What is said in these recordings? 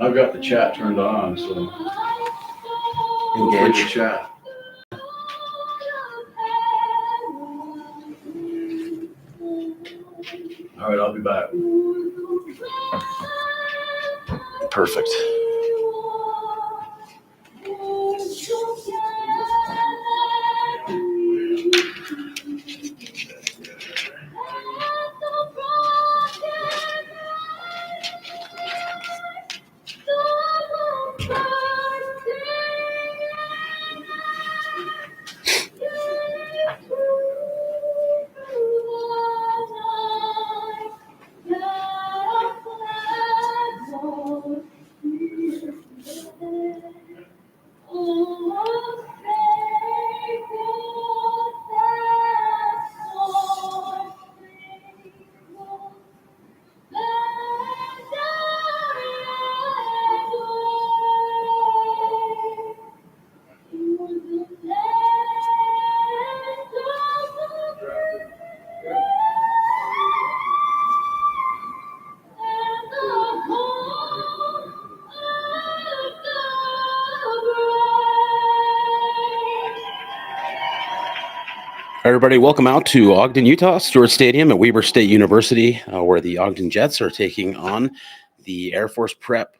I've got the chat turned on, so Engage. the chat. All right, I'll be back. Perfect. Everybody, welcome out to Ogden, Utah, Stewart Stadium at Weber State University, where the Ogden Jets are taking on the Air Force Prep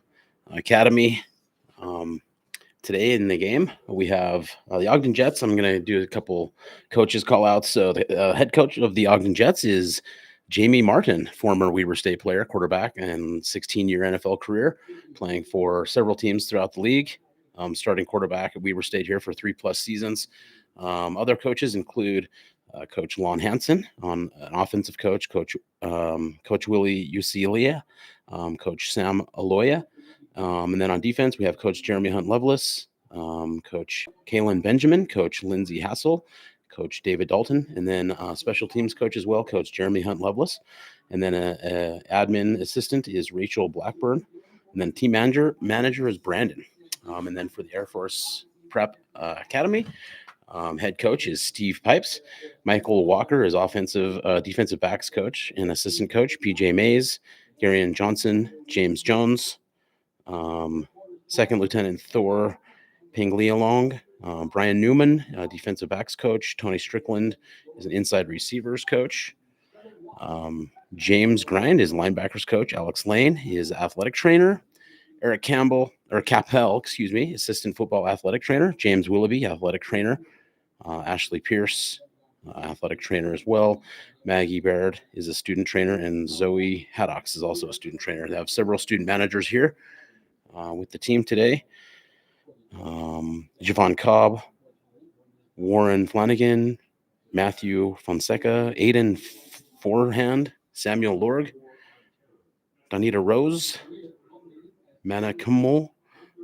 Academy. Today in the game, we have the Ogden Jets. I'm going to do a couple coaches call outs. So the head coach of the Ogden Jets is Jamie Martin, former Weber State player, quarterback, and 16-year NFL career, playing for several teams throughout the league, starting quarterback at Weber State here for 3+ seasons. Other coaches include Coach Lon Hansen, an offensive coach, Coach Willie Usilia, Coach Sam Aloya. And then on defense, we have Coach Jeremy Hunt Lovelace, Coach Kaylin Benjamin, Coach Lindsay Hassel, Coach David Dalton, and then special teams coach as well, Coach Jeremy Hunt Lovelace. And then admin assistant is Rachel Blackburn. And then team manager is Brandon. And then for the Air Force Prep Academy, head coach is Steve Pipes. Michael Walker is defensive backs coach and assistant coach. PJ Mays, Garion Johnson, James Jones, Second Lieutenant Thor Pinglialong, Brian Newman, defensive backs coach. Tony Strickland is an inside receivers coach. James Grind is linebackers coach. Alex Lane is athletic trainer. Eric Capel, assistant football athletic trainer. James Willoughby, athletic trainer. Ashley Pierce, athletic trainer as well. Maggie Baird is a student trainer, and Zoe Haddocks is also a student trainer. They have several student managers here with the team today. Javon Cobb, Warren Flanagan, Matthew Fonseca, Aiden Forehand, Samuel Lorg, Donita Rose, Mana Kummel,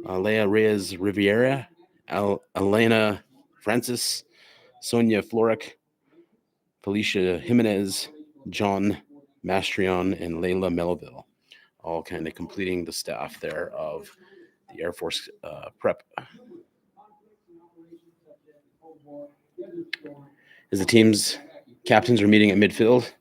Leah Reyes Riviera, Elena Francis, Sonia Floric, Felicia Jimenez, John Mastrion, and Layla Melville, all kind of completing the staff there of the Air Force Prep. As the team's captains are meeting at midfield,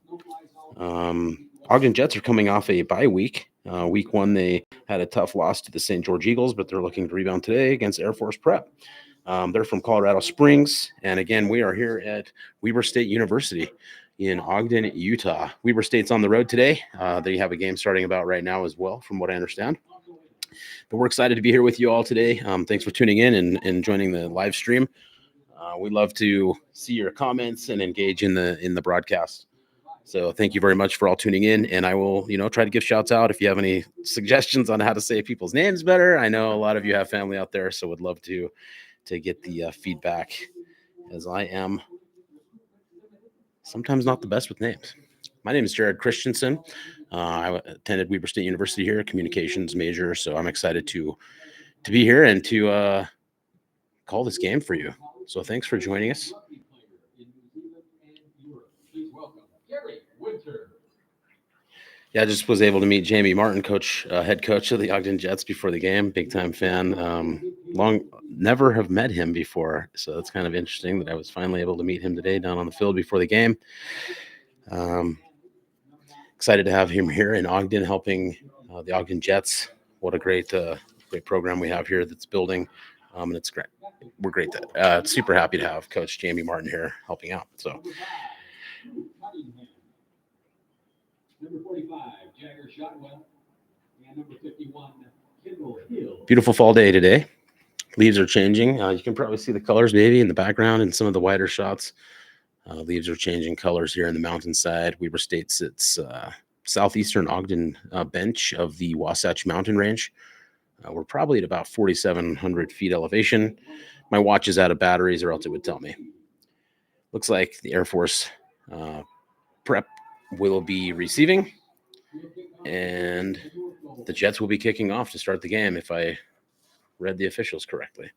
Ogden Jets are coming off a bye week. Week 1, they had a tough loss to the St. George Eagles, but they're looking to rebound today against Air Force Prep. They're from Colorado Springs. And again, we are here at Weber State University in Ogden, Utah. Weber State's on the road today. They have a game starting about right now as well, from what I understand. But we're excited to be here with you all today. Thanks for tuning in and joining the live stream. We'd love to see your comments and engage in the broadcast. So thank you very much for all tuning in, and I will, try to give shouts out if you have any suggestions on how to say people's names better. I know a lot of you have family out there, so would love to get the feedback, as I am sometimes not the best with names. My name is Jared Christensen. I attended Weber State University here, communications major, so I'm excited to be here and to call this game for you. So thanks for joining us. Yeah, I just was able to meet Jamie Martin, head coach of the Ogden Jets before the game. Big time fan. Never have met him before, so it's kind of interesting that I was finally able to meet him today down on the field before the game. Excited to have him here in Ogden, helping the Ogden Jets what a great program we have here that's building, and it's great. We're great. Super happy to have Coach Jamie Martin here helping out. So. Number 45, Jagger Shotwell, and number 51, Kendall Hill. Beautiful fall day today. Leaves are changing. You can probably see the colors maybe in the background in some of the wider shots. Leaves are changing colors here in the mountainside. Weber State sits southeastern Ogden bench of the Wasatch Mountain Range. We're probably at about 4,700 feet elevation. My watch is out of batteries, or else it would tell me. Looks like the Air Force prep will be receiving, and the Jets will be kicking off to start the game, if I read the officials correctly.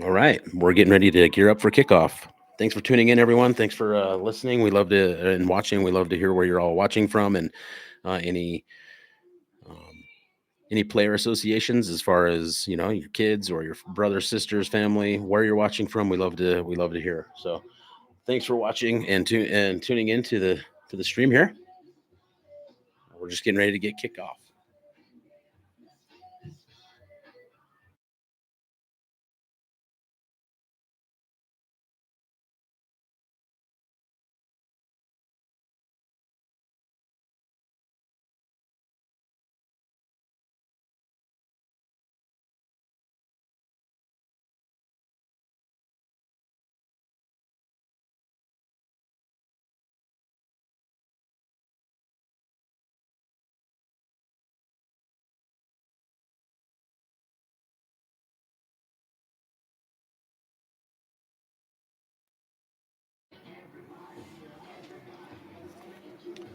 All right, we're getting ready to gear up for kickoff. Thanks for tuning in, everyone. Thanks for listening. We love to and watching. We love to hear where you're all watching from, and any player associations as far as your kids or your brothers, sisters, family, where you're watching from. We love to hear. So, thanks for watching and tuning in to the stream here. We're just getting ready to get kicked off.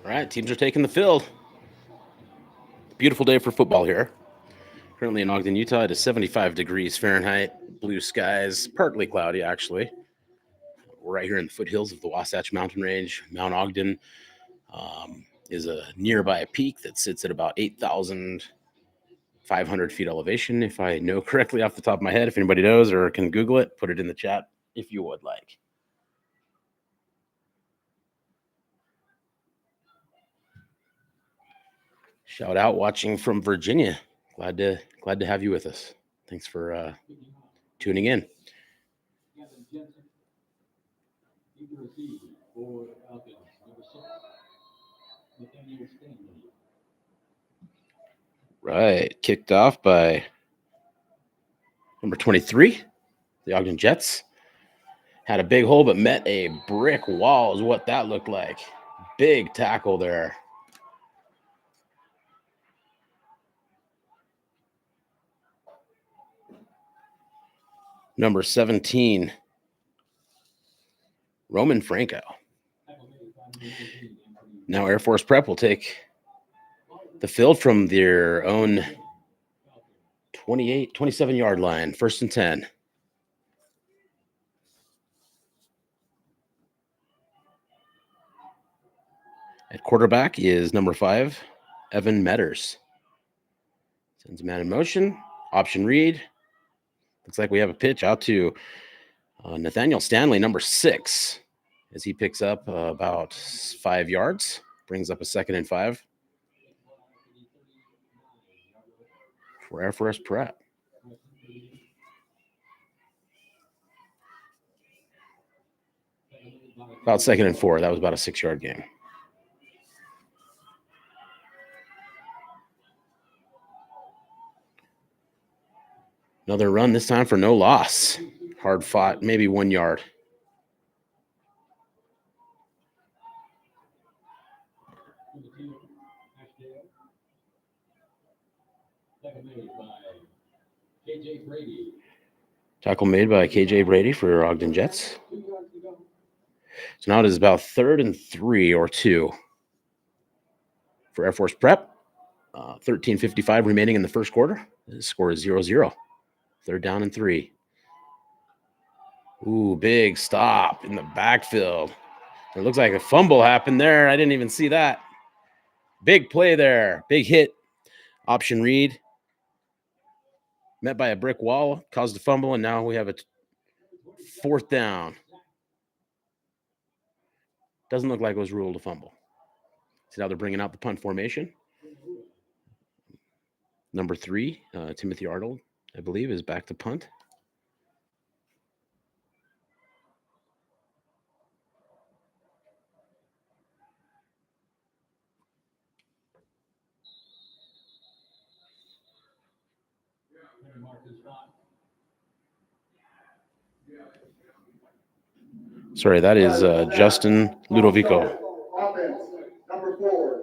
All right, teams are taking the field. Beautiful day for football here. Currently in Ogden, Utah, it is 75 degrees Fahrenheit, blue skies, partly cloudy actually. We're right here in the foothills of the Wasatch Mountain Range. Mount Ogden is a nearby peak that sits at about 8,500 feet elevation. If I know correctly off the top of my head, if anybody knows or can Google it, put it in the chat if you would like. Shout out watching from Virginia. Glad to have you with us. Thanks for tuning in. Right, kicked off by number 23, the Ogden Jets. Had a big hole, but met a brick wall is what that looked like. Big tackle there. Number 17, Roman Franco. Now Air Force Prep will take the field from their own 27-yard line, 1st and 10. At quarterback is number 5, Evan Metters. Sends a man in motion, option read. Looks like we have a pitch out to Nathaniel Stanley, number 6, as he picks up about 5 yards, brings up a 2nd and 5 for Air Force Prep. About 2nd and 4. That was about a 6-yard gain. Another run, this time for no loss. Hard fought, maybe 1 yard. Tackle made by KJ Brady for Ogden Jets. So now it is about 3rd and 3 or 2 for Air Force Prep. 13:55 remaining in the first quarter. The score is 0-0. 3rd down and 3. Ooh, big stop in the backfield. It looks like a fumble happened there. I didn't even see that. Big play there. Big hit. Option read. Met by a brick wall. Caused a fumble, and now we have a 4th down. Doesn't look like it was ruled a fumble. So now they're bringing out the punt formation. Number 3, Timothy Arnold, I believe, is back to punt. Sorry, that is Justin Ludovico. Offense, number 4.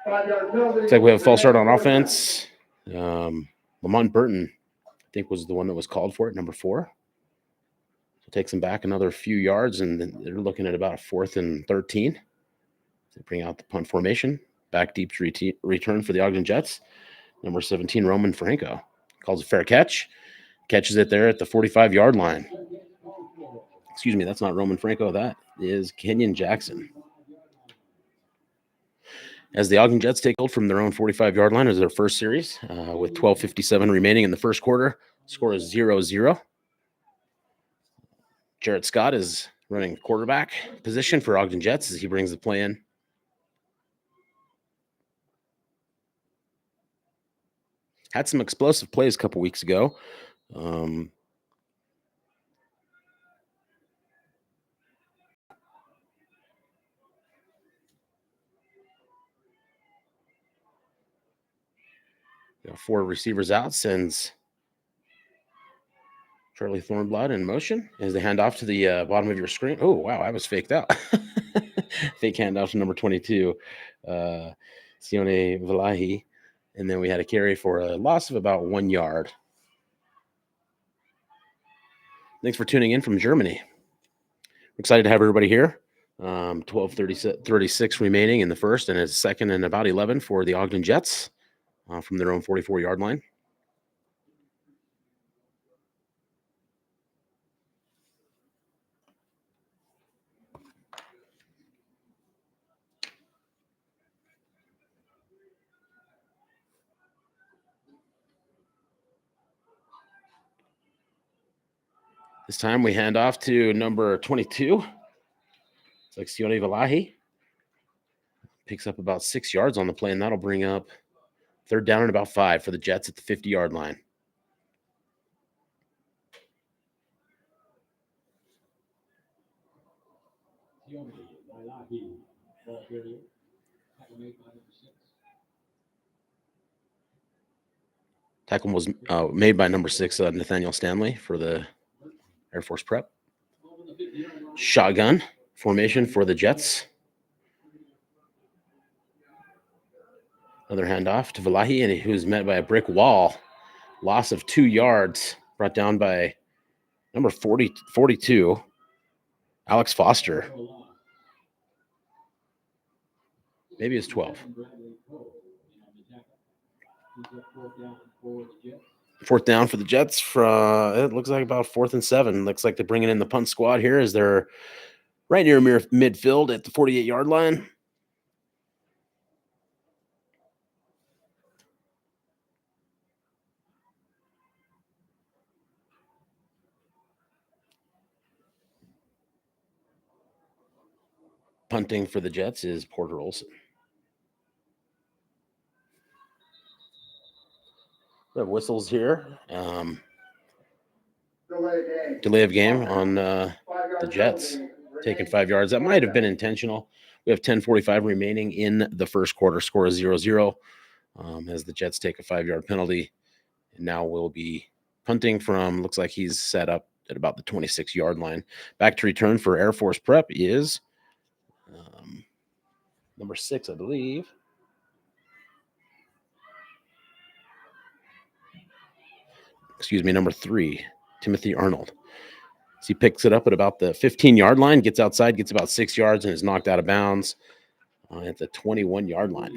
5-yard penalty. Looks like we have a false start on offense. Lamont Burton, I think, was the one that was called for it, number 4. So takes them back another few yards, and then they're looking at about a 4th and 13. They bring out the punt formation. Back deep return for the Ogden Jets. Number 17, Roman Franco. Calls a fair catch. Catches it there at the 45-yard line. Excuse me, that's not Roman Franco. That is Kenyon Jackson. As the Ogden Jets take hold from their own 45-yard line as their first series, with 12:57 remaining in the first quarter. Score is 0-0. Jarrett Scott is running quarterback position for Ogden Jets as he brings the play in. Had some explosive plays a couple weeks ago. Got 4 receivers out, sends Charlie Thornblad in motion as they hand off to the bottom of your screen. Oh, wow, I was faked out. Fake handoff to number 22, Sione Valahi. And then we had a carry for a loss of about 1 yard. Thanks for tuning in from Germany. We're excited to have everybody here. 12:36 remaining in the first, and it's second and about 11 for the Ogden Jets from their own 44-yard line. This time we hand off to number 22. It's like Sione Valahi. Picks up about 6 yards on the play, and that'll bring up 3rd down and about 5 for the Jets at the 50-yard line. Tackle was made by number 6, Nathaniel Stanley, for the Air Force prep. Shotgun formation for the Jets. Another handoff to Valahi, and who's met by a brick wall. Loss of 2 yards, brought down by number 42, Alex Foster. Maybe it's 12. 4th down for the Jets. It looks like about 4th and 7. Looks like they're bringing in the punt squad here as they're right near midfield at the 48-yard line. Punting for the Jets is Porter Olson. We have whistles here. Delay of game on the Jets, taking 5 yards. That might have been intentional. We have 10:45 remaining in the first quarter. Score is 0-0 as the Jets take a 5-yard penalty. And now we'll be punting from, looks like he's set up at about the 26-yard line. Back to return for Air Force prep is number 6, I believe. Excuse me, number 3, Timothy Arnold. So he picks it up at about the 15-yard line, gets outside, gets about 6 yards, and is knocked out of bounds at the 21-yard line.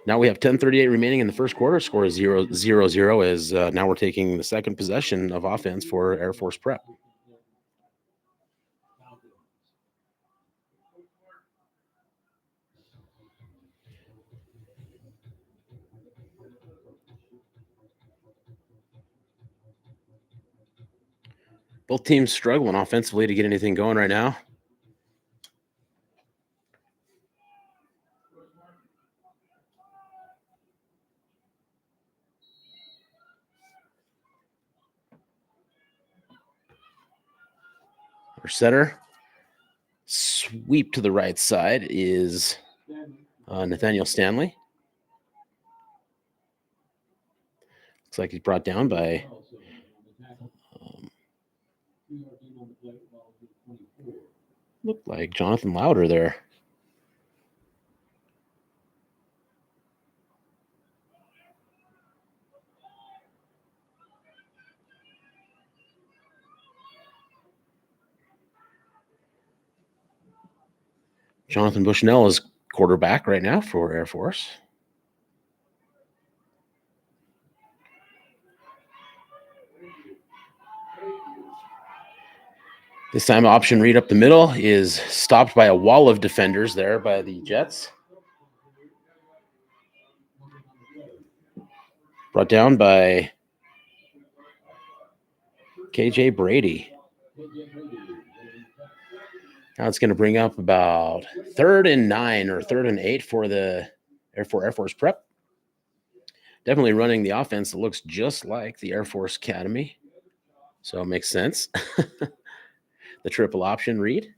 Now we have 10:38 remaining in the first quarter. Score is 0-0 as now we're taking the second possession of offense for Air Force prep. Both teams struggling offensively to get anything going right now. Our setter sweep to the right side is Nathaniel Stanley. Looks like he's brought down by looked like Jonathan Lauder there. Jonathan Bushnell is quarterback right now for Air Force. This time option read up the middle is stopped by a wall of defenders there by the Jets. Brought down by KJ Brady. Now it's going to bring up about 3rd and 9 or 3rd and 8 for the Air Force Prep. Definitely running the offense that looks just like the Air Force Academy. So it makes sense. The triple option read.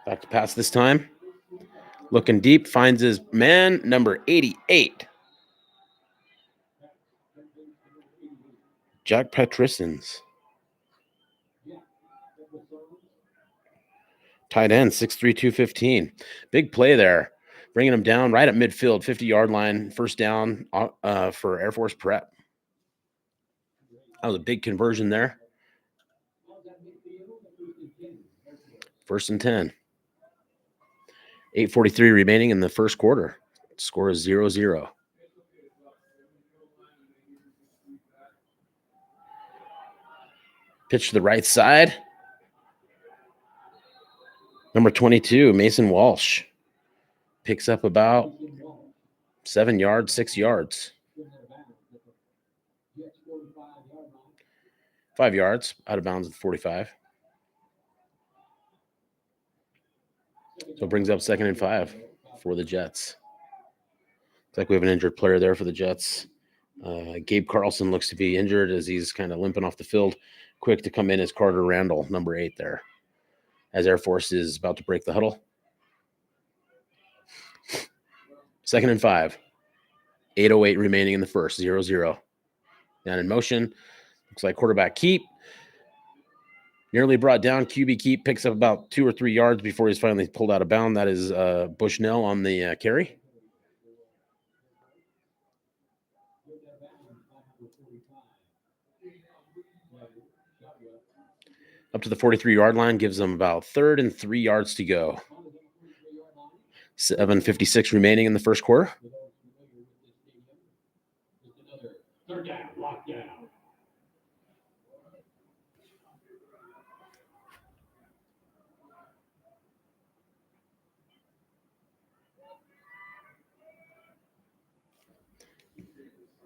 Back to pass this time. Looking deep, finds his man, number 88. Jack Petrisons. Tight end, 6'3", 215. Big play there. Bringing him down right at midfield, 50-yard line, first down for Air Force Prep. That was a big conversion there. 1st and 10. 8:43 remaining in the first quarter. Score is 0-0. Pitch to the right side. Number 22, Mason Walsh. Picks up about 7 yards, 6 yards. 5 yards out of bounds at 45. So it brings up 2nd and 5 for the Jets. Looks like we have an injured player there for the Jets. Gabe Carlson looks to be injured as he's kind of limping off the field. Quick to come in is Carter Randall, number 8 there, as Air Force is about to break the huddle. 2nd and 5. 8:08 remaining in the first. 0-0. Down in motion. Looks like quarterback keep. Nearly brought down. QB keep picks up about 2 or 3 yards before he's finally pulled out of bounds. That is Bushnell on the carry. Up to the 43-yard line, gives them about 3rd and 3 yards to go. 7:56 remaining in the first quarter. 3rd down, lockdown.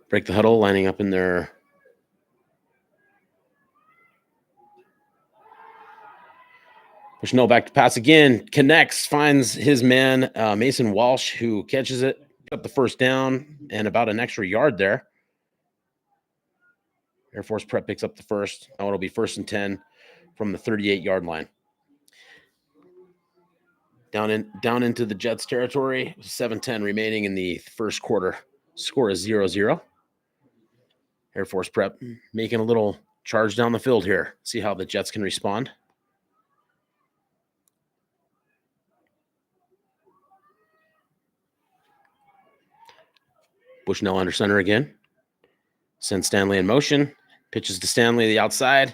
Break the huddle, lining up in their Bushnell back to pass again. Connects, finds his man, Mason Walsh, who catches it. Up the first down and about an extra yard there. Air Force Prep picks up the first. Now it'll be 1st and 10 from the 38-yard line. Down into the Jets territory. 7:10 remaining in the first quarter. Score is 0-0. Air Force Prep making a little charge down the field here. See how the Jets can respond. Bushnell under center again. Sends Stanley in motion. Pitches to Stanley, the outside.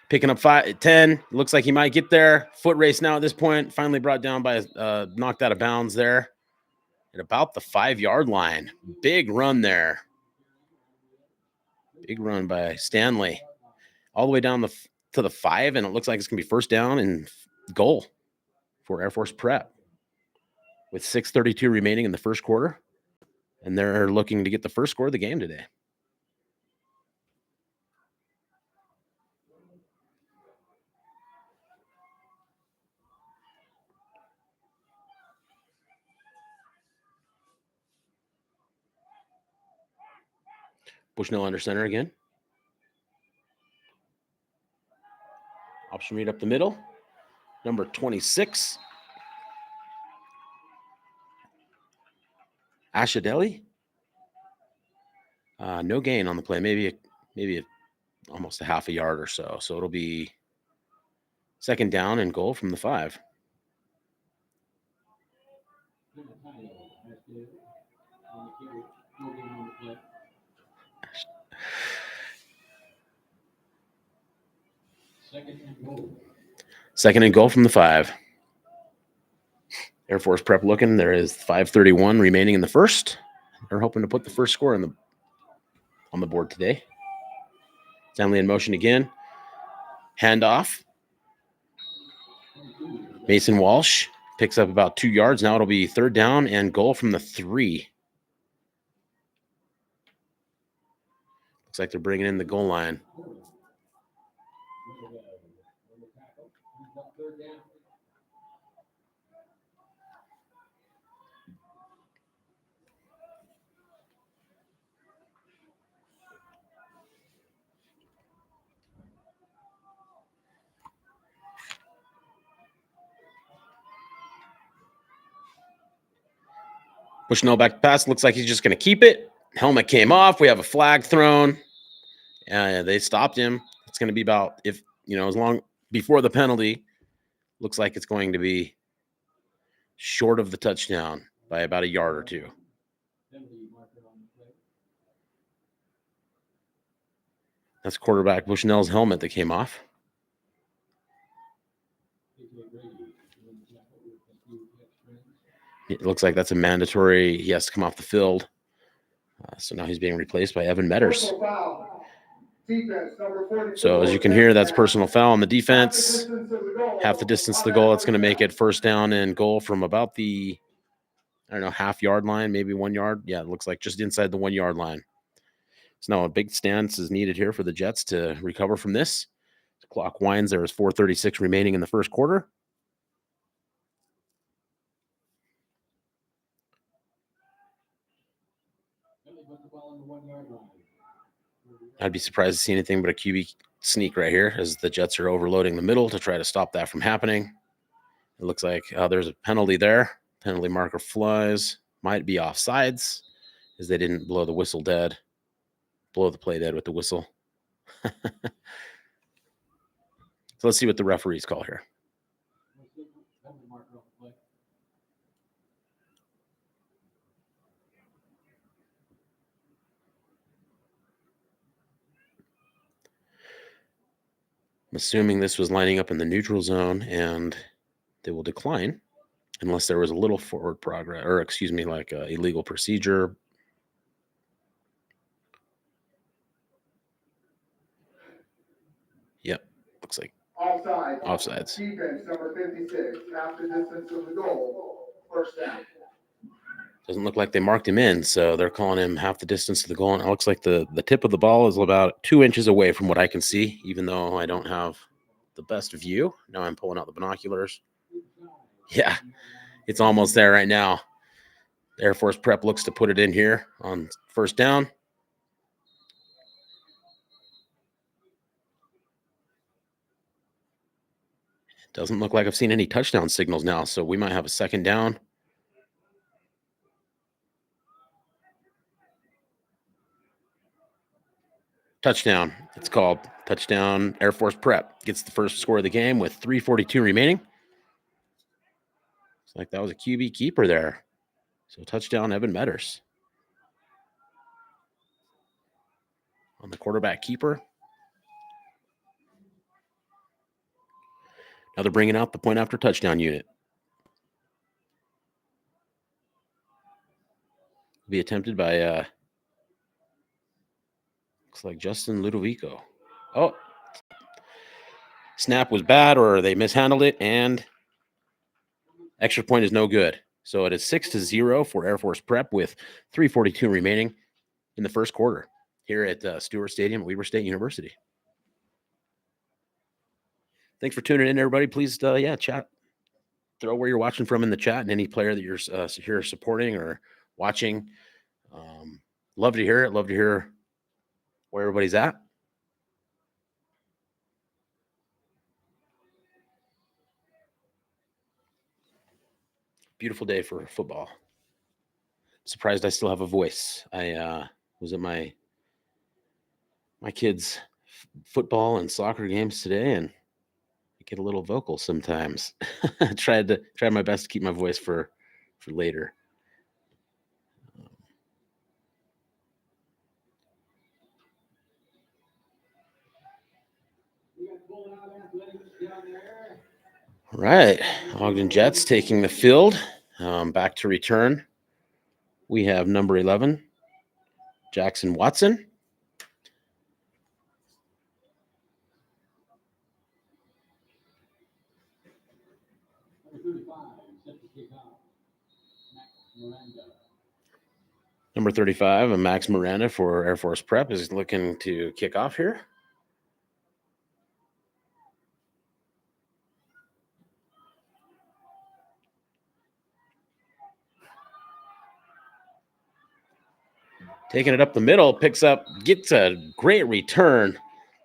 Picking up 10. Looks like he might get there. Foot race now at this point. Finally brought down by knocked out of bounds there. At about the 5-yard line. Big run there. Big run by Stanley. All the way down to the 5, and it looks like it's going to be 1st down and goal for Air Force Prep. With 6:32 remaining in the first quarter. and they're looking to get the first score of the game today. Bushnell under center again. Option read up the middle. Number 26. Ashadeli. No gain on the play. Maybe almost a half a yard or so. So it'll be second down and goal from the 5. Second and goal from the 5. Air Force Prep looking. There is 5:31 remaining in the first. They're hoping to put the first score on the board today. Stanley in motion again. Handoff. Mason Walsh picks up about 2 yards. Now it'll be third down and goal from the 3. Looks like they're bringing in the goal line. Bushnell back to pass. Looks like he's just going to keep it. Helmet came off. We have a flag thrown. They stopped him. It's going to be about, as long before the penalty. Looks like it's going to be short of the touchdown by about a yard or 2. That's quarterback Bushnell's helmet that came off. It looks like that's a mandatory. He has to come off the field. So now he's being replaced by Evan Metters. So as you can hear, that's personal foul on the defense. Half the distance to the goal. It's going to make it first down and goal from about the, half yard line, maybe 1 yard. Yeah, it looks like just inside the 1 yard line. So now a big stance is needed here for the Jets to recover from this. The clock winds. There is 4:36 remaining in the first quarter. I'd be surprised to see anything but a QB sneak right here as the Jets are overloading the middle to try to stop that from happening. It looks like there's a penalty there. Penalty marker flies. Might be offsides as they didn't blow the whistle dead. Blow the play dead with the whistle. So let's see what the referees call here. I'm assuming this was lining up in the neutral zone, and they will decline unless there was a little forward progress, or like illegal procedure. Yep, looks like offsides. Defense number 56, half the distance of the goal, first down. Doesn't look like they marked him in, so they're calling him half the distance to the goal. And it looks like the tip of the ball is about 2 inches away from what I can see, even though I don't have the best view. Now I'm pulling out the binoculars. Yeah, it's almost there right now. Air Force Prep looks to put it in here on first down. Doesn't look like I've seen any touchdown signals now, so we might have a second down. Touchdown. It's called touchdown. Air Force Prep gets the first score of the game with 3:42 remaining. Looks like that was a QB keeper there. So touchdown, Evan Metters. On the quarterback keeper. Now they're bringing out the point after touchdown unit. Be attempted by looks like Justin Ludovico. Oh, snap was bad, or they mishandled it, and extra point is no good. So it is 6-0 for Air Force Prep with 3:42 remaining in the first quarter here at Stewart Stadium at Weber State University. Thanks for tuning in, everybody. Please, chat. Throw where you're watching from in the chat and any player that you're here supporting or watching. Love to hear it. Love to hear where everybody's at. Beautiful day for football. Surprised I still have a voice. I was at my kids' football and soccer games today, and I get a little vocal sometimes. Tried my best to keep my voice for later. All right, Ogden Jets taking the field. Back to return. We have number 11, Jackson Watson. Number 35, Max Miranda for Air Force Prep is looking to kick off here. Taking it up the middle, gets a great return.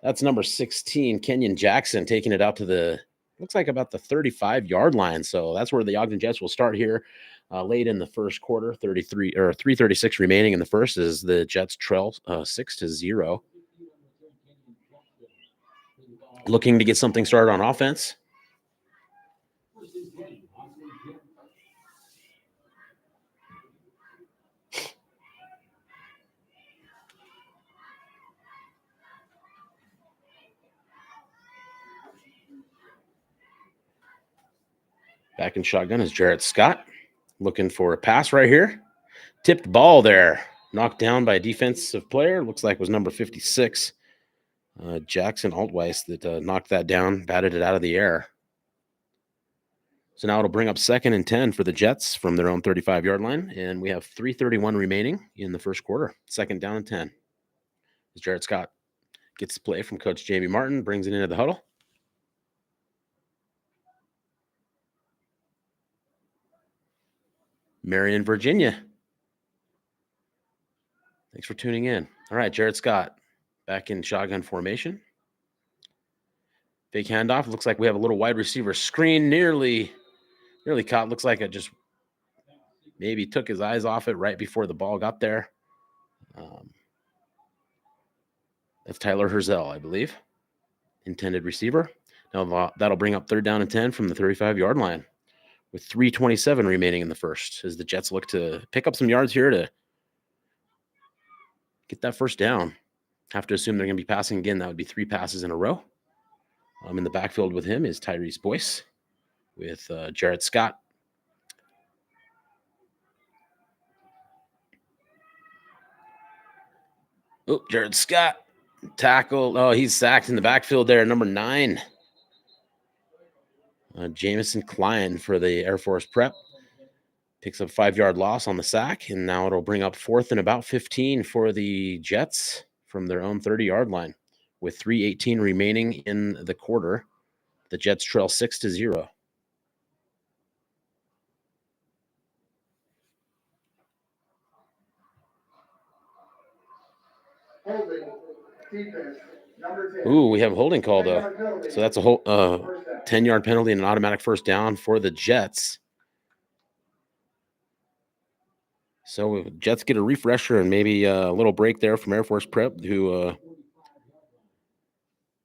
That's number 16, Kenyon Jackson, taking it out to looks like about the 35-yard line. So that's where the Ogden Jets will start here late in the first quarter. 3:36 remaining in the first as the Jets trail 6-0. Looking to get something started on offense. Back in shotgun is Jarrett Scott. Looking for a pass right here. Tipped ball there. Knocked down by a defensive player. Looks like it was number 56, Jackson Altweiss, that knocked that down, batted it out of the air. So now it'll bring up 2nd and 10 for the Jets from their own 35-yard line. And we have 3:31 remaining in the first quarter. 2nd down and 10. As Jarrett Scott gets the play from Coach Jamie Martin, brings it into the huddle. Marion, Virginia. Thanks for tuning in. All right, Jarrett Scott back in shotgun formation. Fake handoff. Looks like we have a little wide receiver screen nearly caught. Looks like it just maybe took his eyes off it right before the ball got there. That's Tyler Herzel, I believe, intended receiver. Now that'll bring up 3rd down and 10 from the 35-yard line with 3:27 remaining in the first as the Jets look to pick up some yards here to get that first down. Have to assume they're going to be passing again. That would be 3 passes in a row. In the backfield with him is Tyrese Boyce with Jarrett Scott. Oh, Jarrett Scott tackle. Oh, he's sacked in the backfield there. Number 9, Jamison Klein for the Air Force Prep. Picks up 5-yard loss on the sack, and now it'll bring up 4th and about 15 for the Jets from their own 30-yard line. With 3:18 remaining in the quarter, the Jets trail 6-0. Ooh, we have a holding call, though. So that's a whole 10-yard penalty and an automatic first down for the Jets. So Jets get a refresher and maybe a little break there from Air Force Prep, who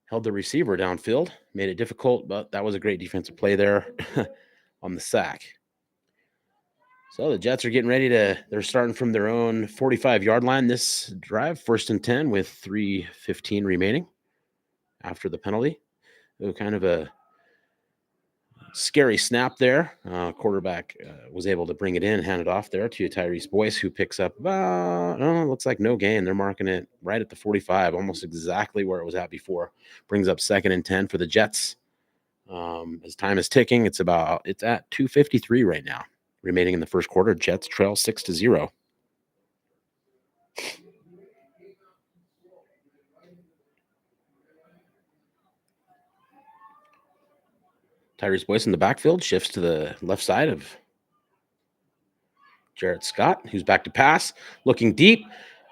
held the receiver downfield, made it difficult, but that was a great defensive play there on the sack. So the Jets are getting ready they're starting from their own 45-yard line this drive, 1st and 10 with 3:15 remaining after the penalty. Kind of a scary snap there. Quarterback was able to bring it in, hand it off there to Tyrese Boyce, who picks up looks like no gain. They're marking it right at the 45, almost exactly where it was at before. Brings up 2nd and 10 for the Jets. As time is ticking, it's at 2:53 right now remaining in the first quarter. Jets trail 6-0. Tyrese Boyce in the backfield shifts to the left side of Jarrett Scott, who's back to pass, looking deep,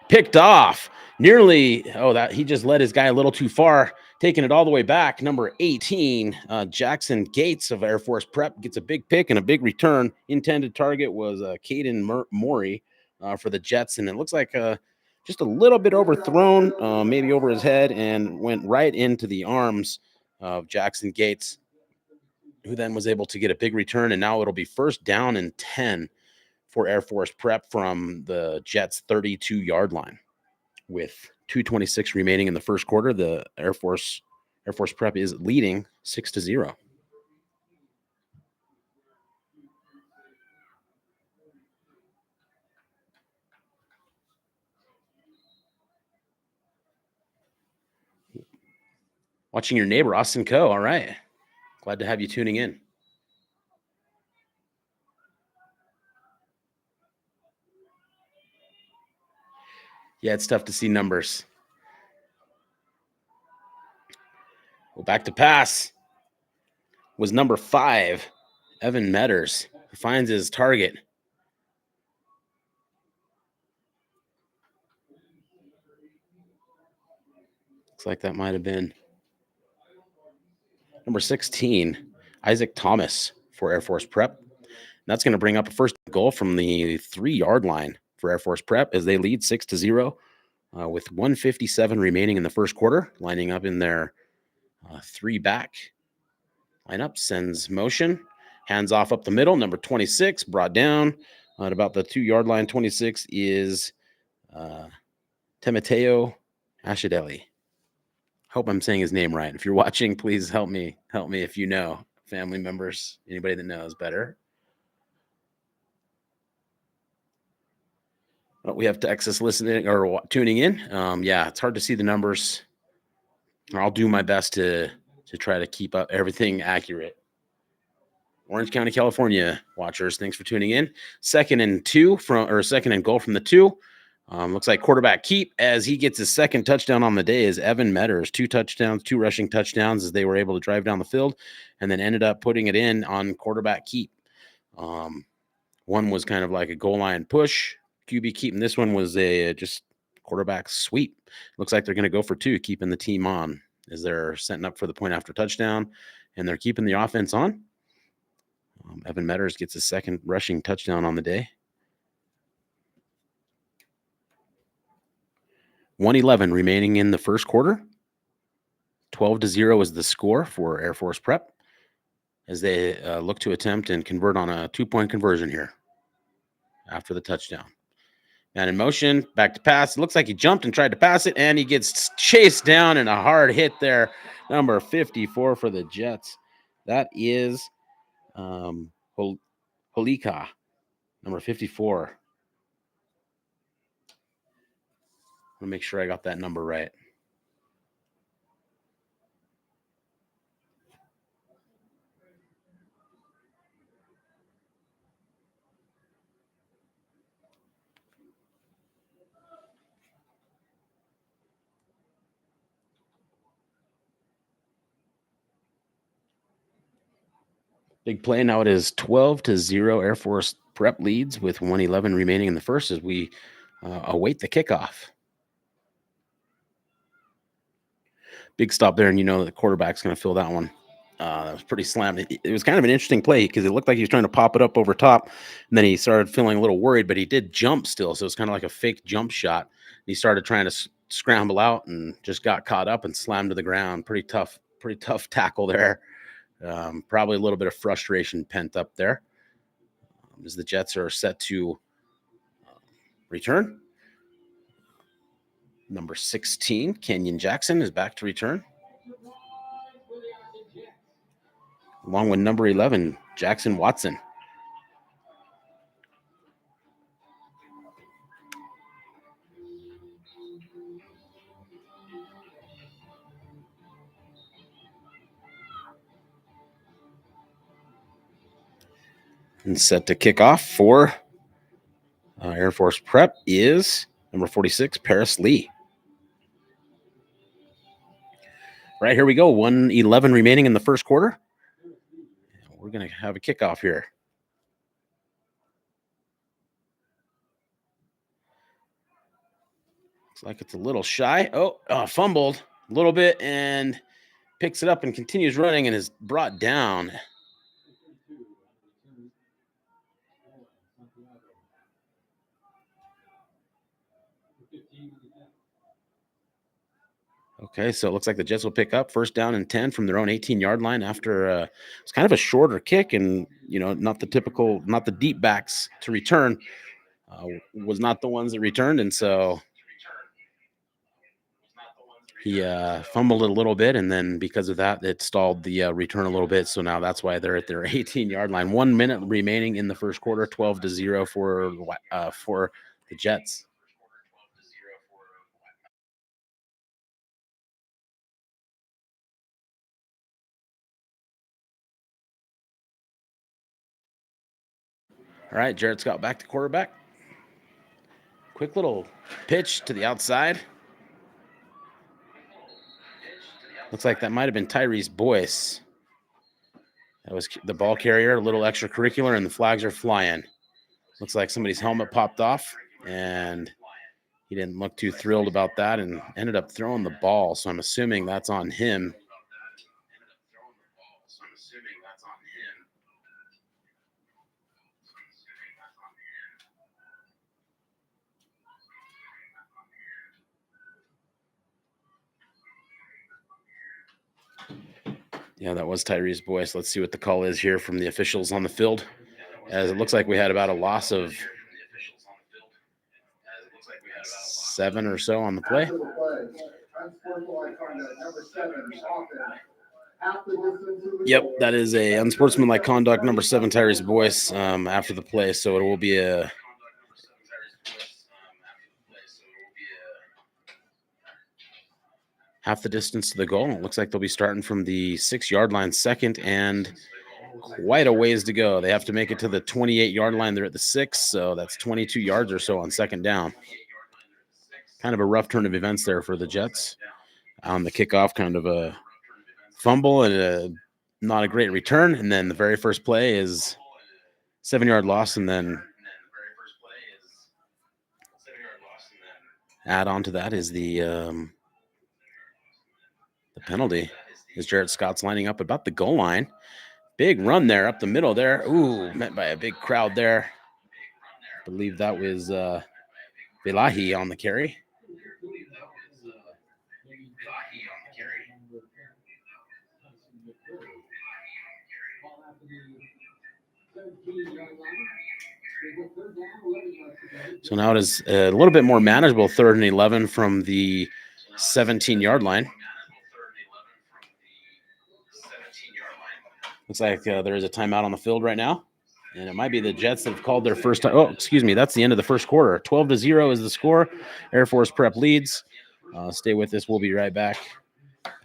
picked off. Nearly, that he just led his guy a little too far, taking it all the way back. Number 18, Jackson Gates of Air Force Prep gets a big pick and a big return. Intended target was Caden Morey for the Jets, and it looks like just a little bit overthrown, maybe over his head, and went right into the arms of Jackson Gates, who then was able to get a big return, and now it'll be first down and 10 for Air Force Prep from the Jets' 32-yard line. With 2:26 remaining in the first quarter, the Air Force Prep is leading 6-0. Watching your neighbor, Austin Coe. All right. Glad to have you tuning in. Yeah, it's tough to see numbers. Well, back to pass was number 5, Evan Metters, who finds his target. Looks like that might have been number 16, Isaac Thomas for Air Force Prep. And that's going to bring up a first goal from the 3-yard line for Air Force Prep as they lead 6-0 with 1:57 remaining in the first quarter, lining up in their 3-back lineup. Sends motion, hands off up the middle. Number 26 brought down at about the 2-yard line. 26 is Timoteo Ashideli. Hope I'm saying his name right. If you're watching, please help me if you know, family members, anybody that knows better. We have Texas listening or tuning in. Yeah, it's hard to see the numbers. I'll do my best to try to keep up everything accurate. Orange County, California watchers, thanks for tuning in. Second and goal from the 2. Looks like quarterback keep as he gets his second touchdown on the day is Evan Metters. 2 rushing touchdowns as they were able to drive down the field and then ended up putting it in on quarterback keep. One was kind of like a goal line push, QB keep, and this one was a just quarterback sweep. Looks like they're going to go for 2, keeping the team on as they're setting up for the point after touchdown, and they're keeping the offense on. Evan Metters gets his second rushing touchdown on the day. 1:11 remaining in the first quarter. 12-0 is the score for Air Force Prep as they look to attempt and convert on a 2-point conversion here after the touchdown. Man in motion, back to pass. It looks like he jumped and tried to pass it, and he gets chased down and a hard hit there. Number 54 for the Jets. That is Holika, number 54. I'm going to make sure I got that number right. Big play. Now it is 12-0. Air Force Prep leads with 1:11 remaining in the first as we await the kickoff. Big stop there, and the quarterback's going to fill that one. That was pretty slammed. It was kind of an interesting play because it looked like he was trying to pop it up over top, and then he started feeling a little worried, but he did jump still, so it's kind of like a fake jump shot. He started trying to scramble out and just got caught up and slammed to the ground. Pretty tough tackle there. Probably a little bit of frustration pent up there as the Jets are set to return. Number 16, Kenyon Jackson, is back to return, along with number 11, Jackson Watson. And set to kick off for Air Force Prep is number 46, Paris Lee. Right, here we go. 1:11 remaining in the first quarter. We're going to have a kickoff here. Looks like it's a little shy. Fumbled a little bit and picks it up and continues running and is brought down. Okay, so it looks like the Jets will pick up first down and 10 from their own 18-yard line after it's kind of a shorter kick and, not the typical, not the deep backs to return. Was not the ones that returned, and so he fumbled it a little bit, and then because of that, it stalled the return a little bit. So now that's why they're at their 18-yard line. 1 minute remaining in the first quarter, 12-0 for the Jets. All right, Jared Scott back to quarterback. Quick little pitch to the outside. Looks like that might have been Tyrese Boyce. That was the ball carrier, a little extracurricular, and the flags are flying. Looks like somebody's helmet popped off, and he didn't look too thrilled about that and ended up throwing the ball. So I'm assuming that's on him. Yeah, that was Tyrese Boyce. Let's see what the call is here from the officials on the field, as it looks like we had about a loss of 7 or so on the play. Yep, that is a unsportsmanlike conduct, number 7, Tyrese Boyce, after the play. So it will be a half the distance to the goal. It looks like they'll be starting from the 6-yard line, second and quite a ways to go. They have to make it to the 28-yard line. They're at the 6, so that's 22 yards or so on second down. Kind of a rough turn of events there for the Jets. On the kickoff, kind of a fumble and not a great return. And then the very first play is 7-yard loss, and then add on to that is the penalty. Is Jared Scott's lining up about the goal line. Big run there up the middle there. Ooh, met by a big crowd there. I believe that was Velahi on the carry. So now it is a little bit more manageable, 3rd and 11 from the 17-yard line. Looks like there is a timeout on the field right now, and it might be the Jets that have called their first time. Oh, excuse me. That's the end of the first quarter. 12-0 is the score. Air Force Prep leads. Stay with us. We'll be right back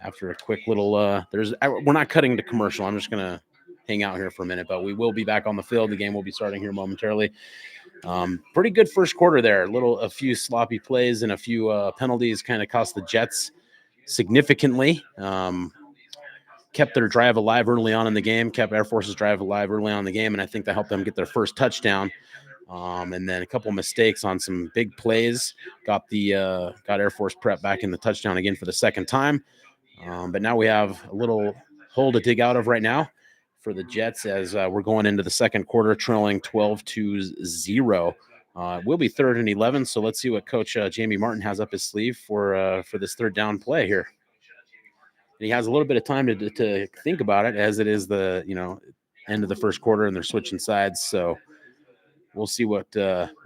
after a quick little. We're not cutting to commercial. I'm just gonna hang out here for a minute, but we will be back on the field. The game will be starting here momentarily. Pretty good first quarter there. A few sloppy plays and a few penalties kind of cost the Jets significantly. Kept their drive alive early on in the game, kept Air Force's drive alive early on in the game, and I think that helped them get their first touchdown. And then a couple mistakes on some big plays got Air Force Prep back in the touchdown again for the second time. But now we have a little hole to dig out of right now for the Jets as we're going into the second quarter, trailing 12-0. We'll be 3rd and 11, so let's see what Coach Jamie Martin has up his sleeve for this third down play here. And he has a little bit of time to think about it, as it is the end of the first quarter and they're switching sides. So we'll see what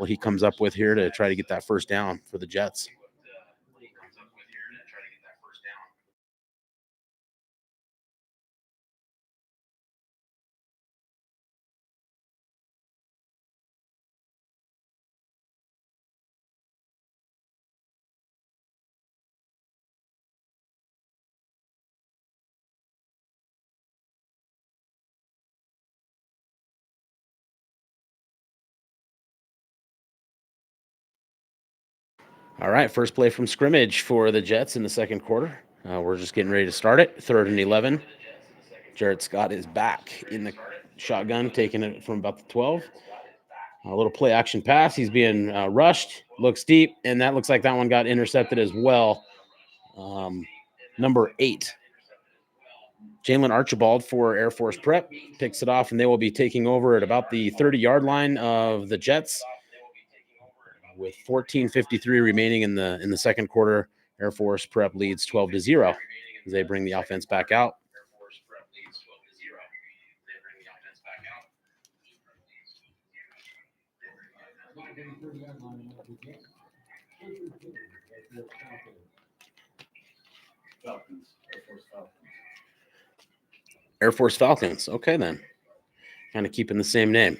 he comes up with here to try to get that first down for the Jets. All right, first play from scrimmage for the Jets in the second quarter. We're just getting ready to start it. 3rd and 11. Jarrett Scott is back in the shotgun, taking it from about the 12. A little play action pass. He's being rushed, looks deep, and that looks like that one got intercepted as well. Number 8. Jalen Archibald for Air Force Prep picks it off, and they will be taking over at about the 30-yard line of the Jets with 14:53 remaining in the second quarter. Air Force Prep leads 12-0 as they bring the offense back out. Falcons. Air Force Falcons. Air Force Falcons. Okay, then. Kind of keeping the same name.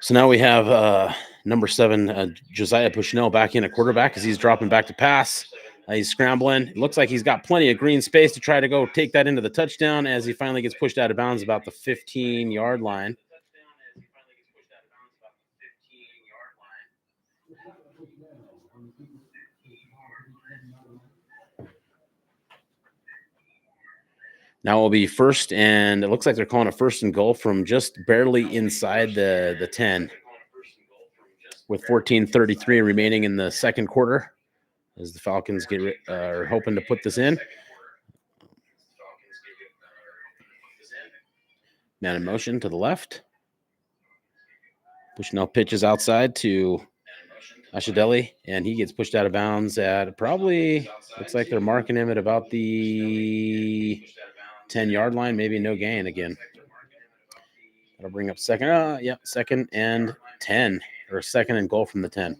So now we have number 7, Josiah Bushnell, back in at quarterback as he's dropping back to pass. He's scrambling. It looks like he's got plenty of green space to try to go take that into the touchdown as he finally gets pushed out of bounds about the 15-yard line. Now will be first, and it looks like they're calling a 1st and goal from just barely inside the 10 with 14:33 remaining in the second quarter as the Falcons are hoping to put this in. Man in motion to the left. Bushnell pitches outside to Ashadeli, and he gets pushed out of bounds at probably, looks like they're marking him at about the 10-yard line, maybe no gain again. That'll bring up second and 10, or 2nd and goal from the 10.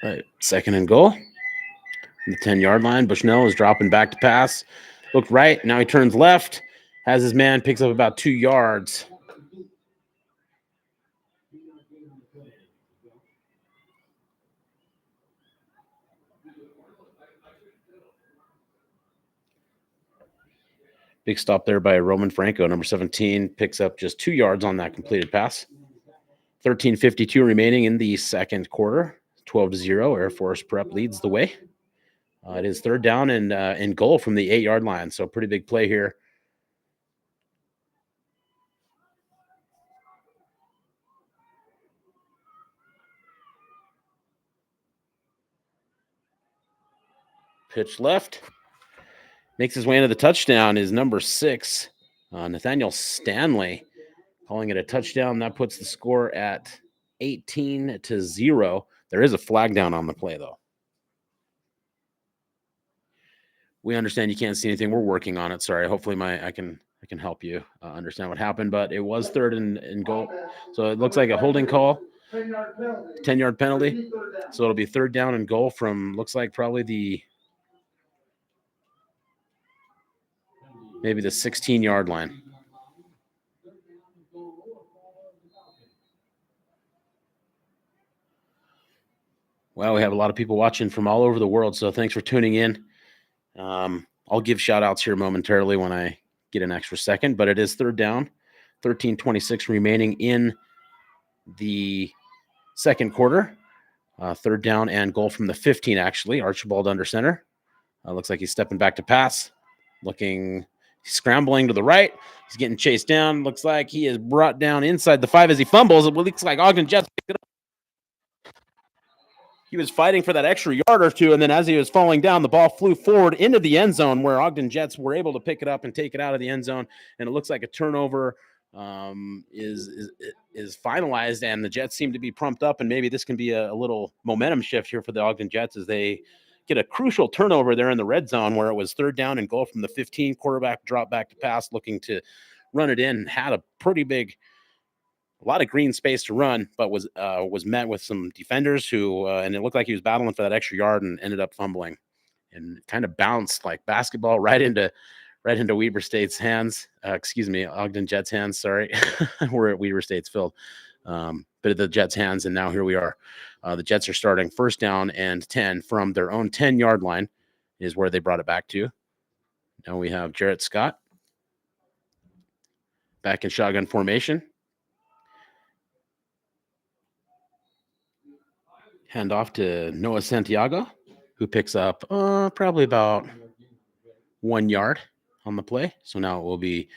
Right, 2nd and goal. The 10-yard line. Bushnell is dropping back to pass. Looked right. Now he turns left. Has his man, picks up about 2 yards. Big stop there by Roman Franco. Number 17 picks up just 2 yards on that completed pass. 13:52 remaining in the second quarter. 12-0. Air Force Prep leads the way. It is 3rd down and goal from the 8-yard line. So pretty big play here. Pitch left. Makes his way into the touchdown is number 6, Nathaniel Stanley, calling it a touchdown. That puts the score at 18-0. There is a flag down on the play, though. We understand you can't see anything. We're working on it. Sorry. Hopefully I can help you understand what happened, but it was 3rd and goal. So it looks like a holding call, 10-yard penalty. So it'll be 3rd down and goal from, looks like probably maybe the 16-yard line. Well, we have a lot of people watching from all over the world, so thanks for tuning in. I'll give shout-outs here momentarily when I get an extra second, but it is 3rd down, 13:26 remaining in the second quarter. 3rd down and goal from the 15, actually. Archibald under center. Looks like he's stepping back to pass. He's scrambling to the right. He's getting chased down. Looks like he is brought down inside the 5 as he fumbles. It looks like Ogden Jets picked it up. He was fighting for that extra yard or two, and then as he was falling down, the ball flew forward into the end zone where Ogden Jets were able to pick it up and take it out of the end zone, and it looks like a turnover is finalized, and the Jets seem to be pumped up, and maybe this can be a little momentum shift here for the Ogden Jets as they get a crucial turnover there in the red zone where it was 3rd down and goal from the 15. Quarterback dropped back to pass, looking to run it in, had a lot of green space to run, but was met with some defenders who, and it looked like he was battling for that extra yard and ended up fumbling. and kind of bounced like basketball right into Weber State's hands. Ogden Jets hands. Sorry, we're at Weber State's field, but at the Jets' hands, and now here we are. The Jets are starting first down and 10 from their own 10-yard line, is where they brought it back to. Now we have Jarrett Scott back in shotgun formation. Hand off to Noah Santiago, who picks up probably about 1 yard on the play. So now it will be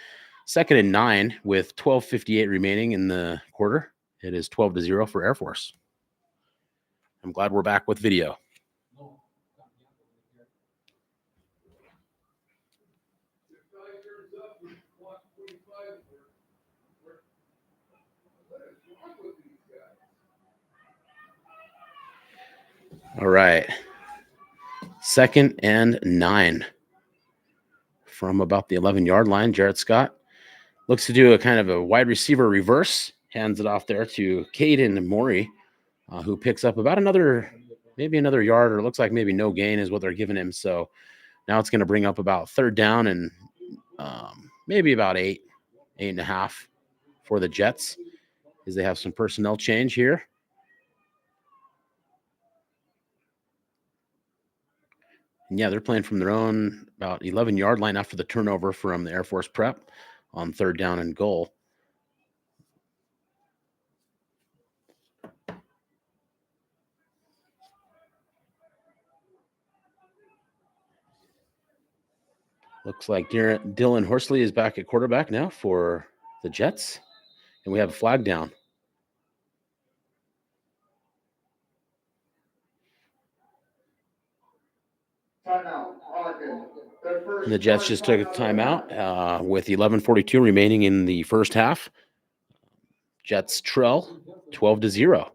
2nd and 9 with 12:58 remaining in the quarter. It is 12-0 for Air Force. I'm glad we're back with video. All right. 2nd and 9 from about the 11-yard line. Jarrett Scott looks to do a kind of a wide receiver reverse, hands it off there to Caden Morey, who picks up about maybe another yard, or it looks like maybe no gain is what they're giving him. So now it's going to bring up about 3rd down and maybe about 8.5 for the Jets, as they have some personnel change here. And yeah, they're playing from their own about 11-yard line after the turnover from the Air Force prep on 3rd down and goal. Looks like Dylan Horsley is back at quarterback now for the Jets, and we have a flag down. Timeout, Ogden. And the Jets just took a timeout with 11:42 remaining in the first half. Jets trail 12-0.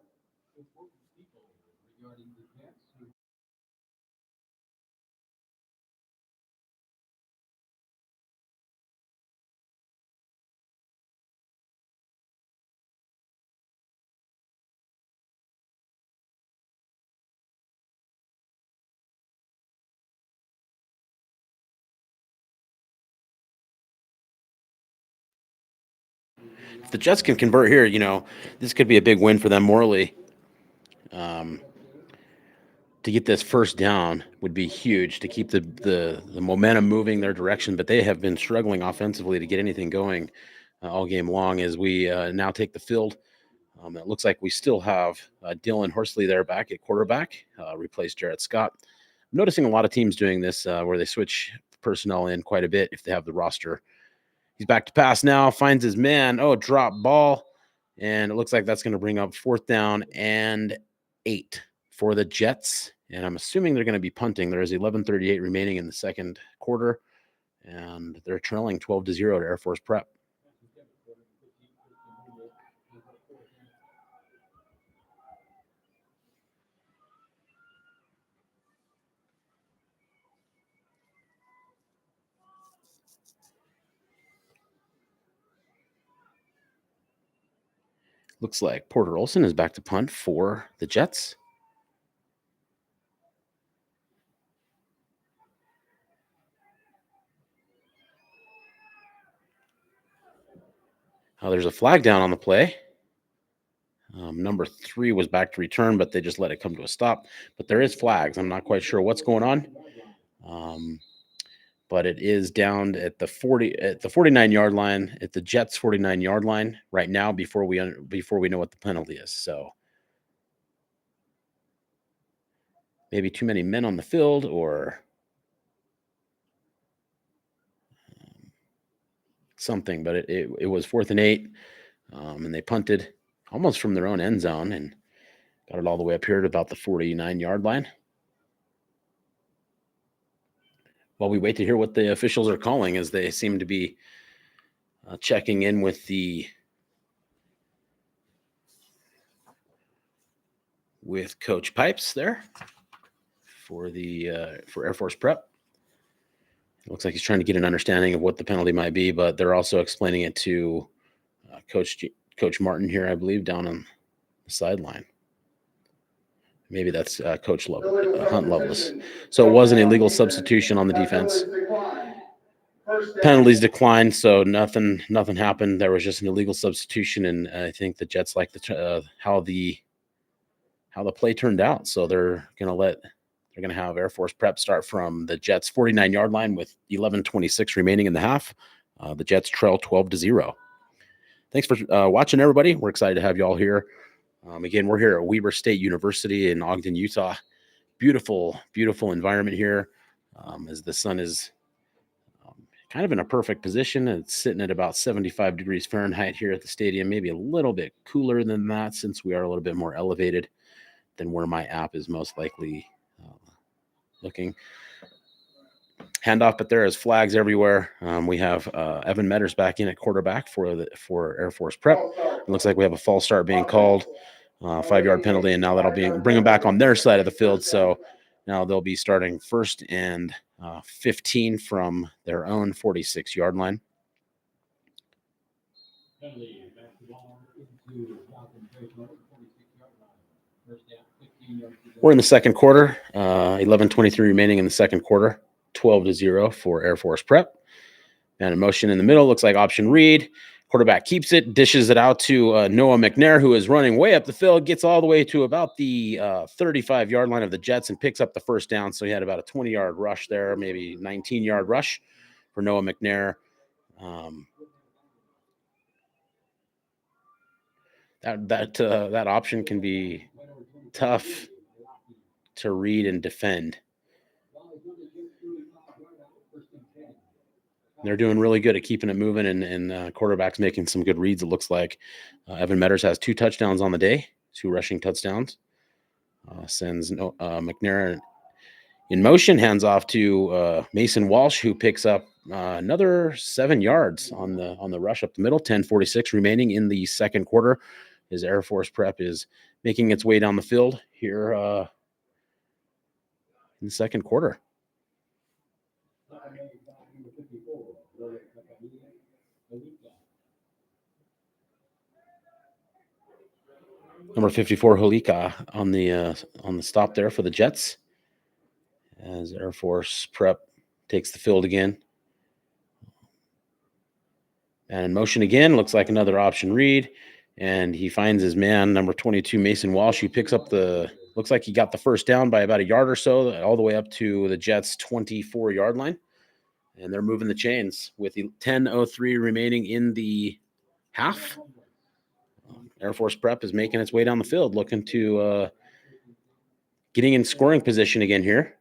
If the Jets can convert here, this could be a big win for them morally. To get this first down would be huge to keep the momentum moving their direction, but they have been struggling offensively to get anything going all game long. As we now take the field, it looks like we still have Dylan Horsley there back at quarterback, replaced Jarrett Scott. I'm noticing a lot of teams doing this where they switch personnel in quite a bit if they have the roster. He's back to pass now, finds his man. Drop ball. And it looks like that's going to bring up 4th down and 8 for the Jets. And I'm assuming they're going to be punting. There is 11:38 remaining in the second quarter. And they're trailing 12-0 to Air Force Prep. Looks like Porter Olson is back to punt for the Jets. There's a flag down on the play. Number 3 was back to return, but they just let it come to a stop. But there is flags. I'm not quite sure what's going on. But it is down at the 49-yard line, at the Jets' 49-yard line right now before we know what the penalty is. So maybe too many men on the field, or something. But it was 4th and 8, and they punted almost from their own end zone and got it all the way up here at about the 49-yard line. While we wait to hear what the officials are calling, as they seem to be checking in with Coach Pipes there for Air Force Prep. It looks like he's trying to get an understanding of what the penalty might be, but they're also explaining it to Coach Martin here, I believe, down on the sideline. maybe that's Coach Hunt Lovelace. So it was an illegal substitution on the defense. Penalties declined, so nothing happened. There was just an illegal substitution, and I think the Jets like how the play turned out. So they're gonna have Air Force Prep start from the Jets' 49-yard line with 11:26 remaining in the half. The Jets trail 12-0. Thanks for watching, everybody. We're excited to have you all here. Again, we're here at Weber State University in Ogden, Utah. Beautiful, beautiful environment here, as the sun is kind of in a perfect position. It's sitting at about 75 degrees Fahrenheit here at the stadium, maybe a little bit cooler than that since we are a little bit more elevated than where my app is most likely looking. Handoff, but there is flags everywhere. We have Evan Metters back in at quarterback for Air Force Prep. It looks like we have a false start being called, 5-yard penalty, and now that'll bring them back on their side of the field. So now they'll be starting 1st and 15 from their own 46-yard line. Penalty, back the ball into Falcons territory, 46-yard line. First down, 15 yards to go. We're in the second quarter. 11:23 remaining in the second quarter. 12-0 for Air Force Prep. And a motion in the middle looks like option read. Quarterback keeps it, dishes it out to Noah McNair, who is running way up the field, gets all the way to about the 35-yard line of the Jets and picks up the first down. So he had about a 20-yard rush there, maybe 19-yard rush for Noah McNair. That option can be tough to read and defend. They're doing really good at keeping it moving, and quarterback's making some good reads, it looks like. Evan Metters has 2 touchdowns on the day, 2 rushing touchdowns. Sends McNair in motion, hands off to Mason Walsh, who picks up another 7 yards on the rush up the middle. 10:46 remaining in the second quarter. As Air Force Prep is making its way down the field here in the second quarter. Number 54, Holika, on the stop there for the Jets, as Air Force Prep takes the field again. And in motion again, looks like another option read, and he finds his man, number 22, Mason Walsh, who picks up looks like he got the first down by about a yard or so, all the way up to the Jets' 24-yard line. And they're moving the chains with 10:03 remaining in the half. Air Force Prep is making its way down the field, looking to getting in scoring position again here.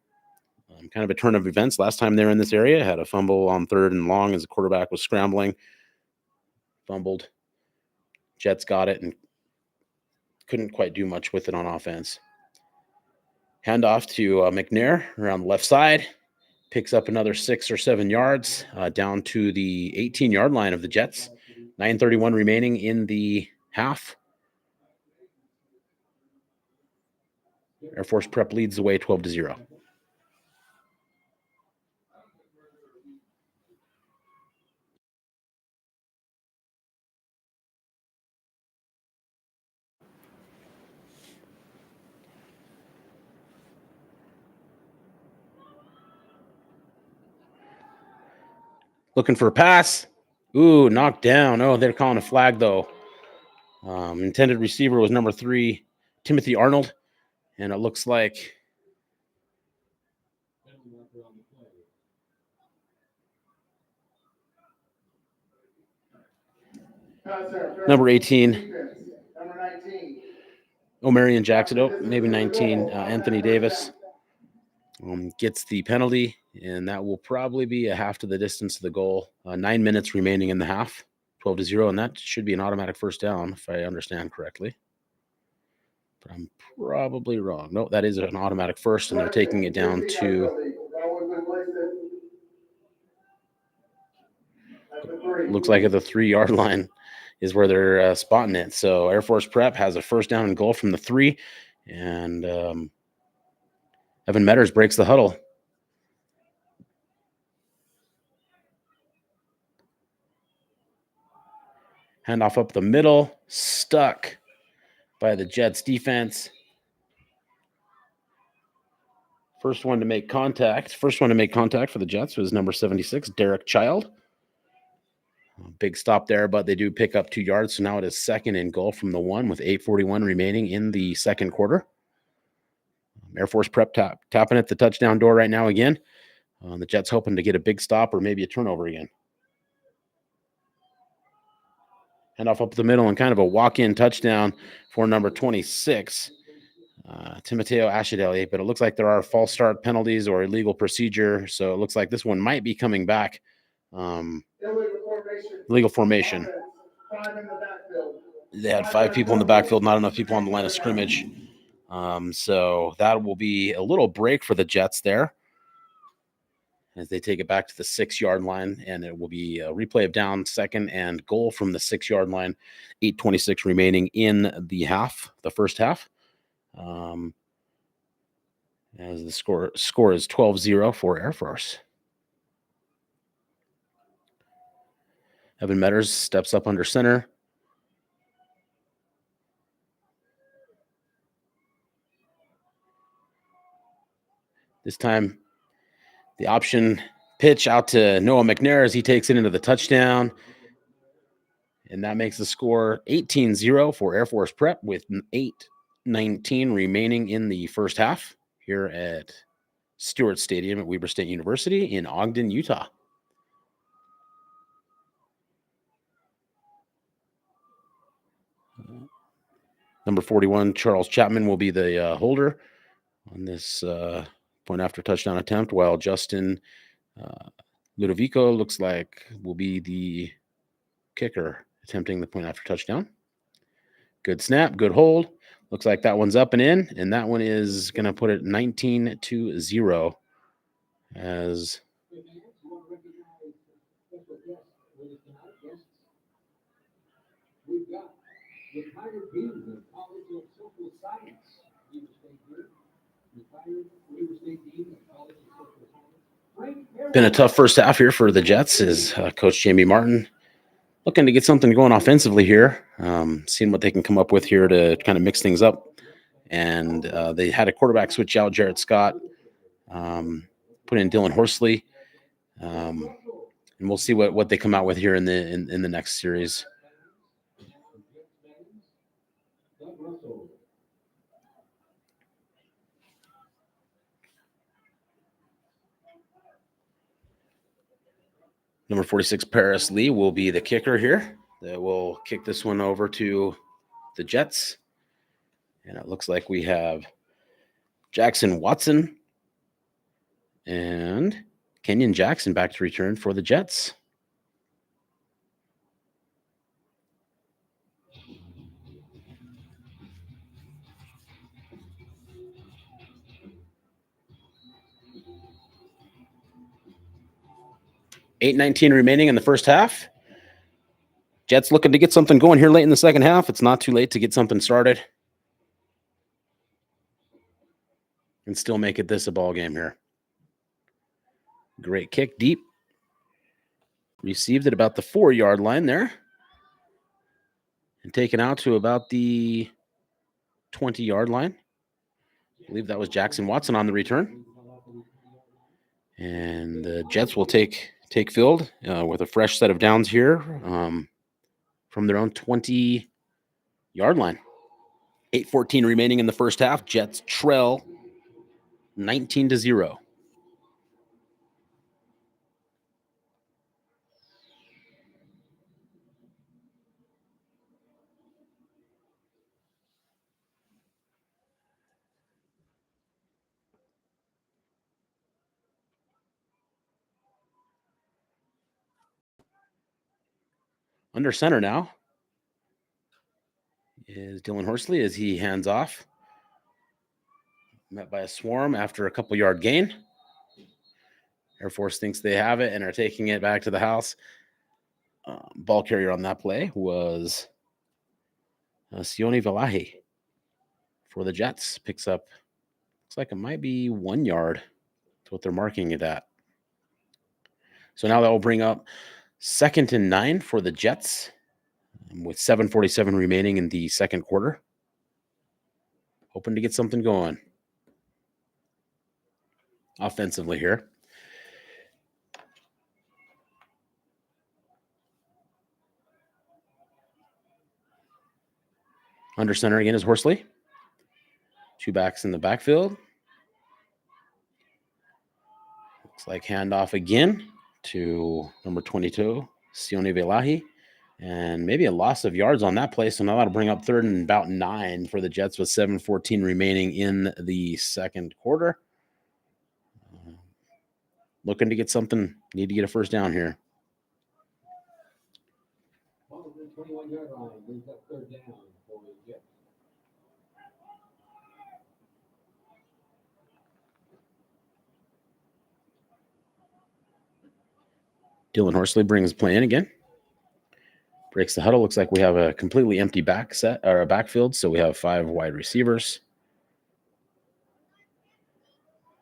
Kind of a turn of events. Last time they were in this area, had a fumble on 3rd and long as the quarterback was scrambling. Fumbled. Jets got it and couldn't quite do much with it on offense. Handoff to McNair around the left side. Picks up another 6 or 7 yards down to the 18-yard line of the Jets. 9:31 remaining in the half. Air Force Prep leads the way 12-0. Looking for a pass. Ooh, knocked down. Oh, they're calling a flag, though. Intended receiver was number 3, Timothy Arnold. And it looks like number 18, O'Marion Jackson. Oh, maybe 19, Anthony Davis gets the penalty, and that will probably be a half to the distance of the goal. 9 minutes remaining in the half, 12-0, and that should be an automatic first down if I understand correctly. But I'm probably wrong. No, that is an automatic first, and they're taking it down to, looks like at the 3-yard line is where they're spotting it. So Air Force Prep has a first down and goal from the 3, and Evan Metters breaks the huddle. Handoff up the middle, stuck by the Jets defense. First one to make contact for the Jets was number 76, Derek Child. Big stop there, but they do pick up 2 yards. So now it is 2nd and goal from the 1 with 8:41 remaining in the second quarter. Air Force Prep tapping at the touchdown door right now again. The Jets hoping to get a big stop or maybe a turnover again. Handoff up the middle and kind of a walk-in touchdown for number 26, Timoteo Ashideli. But it looks like there are false start penalties or illegal procedure. So it looks like this one might be coming back. Illegal formation. They had 5 people in the backfield, not enough people on the line of scrimmage. So that will be a little break for the Jets there as they take it back to the 6-yard line, and it will be a replay of down 2nd and goal from the 6-yard line. 8:26 remaining in the first half. As the score is 12-0 for Air Force. Evan Metters steps up under center. This time, the option pitch out to Noah McNair as he takes it into the touchdown. And that makes the score 18-0 for Air Force Prep with 8:19 remaining in the first half here at Stewart Stadium at Weber State University in Ogden, Utah. Number 41, Charles Chapman, will be the holder on this point after touchdown attempt, while Justin Ludovico looks like will be the kicker attempting the point after touchdown. Good snap, good hold. Looks like that one's up and in, and that one is going to put it 19-0 as Retired dean of the College of Social Science. Retired Weber State dean of College of Social Science. Been a tough first half here for the Jets as Coach Jamie Martin looking to get something going offensively here, seeing what they can come up with here to kind of mix things up. And they had a quarterback switch out, Jarrett Scott, put in Dylan Horsley, and we'll see what they come out with here in the next series. Number 46, Paris Lee, will be the kicker here. That will kick this one over to the Jets. And it looks like we have Jackson Watson and Kenyon Jackson back to return for the Jets. $8:19 remaining in the first half. Jets looking to get something going here late in the second half. It's not too late to get something started and still make it a ball game here. Great kick deep. Received at about the 4-yard line there. And taken out to about the 20-yard line. I believe that was Jackson Watson on the return. And the Jets will take field with a fresh set of downs here from their own 20-yard line. 8:14 remaining in the first half. Jets trail 19-0. Under center now is Dylan Horsley as he hands off. Met by a swarm after a couple-yard gain. Air Force thinks they have it and are taking it back to the house. Ball carrier on that play was Sione Valahi for the Jets. Picks up, looks like it might be 1 yard. That's what they're marking it at. So now that will bring up 2nd and 9 for the Jets with 7:47 remaining in the second quarter. Hoping to get something going. offensively here. Under center again is Horsley. Two backs in the backfield. Looks like handoff again to number 22, Sione Velahi. And maybe a loss of yards on that play. So now that'll bring up 3rd and about 9 for the Jets with 7:14 remaining in the second quarter. Looking to get something. Need to get a first down here. Ball is the 21-yard line. Brings up 3rd down for the Jets. Dylan Horsley brings play in again. Breaks the huddle. Looks like we have a completely empty back set or a backfield. So we have 5 wide receivers.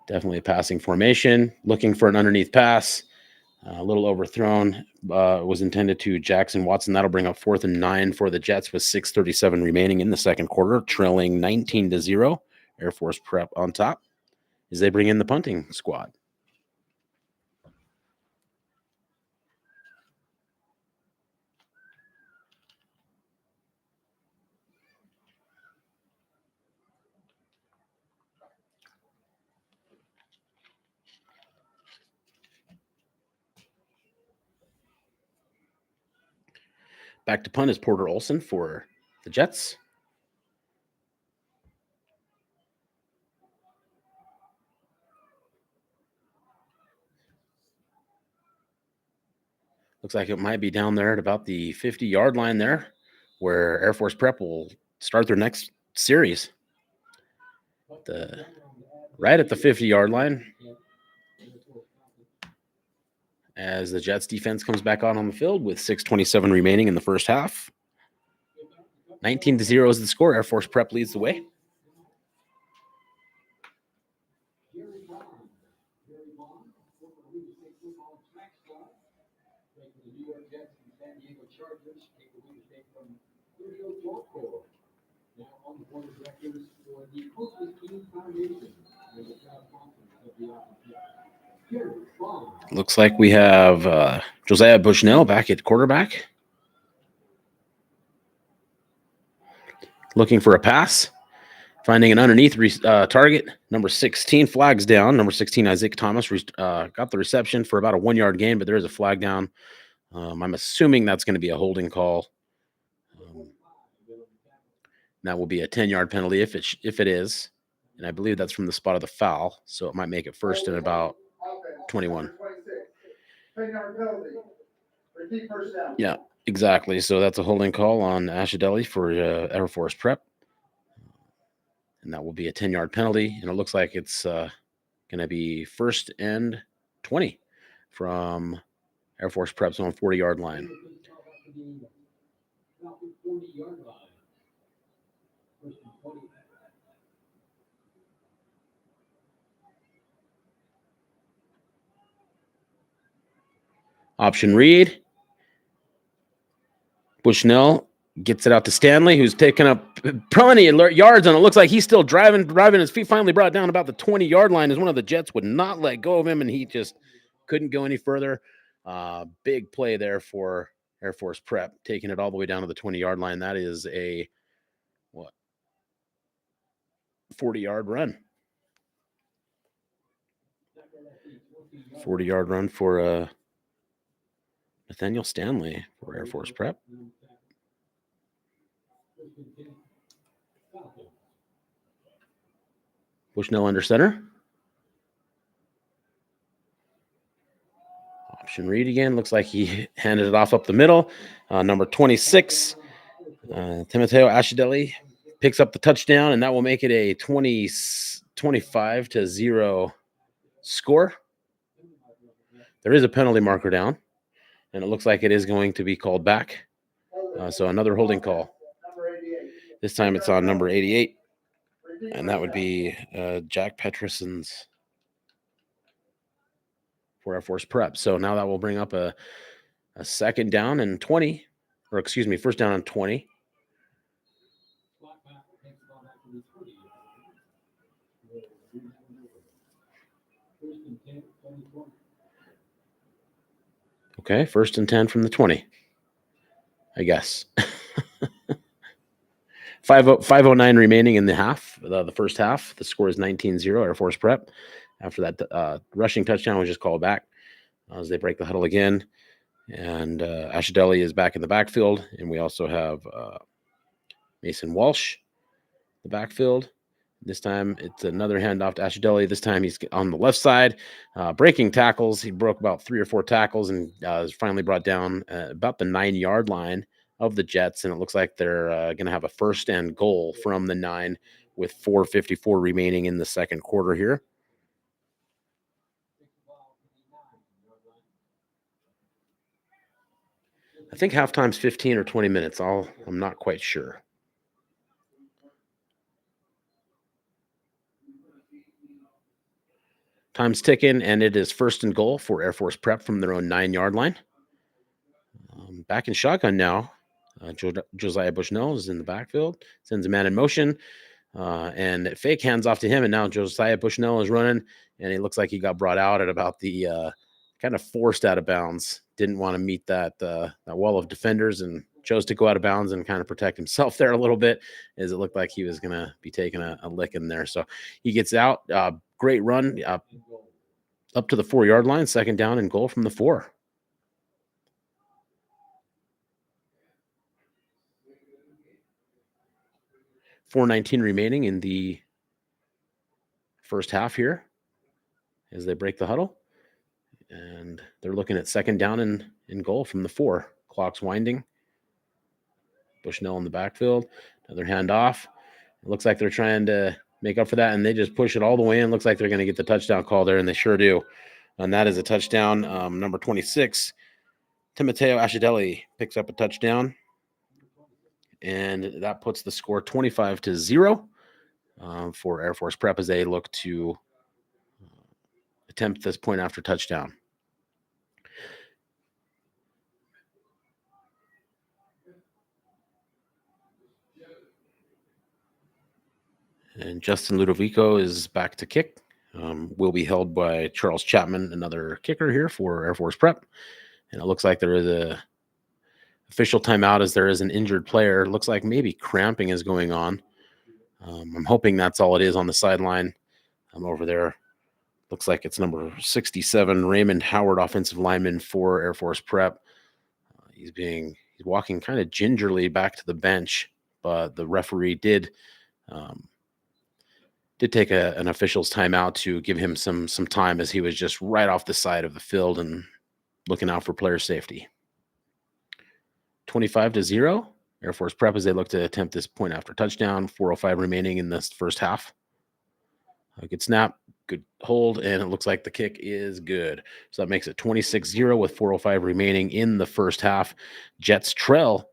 Definitely a passing formation. Looking for an underneath pass. A little overthrown. Was intended to Jackson Watson. That'll bring up 4th and 9 for the Jets with 6:37 remaining in the second quarter, trailing 19-0. Air Force Prep on top as they bring in the punting squad. Back to punt is Porter Olson for the Jets. Looks like it might be down there at about the 50-yard line there, where Air Force Prep will start their next series. Right at the 50-yard line, as the Jets defense comes back on the field with 6:27 remaining in the first half. 19-0 is the score. Air Force Prep leads the way. Now on the board of directors for the Coaches Team Foundation and the proud sponsors of the Ogden. Looks like we have Josiah Bushnell back at quarterback. Looking for a pass. Finding an underneath target. Number 16 flags down. Number 16, Isaac Thomas, got the reception for about a 1-yard gain, but there is a flag down. I'm assuming that's going to be a holding call. That will be a 10-yard penalty if it is. And I believe that's from the spot of the foul. So it might make it 1st and about 21. 10-yard penalty. Repeat first down. Yeah, exactly. So that's a holding call on Ashadeli for Air Force Prep. And that will be a 10-yard penalty. And it looks like it's going to be 1st and 20 from Air Force Prep's own 40-yard line. Option read. Bushnell gets it out to Stanley, who's taking up plenty of yards, and it looks like he's still driving his feet. Finally brought down about the 20-yard line as one of the Jets would not let go of him, and he just couldn't go any further. Big play there for Air Force Prep, taking it all the way down to the 20-yard line. That is a 40-yard run. 40-yard run for Nathaniel Stanley for Air Force Prep. Bushnell under center. Option read again. Looks like he handed it off up the middle. Number 26, Timoteo Ashadeli picks up the touchdown, and that will make it a 25-0 score. There is a penalty marker down, and it looks like it is going to be called back. So another holding call. This time it's on number 88, and that would be Jack Peterson's for Air Force Prep. So now that will bring up a 2nd down and 20, or excuse me, 1st down and 20. Okay, 1st and 10 from the 20, I guess. 5:09 remaining in the half, the first half. The score is 19-0, Air Force Prep. After that rushing touchdown was just called back as they break the huddle again. And Ashadelli is back in the backfield. And we also have Mason Walsh, the backfield. This time it's another handoff to Ashadelli. This time he's on the left side, breaking tackles. He broke about 3 or 4 tackles and was finally brought down about the 9-yard line of the Jets. And it looks like they're going to have a 1st and goal from the 9 with 4:54 remaining in the second quarter here. I think halftime's 15 or 20 minutes. I'm not quite sure. Time's ticking, and it is 1st and goal for Air Force Prep from their own 9-yard line. Back in shotgun now. Josiah Bushnell is in the backfield, sends a man in motion, and fake hands off to him. And now Josiah Bushnell is running, and it looks like he got brought out at about the kind of forced out of bounds. Didn't want to meet that wall of defenders and chose to go out of bounds and kind of protect himself there a little bit, as it looked like he was going to be taking a lick in there. So he gets out. Great run up to the 4-yard line, 2nd down and goal from the 4. .419 remaining in the first half here as they break the huddle. And they're looking at 2nd down and goal from the 4. Clock's winding. Bushnell in the backfield. Another handoff. It looks like they're trying to make up for that, and they just push it all the way in. Looks like they're going to get the touchdown call there, and they sure do. And that is a touchdown. Number 26, Timoteo Ashadelli picks up a touchdown. And that puts the score 25-0 for Air Force Prep as they look to attempt this point after touchdown. And Justin Ludovico is back to kick. Will be held by Charles Chapman, another kicker here for Air Force Prep. And it looks like there is a official timeout as there is an injured player. Looks like maybe cramping is going on. I'm hoping that's all it is on the sideline. I'm over there. Looks like it's number 67, Raymond Howard, offensive lineman for Air Force Prep. He's walking kind of gingerly back to the bench, but the referee did take an official's timeout to give him some time, as he was just right off the side of the field and looking out for player safety. 25-0, Air Force Prep as they look to attempt this point after touchdown. 4:05 remaining in this first half. A good snap, good hold, and it looks like the kick is good. So that makes it 26-0 with 4:05 remaining in the first half. Jets trail.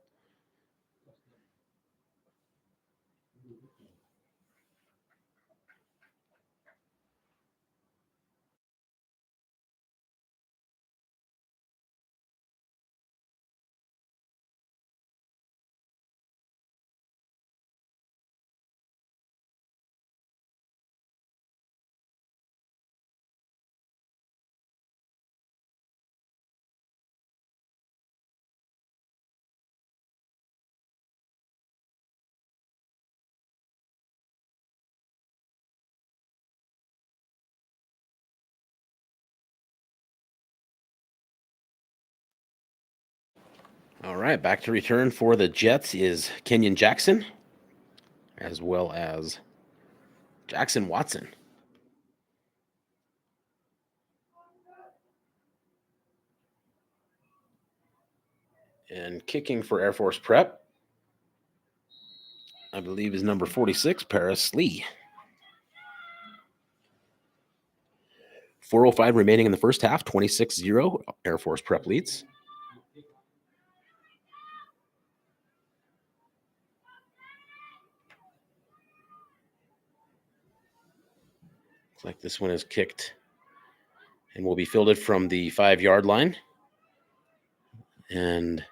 All right, back to return for the Jets is Kenyon Jackson, as well as Jackson Watson. And kicking for Air Force Prep, I believe, is number 46, Paris Lee. 4:05 remaining in the first half, 26-0, Air Force Prep leads. Looks like this one is kicked and will be fielded from the 5-yard line. And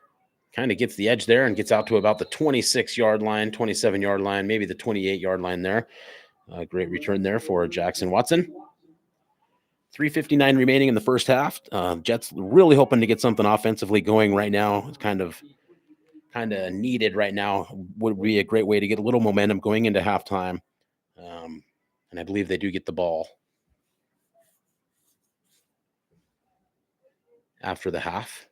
kind of gets the edge there and gets out to about the 26-yard line, 27-yard line, maybe the 28-yard line there. Great return there for Jackson Watson. 3:59 remaining in the first half. Jets really hoping to get something offensively going right now. It's kind of needed right now. Would be a great way to get a little momentum going into halftime. And I believe they do get the ball after the half.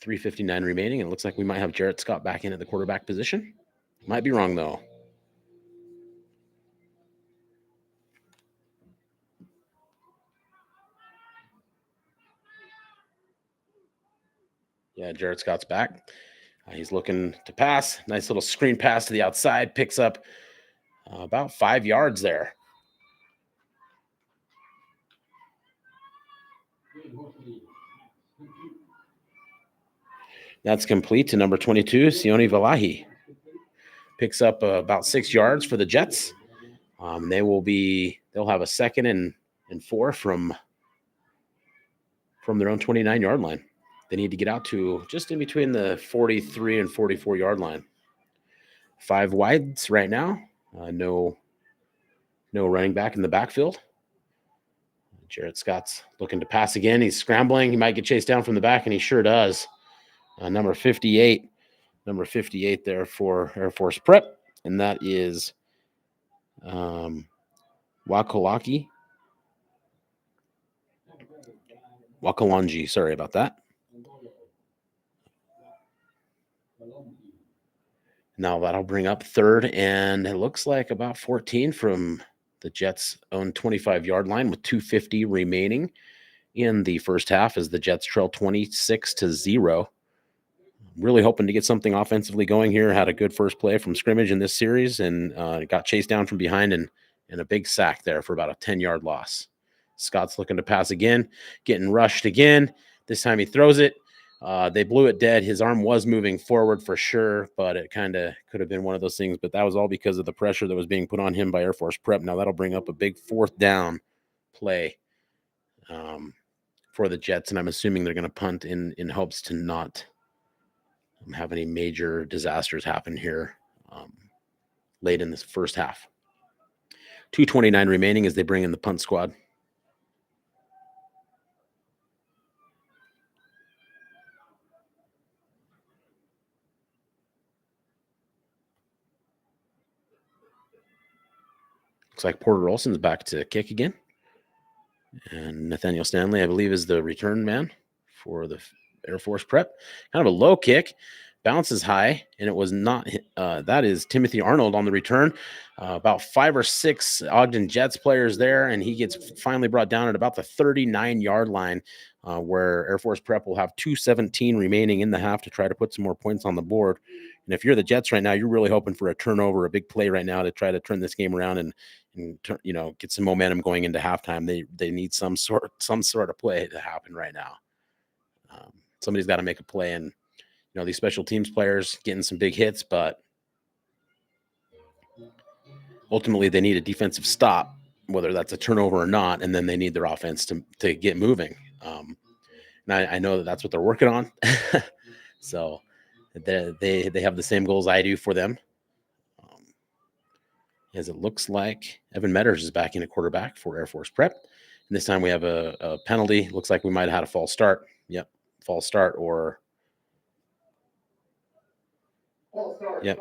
3:59 remaining. And it looks like we might have Jarrett Scott back in at the quarterback position. Might be wrong, though. Yeah, Jarrett Scott's back. He's looking to pass. Nice little screen pass to the outside. Picks up about 5 yards there. That's complete to number 22, Sione Valahi. Picks up about 6 yards for the Jets. They'll have a 2nd and 4 from their own 29-yard line. They need to get out to just in between the 43 and 44-yard line. 5 wides right now. No running back in the backfield. Jarrett Scott's looking to pass again. He's scrambling. He might get chased down from the back, and he sure does. Number 58 there for Air Force Prep, and that is Wakalonji. Sorry about that. Now that'll bring up 3rd, and it looks like about 14 from the Jets' own 25-yard line with 2:50 remaining in the first half as the Jets trail 26-0. Really hoping to get something offensively going here. Had a good first play from scrimmage in this series and got chased down from behind and a big sack there for about a 10-yard loss. Scott's looking to pass again, getting rushed again. This time he throws it. They blew it dead. His arm was moving forward for sure, but it kind of could have been one of those things. But that was all because of the pressure that was being put on him by Air Force Prep. Now that'll bring up a big 4th down play for the Jets, and I'm assuming they're going to punt in hopes to not have any major disasters happen here late in this first half. 2:29 remaining as they bring in the punt squad. Looks like Porter Olson's back to kick again. And Nathaniel Stanley, I believe, is the return man for the Air Force Prep. Kind of a low kick. Bounces high, and it was not that is Timothy Arnold on the return. About 5 or 6 Ogden Jets players there, and he gets finally brought down at about the 39-yard line where Air Force Prep will have 2:17 remaining in the half to try to put some more points on the board. And if you're the Jets right now, you're really hoping for a turnover, a big play right now to try to turn this game around and get some momentum going into halftime. They need some sort of play to happen right now. Somebody's got to make a play, and these special teams players getting some big hits, but ultimately they need a defensive stop, whether that's a turnover or not, and then they need their offense to get moving. And I know that's what they're working on. So they have the same goals I do for them. As it looks like Evan Metters is back in at quarterback for Air Force Prep. And this time we have a penalty. Looks like we might have had a false start. Yep, false start or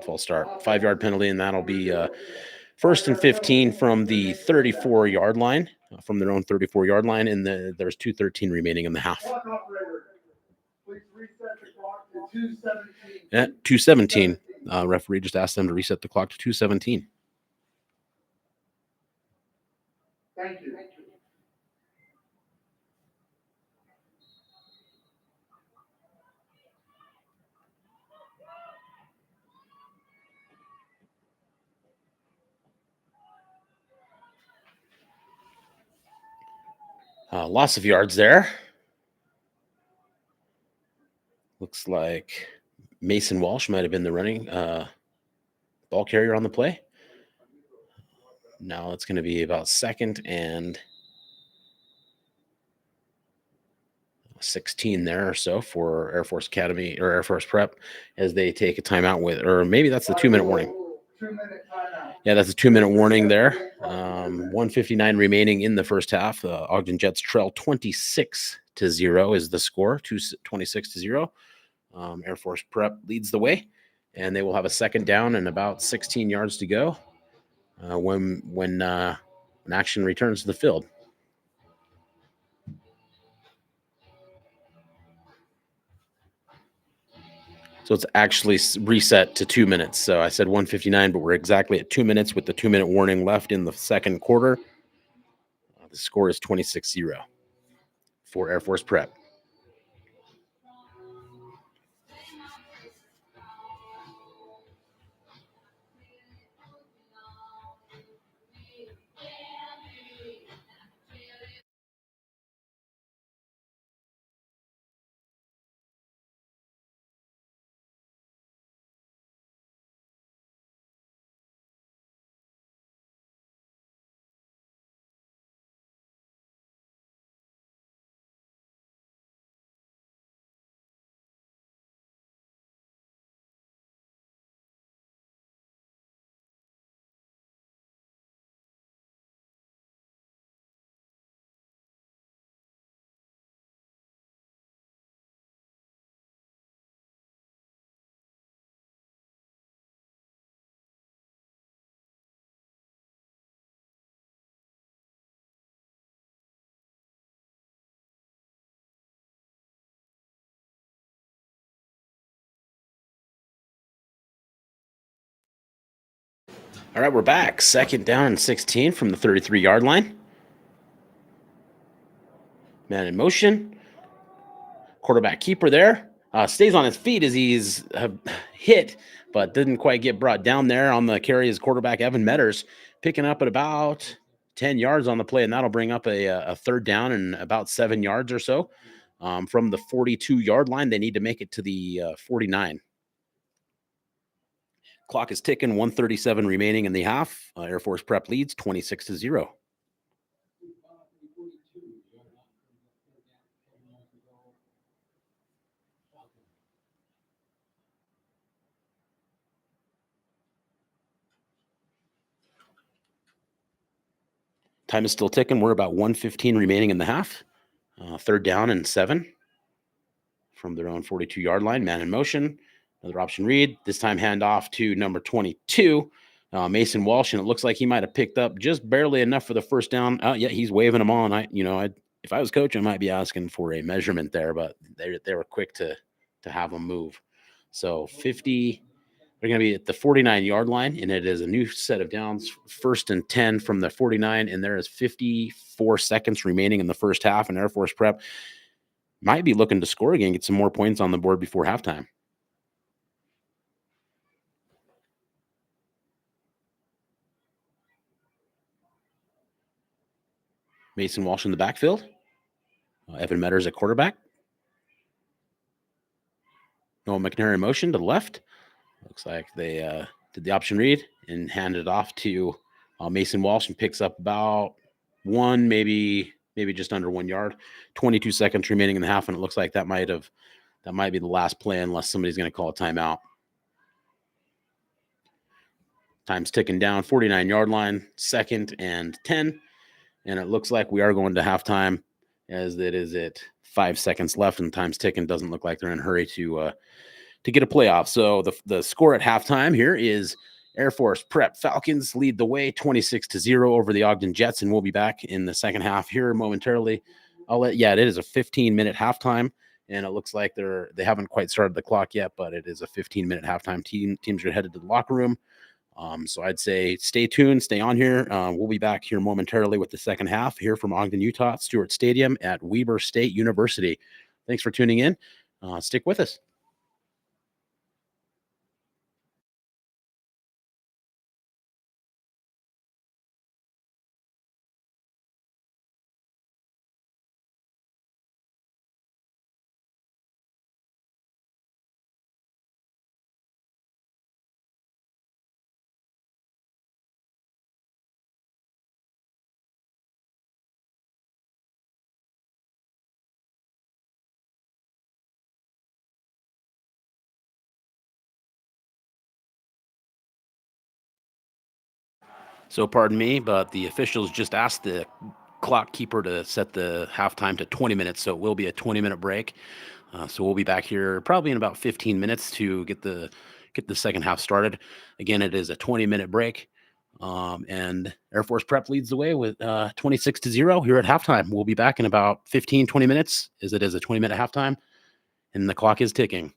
false start. 5-yard penalty, and that'll be 1st and 15 from the 34-yard line, from their own 34-yard line, and there's 2:13 remaining in the half. Please reset the clock to 2:17. At 2:17, referee just asked them to reset the clock to 2:17. Thank you. Loss of yards there. Looks like Mason Walsh might have been the running ball carrier on the play. Now it's going to be about 2nd and 16 there or so for Air Force Academy or Air Force Prep as they take a timeout or maybe that's the 2-minute warning. 2-minute timeout. Yeah, that's a 2-minute warning there. 1:59 remaining in the first half. Ogden Jets trail 26-0 is the score. 26-0. Air Force Prep leads the way, and they will have a second down and about 16 yards to go when action returns to the field. So it's actually reset to 2 minutes. So I said 1:59, but we're exactly at 2 minutes with the 2-minute warning left in the second quarter. The score is 26-0 for Air Force Prep. All right, we're back. Second down and 16 from the 33-yard line. Man in motion. Quarterback keeper there. Stays on his feet as he's hit, but didn't quite get brought down there on the carry. His quarterback, Evan Metters, picking up at about 10 yards on the play, and that'll bring up a third down and about 7 yards or so. From the 42-yard line, they need to make it to the 49. Clock is ticking, 1:37 remaining in the half. Air Force Prep leads 26-0. Time is still ticking. We're about 1:15 remaining in the half. Third down and 7 from their own 42-yard line. Man in motion. Another option read. This time handoff to number 22, Mason Walsh, and it looks like he might have picked up just barely enough for the first down. Yeah, he's waving them on. If I was coach, I might be asking for a measurement there, but they were quick to have them move. So 50. They're going to be at the 49-yard line, and it is a new set of downs, 1st and 10 from the 49, and there is 54 seconds remaining in the first half, and Air Force Prep might be looking to score again, get some more points on the board before halftime. Mason Walsh in the backfield. Evan Metters at quarterback. Noah McNair in motion to the left. Looks like they did the option read and handed it off to Mason Walsh, and picks up about one, maybe just under 1 yard. 22 seconds remaining in the half, and it looks like that might be the last play unless somebody's going to call a timeout. Time's ticking down, 49-yard line, 2nd and 10, and it looks like we are going to halftime, as it is at 5 seconds left, and time's ticking. Doesn't look like they're in a hurry to get a playoff. So the score at halftime here is Air Force Prep Falcons lead the way 26-0 over the Ogden Jets, and we'll be back in the second half here momentarily. It is a 15-minute halftime, and it looks like they haven't quite started the clock yet, but it is a 15-minute halftime. Teams are headed to the locker room. So I'd say stay tuned, stay on here. We'll be back here momentarily with the second half here from Ogden, Utah, Stewart Stadium at Weber State University. Thanks for tuning in. Stick with us. So pardon me, but the officials just asked the clock keeper to set the halftime to 20 minutes, so it will be a 20-minute break. So we'll be back here probably in about 15 minutes to get the second half started. Again, it is a 20-minute break, and Air Force Prep leads the way with 26-0 here at halftime. We'll be back in about 15-20 minutes, as it is a 20-minute halftime, and the clock is ticking.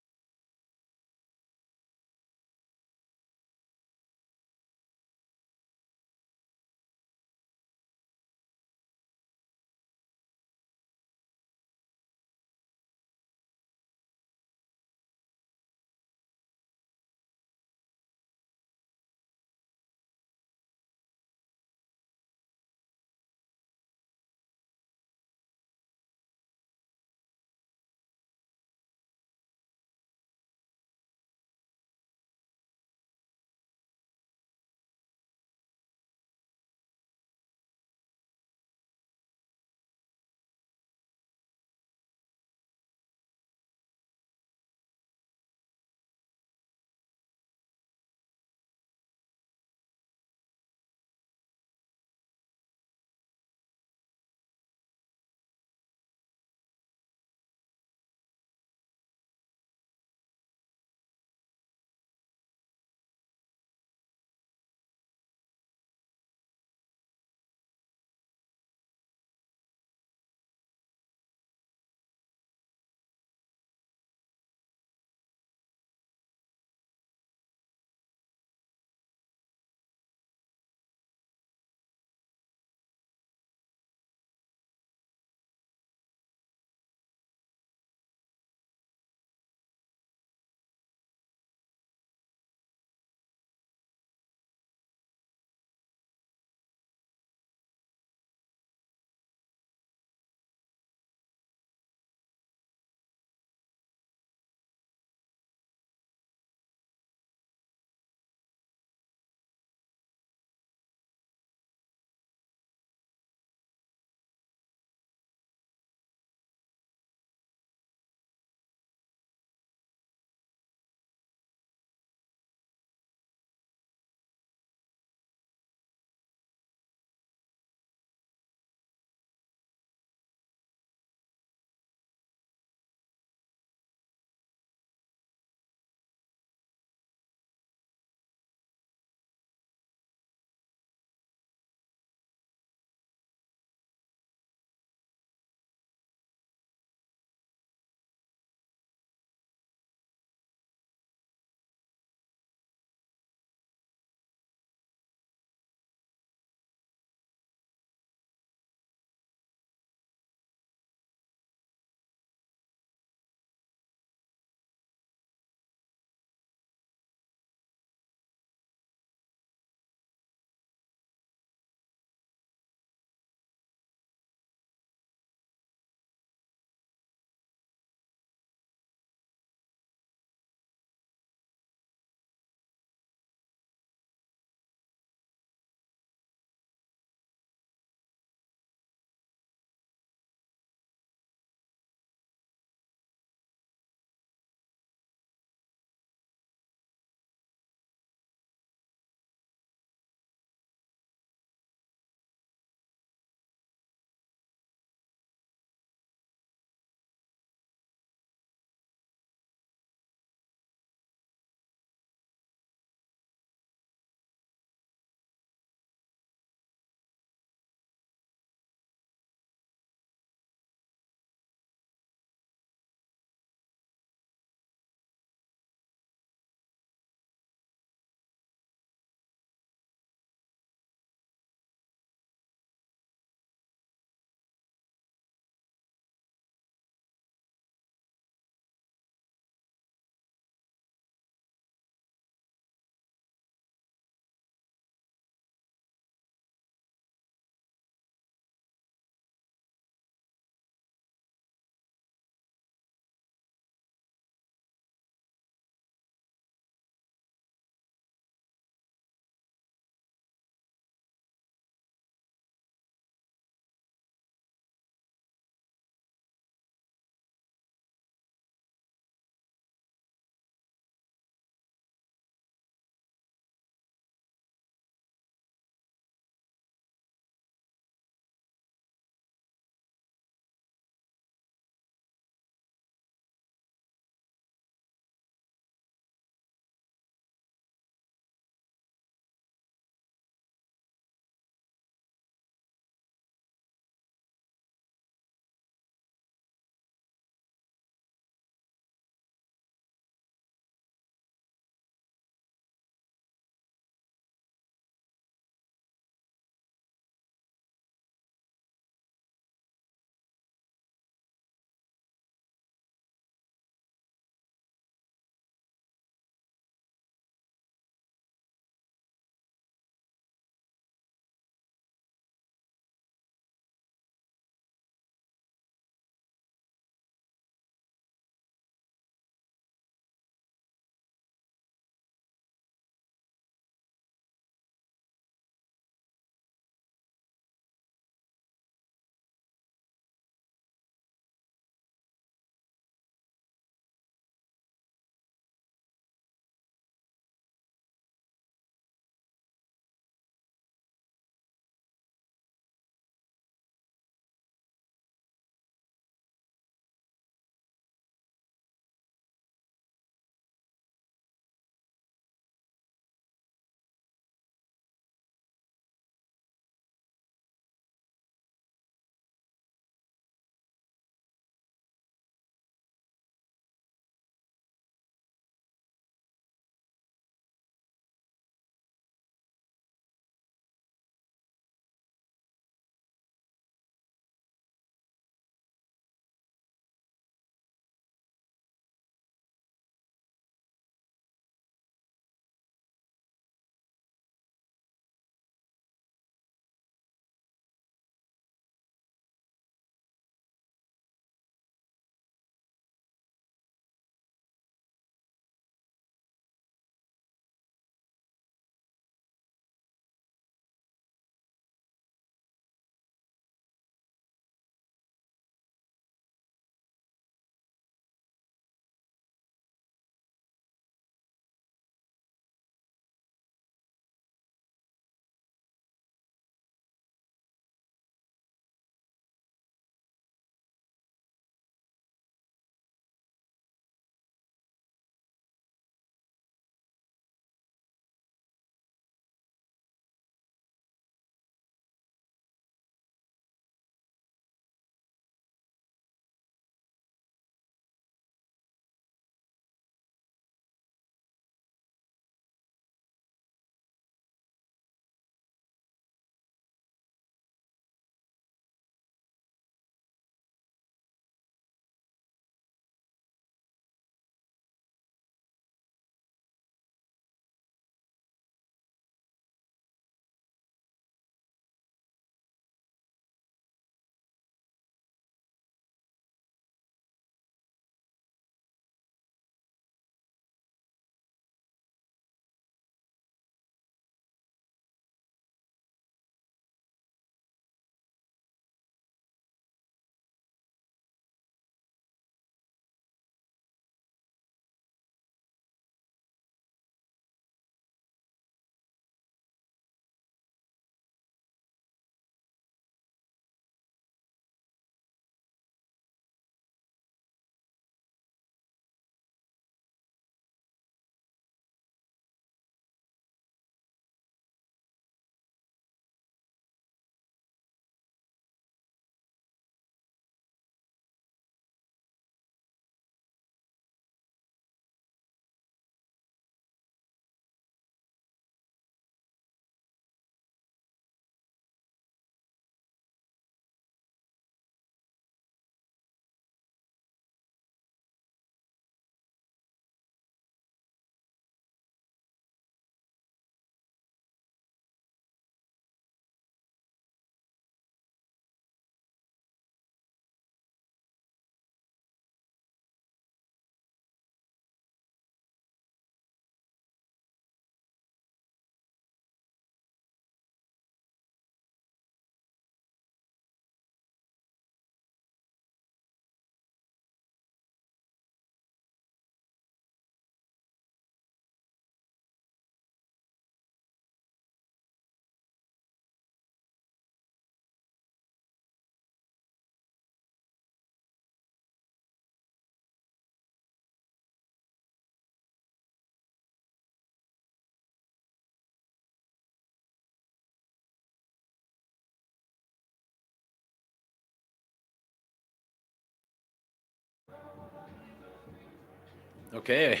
Okay,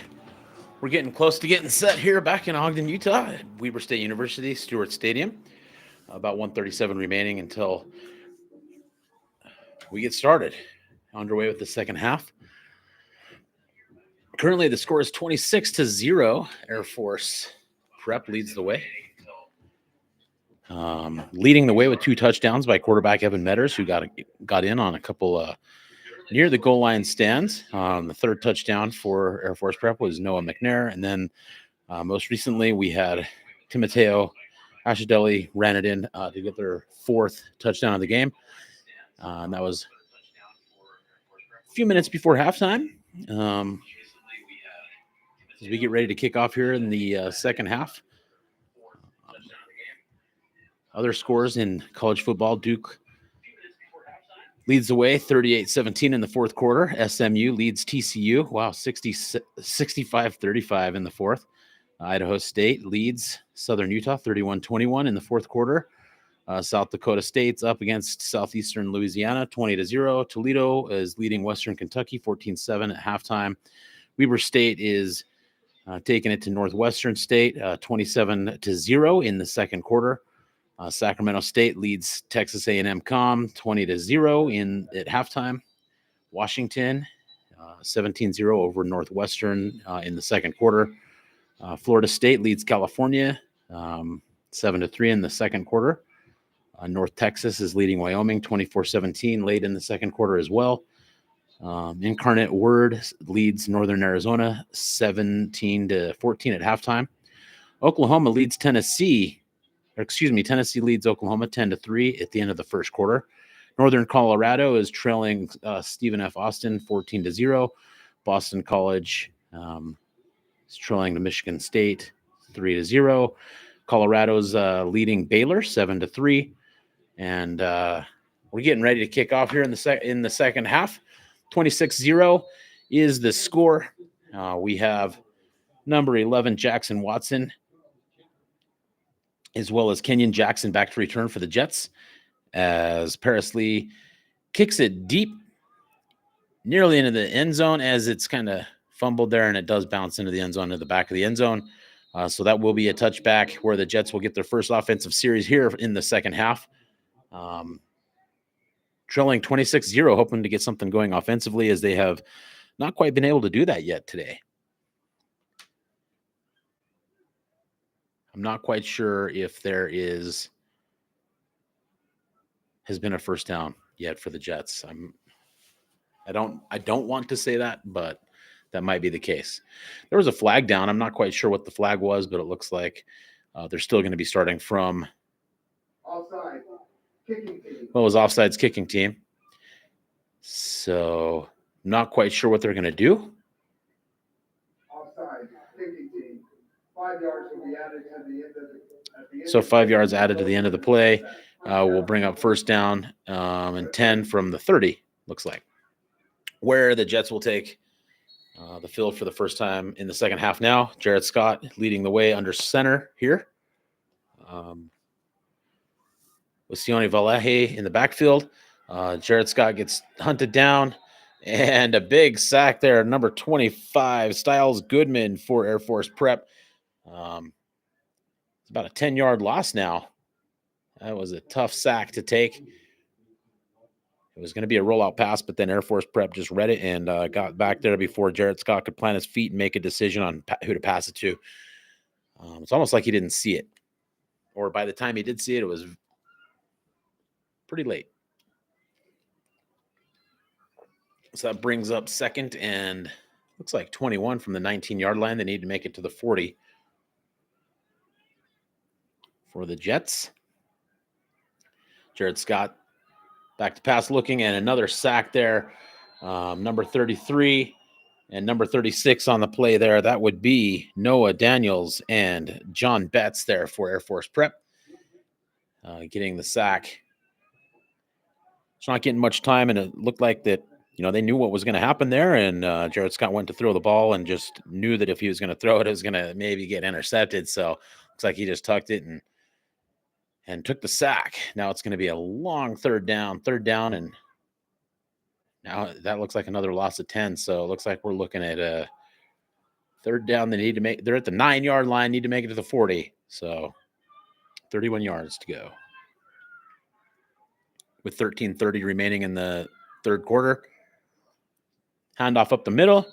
we're getting close to getting set here back in Ogden, Utah at Weber State University, Stewart Stadium. About 1:37 remaining until we get started. Underway with the second half. Currently, the score is 26-0. Air Force Prep leads the way. Leading the way with 2 touchdowns by quarterback Evan Metters, who got in on a couple near the goal line stands. The third touchdown for Air Force Prep was Noah McNair. And then most recently, we had Timoteo Ashadelli ran it in to get their 4th touchdown of the game. And that was a few minutes before halftime. As we get ready to kick off here in the second half. Other scores in college football, Duke leads the way 38-17 in the fourth quarter. SMU leads TCU. Wow, 65-35 in the fourth. Idaho State leads Southern Utah 31-21 in the fourth quarter. South Dakota State's up against Southeastern Louisiana 20-0. Toledo is leading Western Kentucky 14-7 at halftime. Weber State is taking it to Northwestern State 27-0 in the second quarter. Sacramento State leads Texas A&M Com 20-0 at halftime. Washington 17-0 over Northwestern in the second quarter. Florida State leads California 7-3 in the second quarter. North Texas is leading Wyoming 24-17 late in the second quarter as well. Incarnate Word leads Northern Arizona 17-14 at halftime. Oklahoma leads Tennessee leads Oklahoma 10-3 at the end of the first quarter. Northern Colorado is trailing Stephen F. Austin 14-0. Boston College is trailing to Michigan State 3-0. Colorado's leading Baylor 7-3. And we're getting ready to kick off here in the second half. 26-0 is the score. We have number 11 Jackson Watson, as well as Kenyon Jackson back to return for the Jets, as Paris Lee kicks it deep, nearly into the end zone, as it's kind of fumbled there, and it does bounce into the end zone, to the back of the end zone. So that will be a touchback where the Jets will get their first offensive series here in the second half. Trailing 26-0, hoping to get something going offensively, as they have not quite been able to do that yet today. I'm not quite sure if has been a first down yet for the Jets. I don't want to say that, but that might be the case. There was a flag down. I'm not quite sure what the flag was, but it looks like they're still going to be starting from Offside, kicking team. Well, it was offsides kicking team. So not quite sure what they're going to do. Offside, kicking team. 5 yards will be added to the end of the So 5 yards added to the end of the play. Will bring up first down and 10 from the 30, looks like, where the Jets will take the field for the first time in the second half now. Jared Scott leading the way under center here. With Sione Valeje in the backfield. Jared Scott gets hunted down, and a big sack there. Number 25, Styles Goodman for Air Force Prep. It's about a 10-yard loss now. That was a tough sack to take. It was going to be a rollout pass, but then Air Force Prep just read it and got back there before Jared Scott could plant his feet and make a decision on who to pass it to. It's almost like he didn't see it. Or by the time he did see it, it was pretty late. So that brings up second and looks like 21 from the 19-yard line. They need to make it to the 40 for the Jets. Jared Scott back to pass looking, and another sack there. Number 33 and number 36 on the play there. That would be Noah Daniels and John Betts there for Air Force Prep. Getting the sack. It's not getting much time, and it looked like that, they knew what was going to happen there, and Jared Scott went to throw the ball and just knew that if he was going to throw it, it was going to maybe get intercepted. So looks like he just tucked it and took the sack. Now it's going to be a long third down, and now that looks like another loss of 10. So it looks like we're looking at Third down, they're at the 9-yard line, need to make it to the 40. So 31 yards to go. With 13:30 remaining in the third quarter. Handoff up the middle.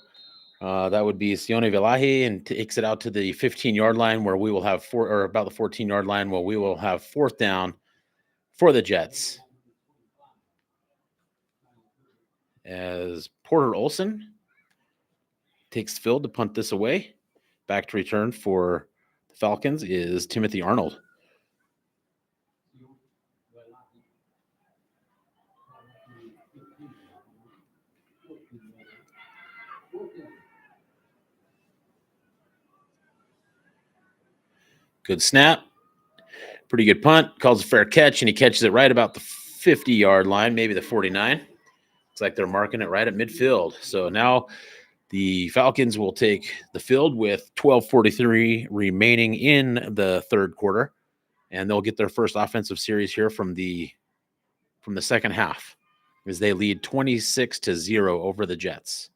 That would be Sione Vilahi, and takes it out to the 15-yard line where we will have about the 14-yard line where we will have fourth down for the Jets. As Porter Olson takes the field to punt this away. Back to return for the Falcons is Timothy Arnold. Good snap. Pretty good punt. Calls a fair catch, and he catches it right about the 50-yard line, maybe the 49. It's like they're marking it right at midfield. So now the Falcons will take the field with 12:43 remaining in the third quarter, and they'll get their first offensive series here from the second half as they lead 26-0 over the Jets.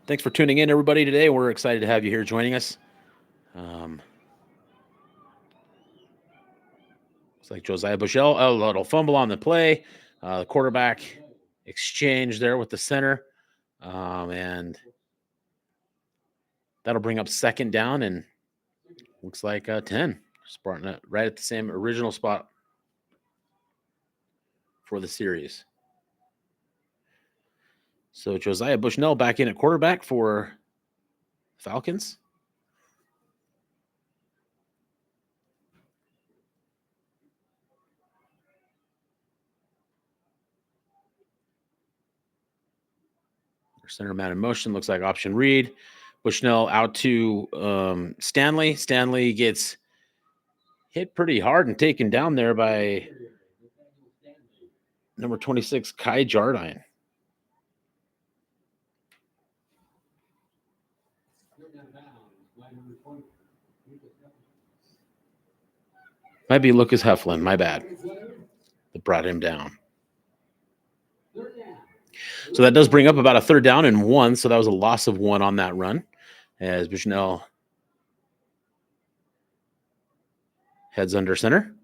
Thanks for tuning in, everybody, today. We're excited to have you here joining us. It's like Josiah Bushell, a little fumble on the play. The quarterback exchange there with the center. And that'll bring up second down, and looks like 10. Spartan right at the same original spot for the series. So Josiah Bushnell back in at quarterback for Falcons. Their center man in motion, looks like option read. Bushnell out to Stanley. Stanley gets hit pretty hard and taken down there by number 26, Kai Jardine. Might be Lucas Heflin, my bad, that brought him down. So that does bring up about a third down and 1. So that was a loss of 1 on that run as Bushnell heads under center.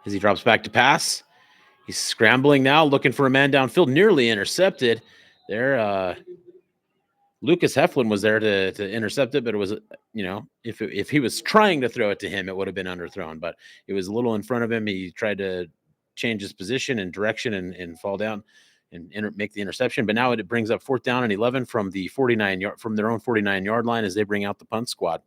As he drops back to pass, he's scrambling now, looking for a man downfield, nearly intercepted. There, Lucas Heflin was there to intercept it, but it was, if he was trying to throw it to him, it would have been underthrown. But it was a little in front of him. He tried to change his position and direction and fall down and make the interception. But now it brings up fourth down and 11 from the 49-yard from their own 49-yard line as they bring out the punt squad.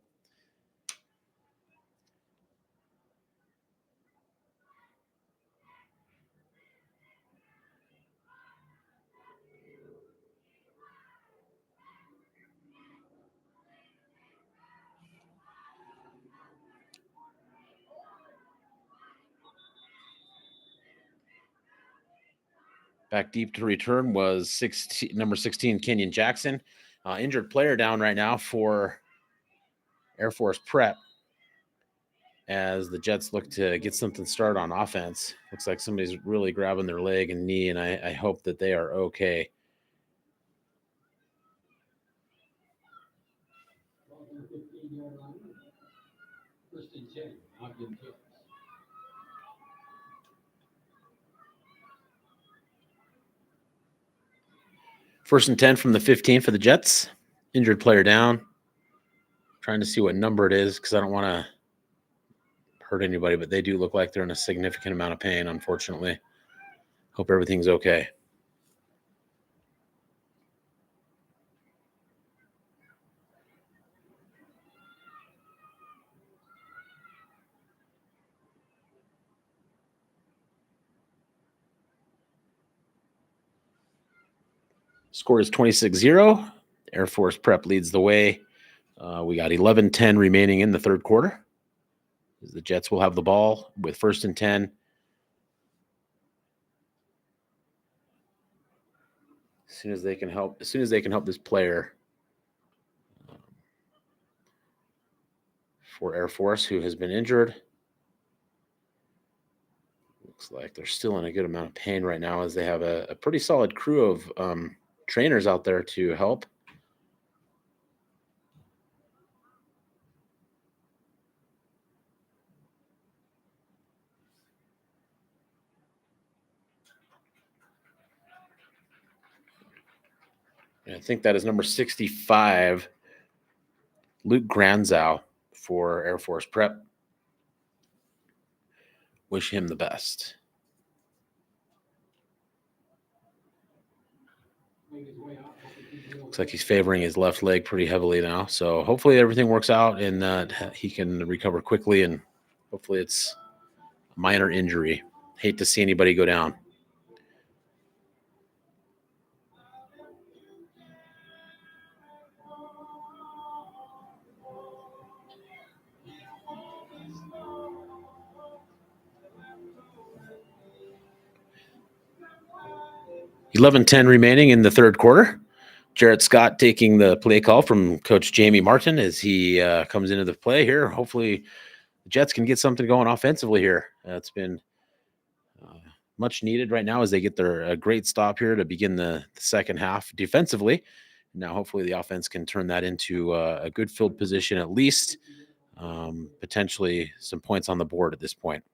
Back deep to return was number 16, Kenyon Jackson. Injured player down right now for Air Force Prep as the Jets look to get something started on offense. Looks like somebody's really grabbing their leg and knee, and I hope that they are okay. First and 10 from the 15 for the Jets. Injured player down. Trying to see what number it is because I don't want to hurt anybody, but they do look like they're in a significant amount of pain, unfortunately. Hope everything's okay. Score is 26-0. Air Force Prep leads the way. We got 11-10 remaining in the third quarter. The Jets will have the ball with first and 10. As soon as they can help this player for Air Force, who has been injured. Looks like they're still in a good amount of pain right now, as they have a pretty solid crew of trainers out there to help. And I think that is number 65, Luke Granzow for Air Force Prep. Wish him the best. Looks like he's favoring his left leg pretty heavily now. So hopefully everything works out and he can recover quickly, and hopefully it's a minor injury. Hate to see anybody go down. $11:10 remaining in the third quarter. Jarrett Scott taking the play call from Coach Jamie Martin as he comes into the play here. Hopefully the Jets can get something going offensively here. It's been much needed right now as they get their great stop here to begin the second half defensively. Now hopefully the offense can turn that into a good field position, at least potentially some points on the board at this point.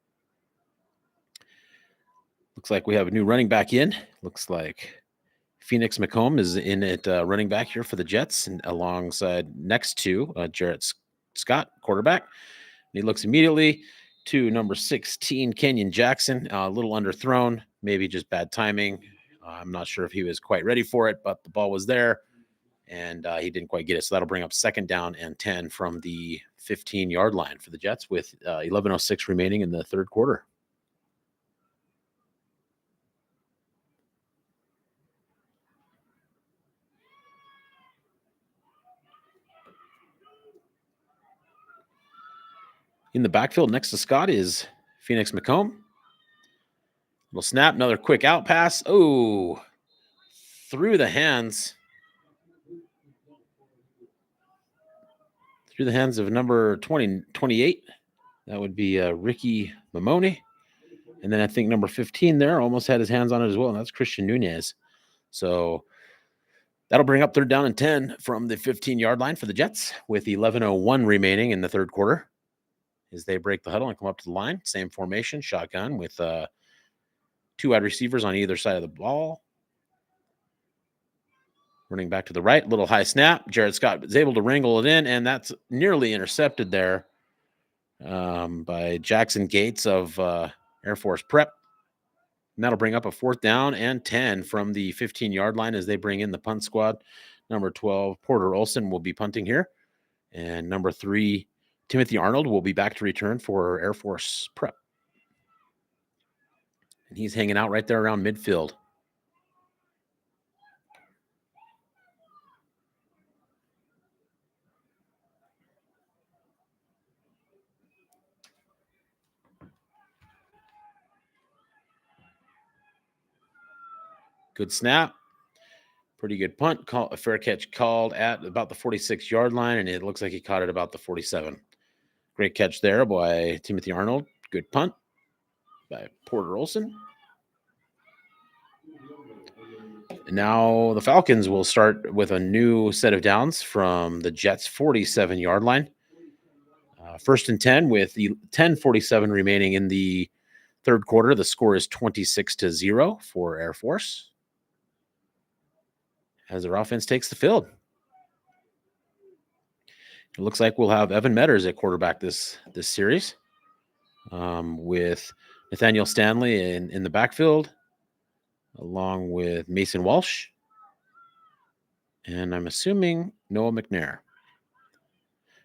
Looks like we have a new running back in. Looks like Phoenix McComb is in at running back here for the Jets, and alongside next to Jarrett Scott, quarterback. And he looks immediately to number 16, Kenyon Jackson, a little underthrown, maybe just bad timing. I'm not sure if he was quite ready for it, but the ball was there, and he didn't quite get it. So that'll bring up 2nd down and 10 from the 15-yard line for the Jets with 11:06 remaining in the third quarter. In the backfield next to Scott is Phoenix McComb. Little snap, another quick out pass. Oh, through the hands. Through the hands of number 28. That would be Ricky Mamoni. And then I think number 15 there almost had his hands on it as well. And that's Christian Nunez. So that'll bring up 3rd down and 10 from the 15-yard line for the Jets with 11:01 remaining in the third quarter. As they break the huddle and come up to the line. Same formation, shotgun with 2 wide receivers on either side of the ball. Running back to the right, little high snap. Jarrett Scott is able to wrangle it in, and that's nearly intercepted there by Jackson Gates of Air Force Prep. And that'll bring up a 4th down and 10 from the 15-yard line as they bring in the punt squad. Number 12, Porter Olson, will be punting here. And number 3, Timothy Arnold, will be back to return for Air Force Prep. And he's hanging out right there around midfield. Good snap. Pretty good punt. A fair catch called at about the 46-yard line, and it looks like he caught it about the 47. Great catch there by Timothy Arnold. Good punt by Porter Olson. And now the Falcons will start with a new set of downs from the Jets' 47-yard line. 1st and 10 with the 10:47 remaining in the third quarter. The score is 26-0 for Air Force as their offense takes the field. It looks like we'll have Evan Metters at quarterback this series with Nathaniel Stanley in the backfield, along with Mason Walsh, and I'm assuming Noah McNair.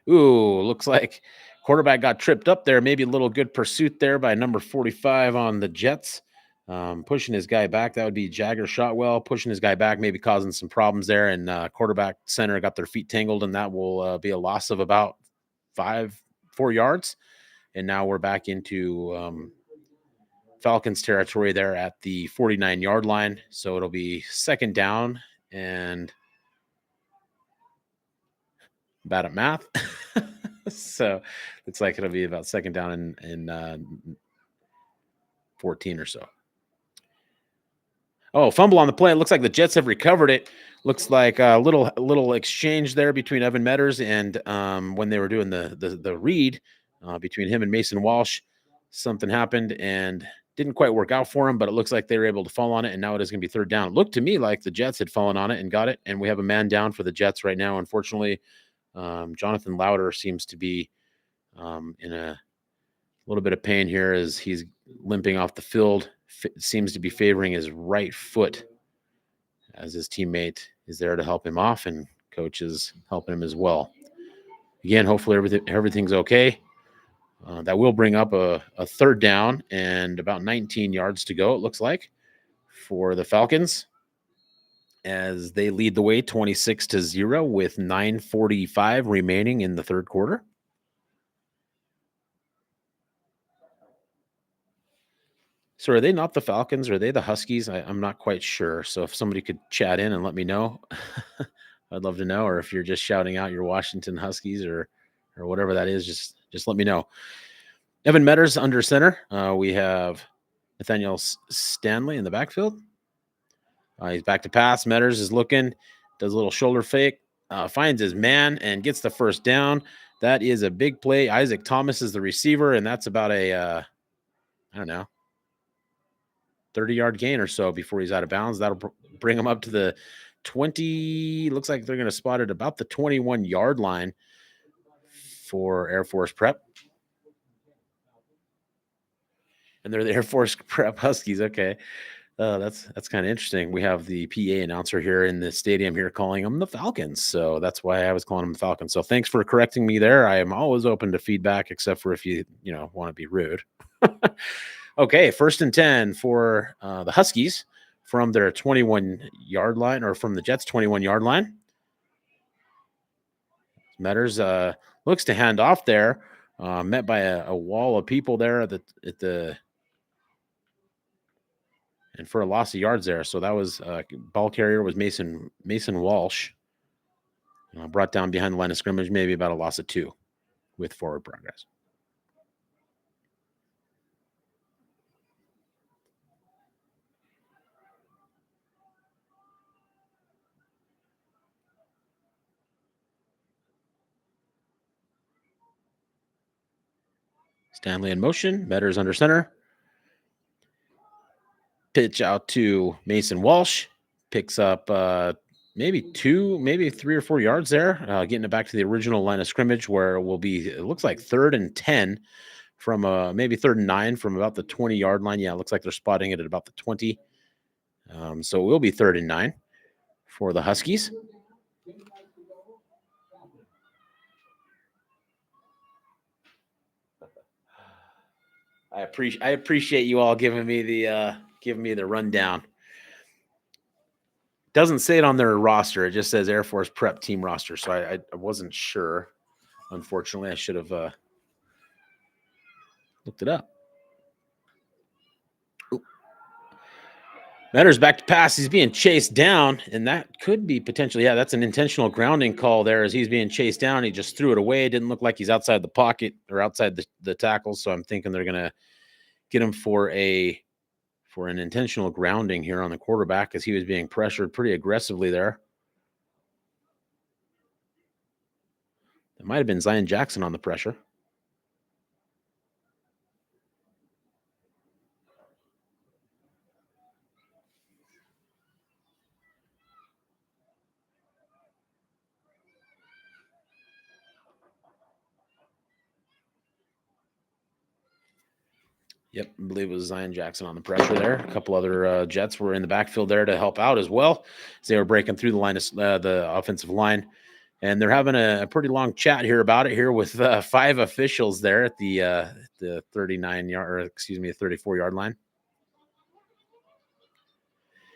Ooh, looks like quarterback got tripped up there. Maybe a little good pursuit there by number 45 on the Jets. Pushing his guy back. That would be Jagger Shotwell. Pushing his guy back, maybe causing some problems there. And quarterback center got their feet tangled, and that will be a loss of about 4 yards. And now we're back into Falcons territory there at the 49-yard line. So it'll be 2nd down and bad at math. So looks like it'll be about second down in 14 or so. Oh, fumble on the play. It looks like the Jets have recovered it. Looks like a little exchange there between Evan Metters and when they were doing the read between him and Mason Walsh. Something happened and didn't quite work out for him, but it looks like they were able to fall on it, and now it is going to be third down. It looked to me like the Jets had fallen on it and got it, and we have a man down for the Jets right now. Unfortunately, Jonathan Lauder seems to be in a little bit of pain here as he's limping off the field. Seems to be favoring his right foot as his teammate is there to help him off, and coach is helping him as well. Again, hopefully everything's okay. That will bring up a third down and about 19 yards to go, it looks like, for the Falcons as they lead the way 26-0 with 9:45 remaining in the third quarter. So are they not the Falcons? Are they the Huskies? I'm not quite sure. So if somebody could chat in and let me know, I'd love to know. Or if you're just shouting out your Washington Huskies or whatever that is, just let me know. Evan Metters under center. We have Nathaniel Stanley in the backfield. He's back to pass. Metters is looking, does a little shoulder fake, finds his man and gets the first down. That is a big play. Isaac Thomas is the receiver, and that's about a, 30-yard gain or so before he's out of bounds. That'll bring him up to the 20. Looks like they're going to spot it about the 21-yard line for Air Force Prep. And they're the Air Force Prep Huskies. Okay. That's kind of interesting. We have the PA announcer here in the stadium here calling them the Falcons. So that's why I was calling them the Falcons. So thanks for correcting me there. I am always open to feedback, except for if you want to be rude. Okay. 1st and 10 for the Huskies from their 21-yard line, or from the Jets 21-yard line. Metters looks to hand off there, met by a wall of people there at the and for a loss of yards there. So that was ball carrier was Mason Walsh. Brought down behind the line of scrimmage, maybe about a loss of 2 with forward progress. Stanley in motion. Metters under center. Pitch out to Mason Walsh. Picks up maybe 3 or 4 yards there, getting it back to the original line of scrimmage where it looks like 3rd and 10 from maybe 3rd and 9 from about the 20-yard line. Yeah, it looks like they're spotting it at about the 20. So it will be 3rd and 9 for the Huskies. I appreciate you all giving me the rundown. Doesn't say it on their roster. It just says Air Force Prep team roster. So I wasn't sure. Unfortunately, I should have looked it up. Metters back to pass. He's being chased down, and that could be potentially, that's an intentional grounding call there as he's being chased down. He just threw it away. It didn't look like he's outside the pocket or outside the tackle, so I'm thinking they're going to get him for an intentional grounding here on the quarterback as he was being pressured pretty aggressively there. It might have been Zion Jackson on the pressure. Yep, I believe it was Zion Jackson on the pressure there. A couple other Jets were in the backfield there to help out as well as they were breaking through the line of the offensive line. And they're having a pretty long chat here about it here with 5 officials there at the 34-yard line.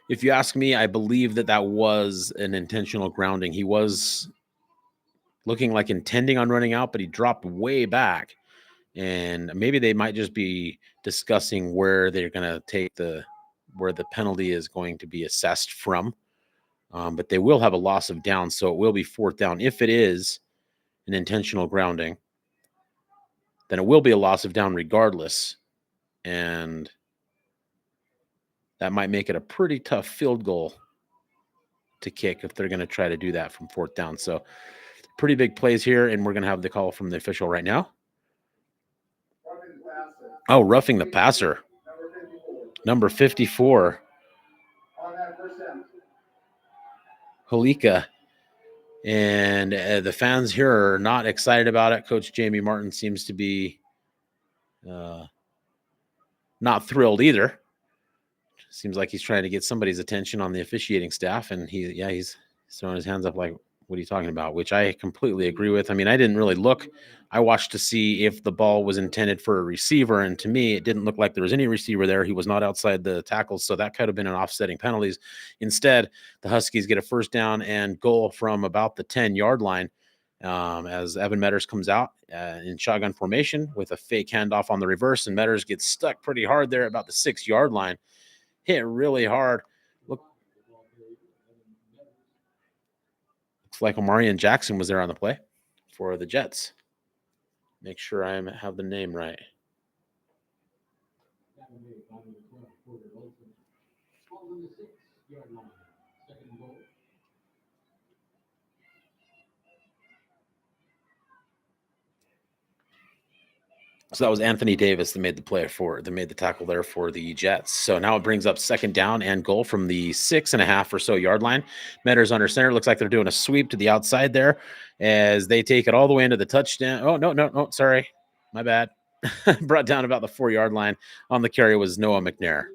If you ask me, I believe that was an intentional grounding. He was looking like intending on running out, but he dropped way back. And maybe they might just be discussing where they're going to take where the penalty is going to be assessed from. But they will have a loss of down, so it will be 4th down if it is an intentional grounding. then it will be a loss of down regardless. And that might make it a pretty tough field goal to kick if they're going to try to do that from 4th down. So pretty big plays here, and we're going to have the call from the official right now. Oh, roughing the passer. Number 54. Holika. And the fans here are not excited about it. Coach Jamie Martin seems to be not thrilled either. Seems like he's trying to get somebody's attention on the officiating staff, and he's throwing his hands up like, what are you talking about? Which I completely agree with. I mean, I didn't really look. I watched to see if the ball was intended for a receiver, and to me, it didn't look like there was any receiver there. He was not outside the tackles, so that could have been an offsetting penalties. Instead, the Huskies get a 1st down and goal from about the 10-yard line as Evan Metters comes out in shotgun formation with a fake handoff on the reverse, and Metters gets stuck pretty hard there about the 6-yard line. Hit really hard. Looks like Omarion Jackson was there on the play for the Jets. Make sure I have the name right. So that was Anthony Davis that made the tackle there for the Jets. So now it brings up 2nd down and goal from the 6.5 or so yard line. Metters under center. Looks like they're doing a sweep to the outside there as they take it all the way into the touchdown. Oh, no. Sorry. My bad. Brought down about the 4-yard line. On the carry was Noah McNair.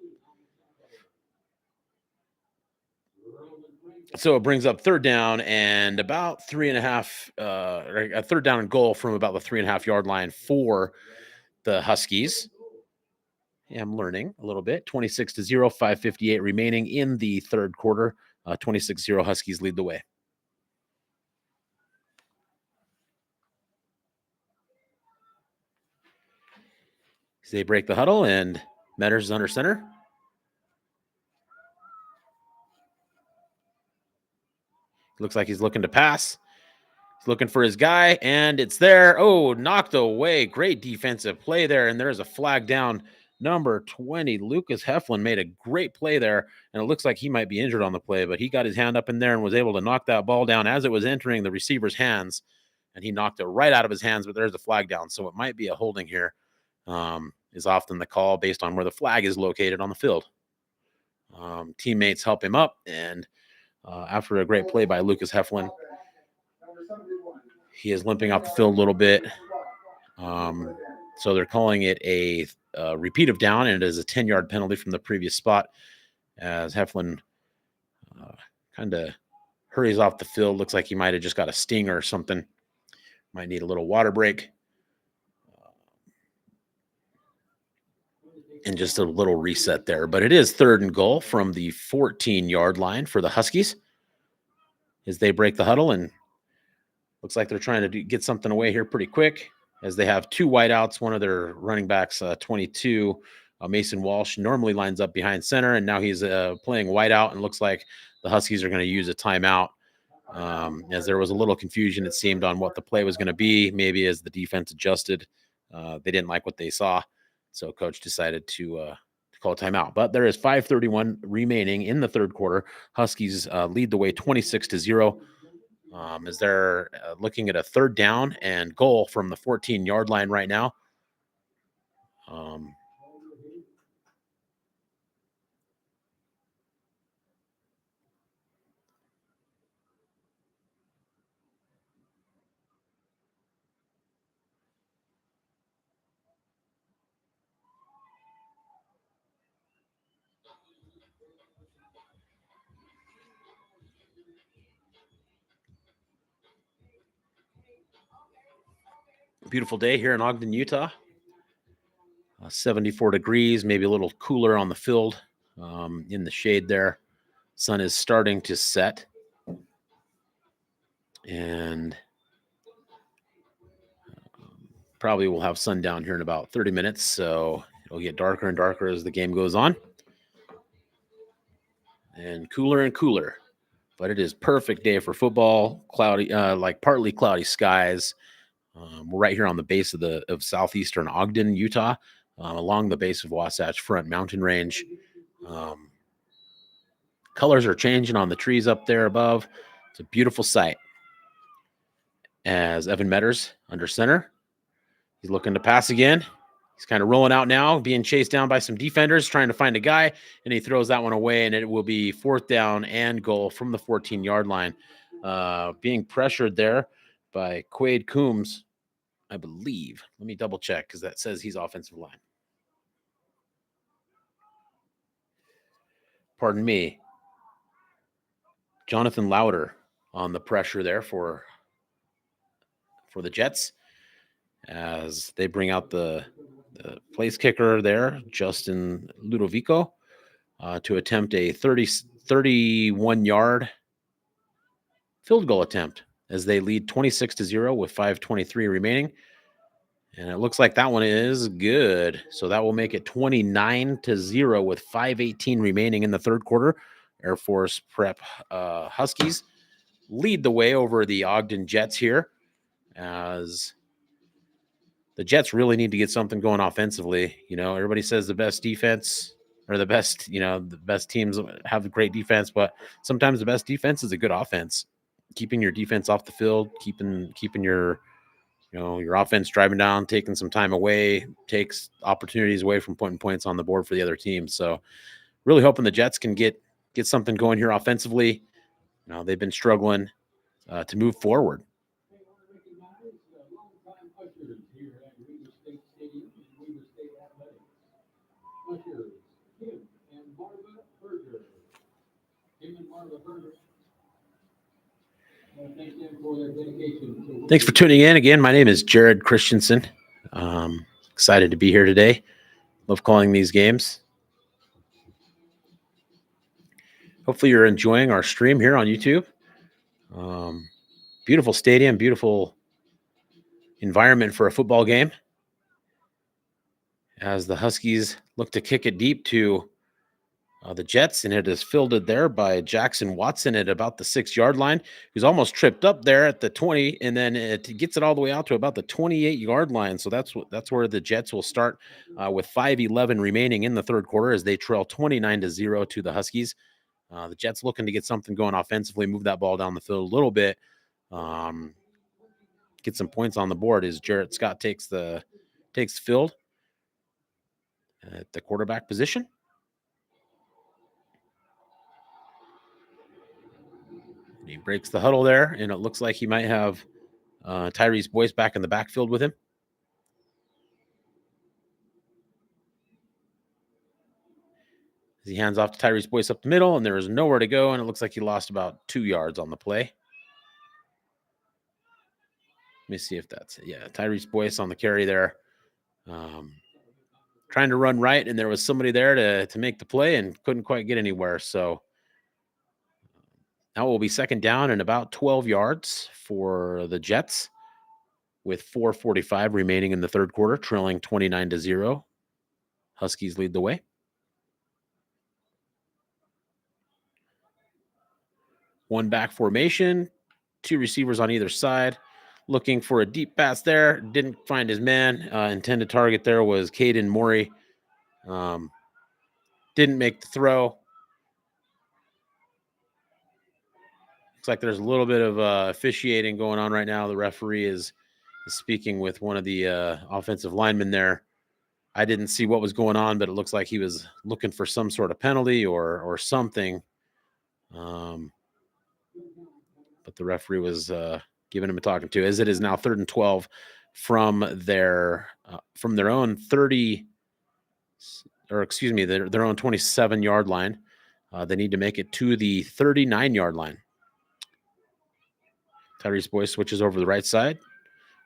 So it brings up 3rd down and about 3.5, a 3rd down and goal from about the 3.5-yard line for the Huskies. Yeah, I'm learning a little bit. 26-0, 5:58 remaining in the 3rd quarter. 26-0 Huskies lead the way. They break the huddle, and Metters is under center. Looks like he's looking to pass. He's looking for his guy, and it's there. Oh, knocked away. Great defensive play there, and there's a flag down. Number 20, Lucas Heflin made a great play there, and it looks like he might be injured on the play, but he got his hand up in there and was able to knock that ball down as it was entering the receiver's hands, and he knocked it right out of his hands, but there's a flag down, so it might be a holding here, is often the call based on where the flag is located on the field. Teammates help him up, and after a great play by Lucas Heflin, he is limping off the field a little bit. So they're calling it a repeat of down, and it is a 10-yard penalty from the previous spot as Heflin kind of hurries off the field. Looks like he might have just got a stinger or something. Might need a little water break. And just a little reset there. But it is 3rd and goal from the 14-yard line for the Huskies as they break the huddle, and looks like they're trying to get something away here pretty quick as they have 2 wideouts. One of their running backs, 22, Mason Walsh, normally lines up behind center, and now he's playing wideout, and looks like the Huskies are going to use a timeout as there was a little confusion, it seemed, on what the play was going to be. Maybe as the defense adjusted, they didn't like what they saw, so coach decided to call a timeout. But there is 5:31 remaining in the 3rd quarter. Huskies lead the way 26-0. As they're looking at a 3rd down and goal from the 14-yard line right now. Beautiful day here in Ogden, Utah. 74 degrees, maybe a little cooler on the field in the shade there. Sun is starting to set. And probably we'll have sundown here in about 30 minutes, so it'll get darker and darker as the game goes on. And cooler. But it is perfect day for football. Cloudy, like partly cloudy skies. We're right here on the base of southeastern Ogden, Utah, along the base of Wasatch Front Mountain Range. Colors are changing on the trees up there above. It's a beautiful sight. As Evan Metters under center, he's looking to pass again. He's kind of rolling out now, being chased down by some defenders, trying to find a guy, and he throws that one away, and it will be 4th down and goal from the 14-yard line. Being pressured there by Quade Coombs, I believe. Let me double check because that says he's offensive line. Pardon me. Jonathan Lauder on the pressure there for the Jets as they bring out the place kicker there, Justin Ludovico, to attempt a 31-yard field goal attempt as they lead 26-0 with 5:23 remaining. And it looks like that one is good. So that will make it 29-0 with 5:18 remaining in the third quarter. Air Force Prep Huskies lead the way over the Ogden Jets here, as the Jets really need to get something going offensively. You know, everybody says the best defense or the best teams have a great defense, but sometimes the best defense is a good offense. Keeping your defense off the field, keeping your your offense driving down, taking some time away, takes opportunities away from putting points on the board for the other team. So really hoping the Jets can get something going here offensively. You know, they've been struggling to move forward. Thanks for tuning in. Again, my name is Jared Christensen. Excited to be here today. Love calling these games. Hopefully you're enjoying our stream here on YouTube. Beautiful stadium, beautiful environment for a football game. As the Huskies look to kick it deep to the Jets, and it is fielded there by Jackson Watson at about the 6-yard line, who's almost tripped up there at the 20, and then it gets it all the way out to about the 28-yard line. So that's where the Jets will start with 5:11 remaining in the third quarter as they trail 29-0 to the Huskies. The Jets looking to get something going offensively, move that ball down the field a little bit, get some points on the board as Jarrett Scott takes the field at the quarterback position. He breaks the huddle there, and it looks like he might have Tyrese Boyce back in the backfield with him. As he hands off to Tyrese Boyce up the middle, and there is nowhere to go, and it looks like he lost about 2 yards on the play. Let me see if that's it. Yeah, Tyrese Boyce on the carry there. Trying to run right, and there was somebody there to make the play and couldn't quite get anywhere. So now it will be second down and about 12 yards for the Jets with 4:45 remaining in the third quarter, trailing 29-0. Huskies lead the way. One back formation, 2 receivers on either side. Looking for a deep pass there. Didn't find his man. Intended target there was Caden Morey. Didn't make the throw. Looks like there's a little bit of officiating going on right now. The referee is speaking with one of the offensive linemen there. I didn't see what was going on, but it looks like he was looking for some sort of penalty or something. But the referee was giving him a talking to, as it is now 3rd and 12 from their own 30, or excuse me, their own 27-yard line. They need to make it to the 39-yard line. Tyrese Boyce switches over the right side.